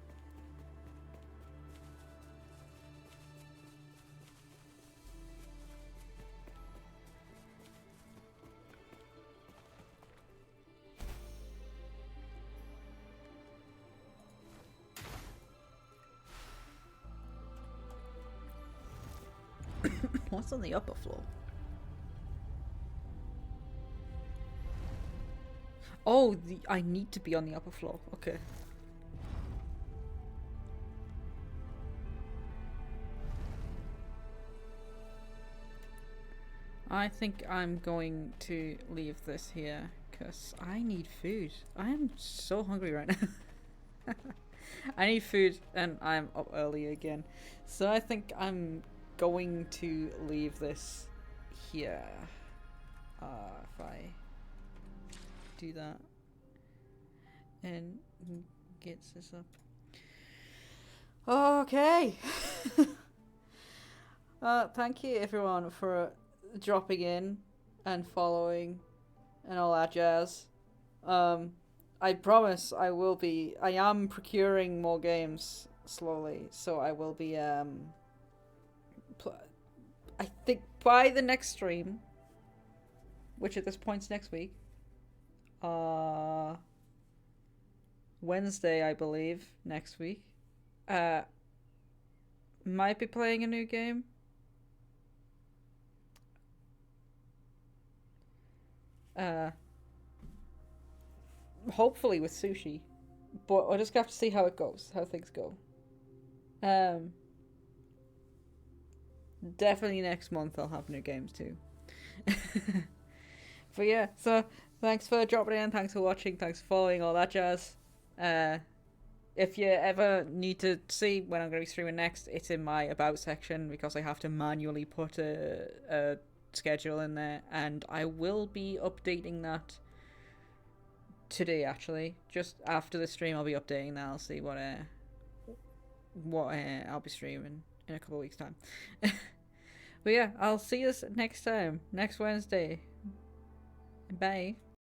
What's on the upper floor? Oh, I need to be on the upper floor. Okay. I think I'm going to leave this here because I need food. I am so hungry right now. I need food and I'm up early again. So I think I'm going to leave this here. If I do that and gets this up. Okay. Thank you everyone for dropping in and following and all that jazz. I promise I am procuring more games slowly, so I will be I think by the next stream, which at this point's next week, Wednesday I believe, next week, might be playing a new game. Hopefully with sushi, but I'll just have to see how it goes, how things go. Definitely next month I'll have new games too. But yeah, so thanks for dropping in, thanks for watching, thanks for following, all that jazz. If you ever need to see when I'm going to be streaming next, it's in my about section because I have to manually put a schedule in there, and I will be updating that today actually. Just after the stream I'll be updating that. I'll see what I'll be streaming in a couple of weeks time. But yeah, I'll see you next time, next Wednesday. Bye.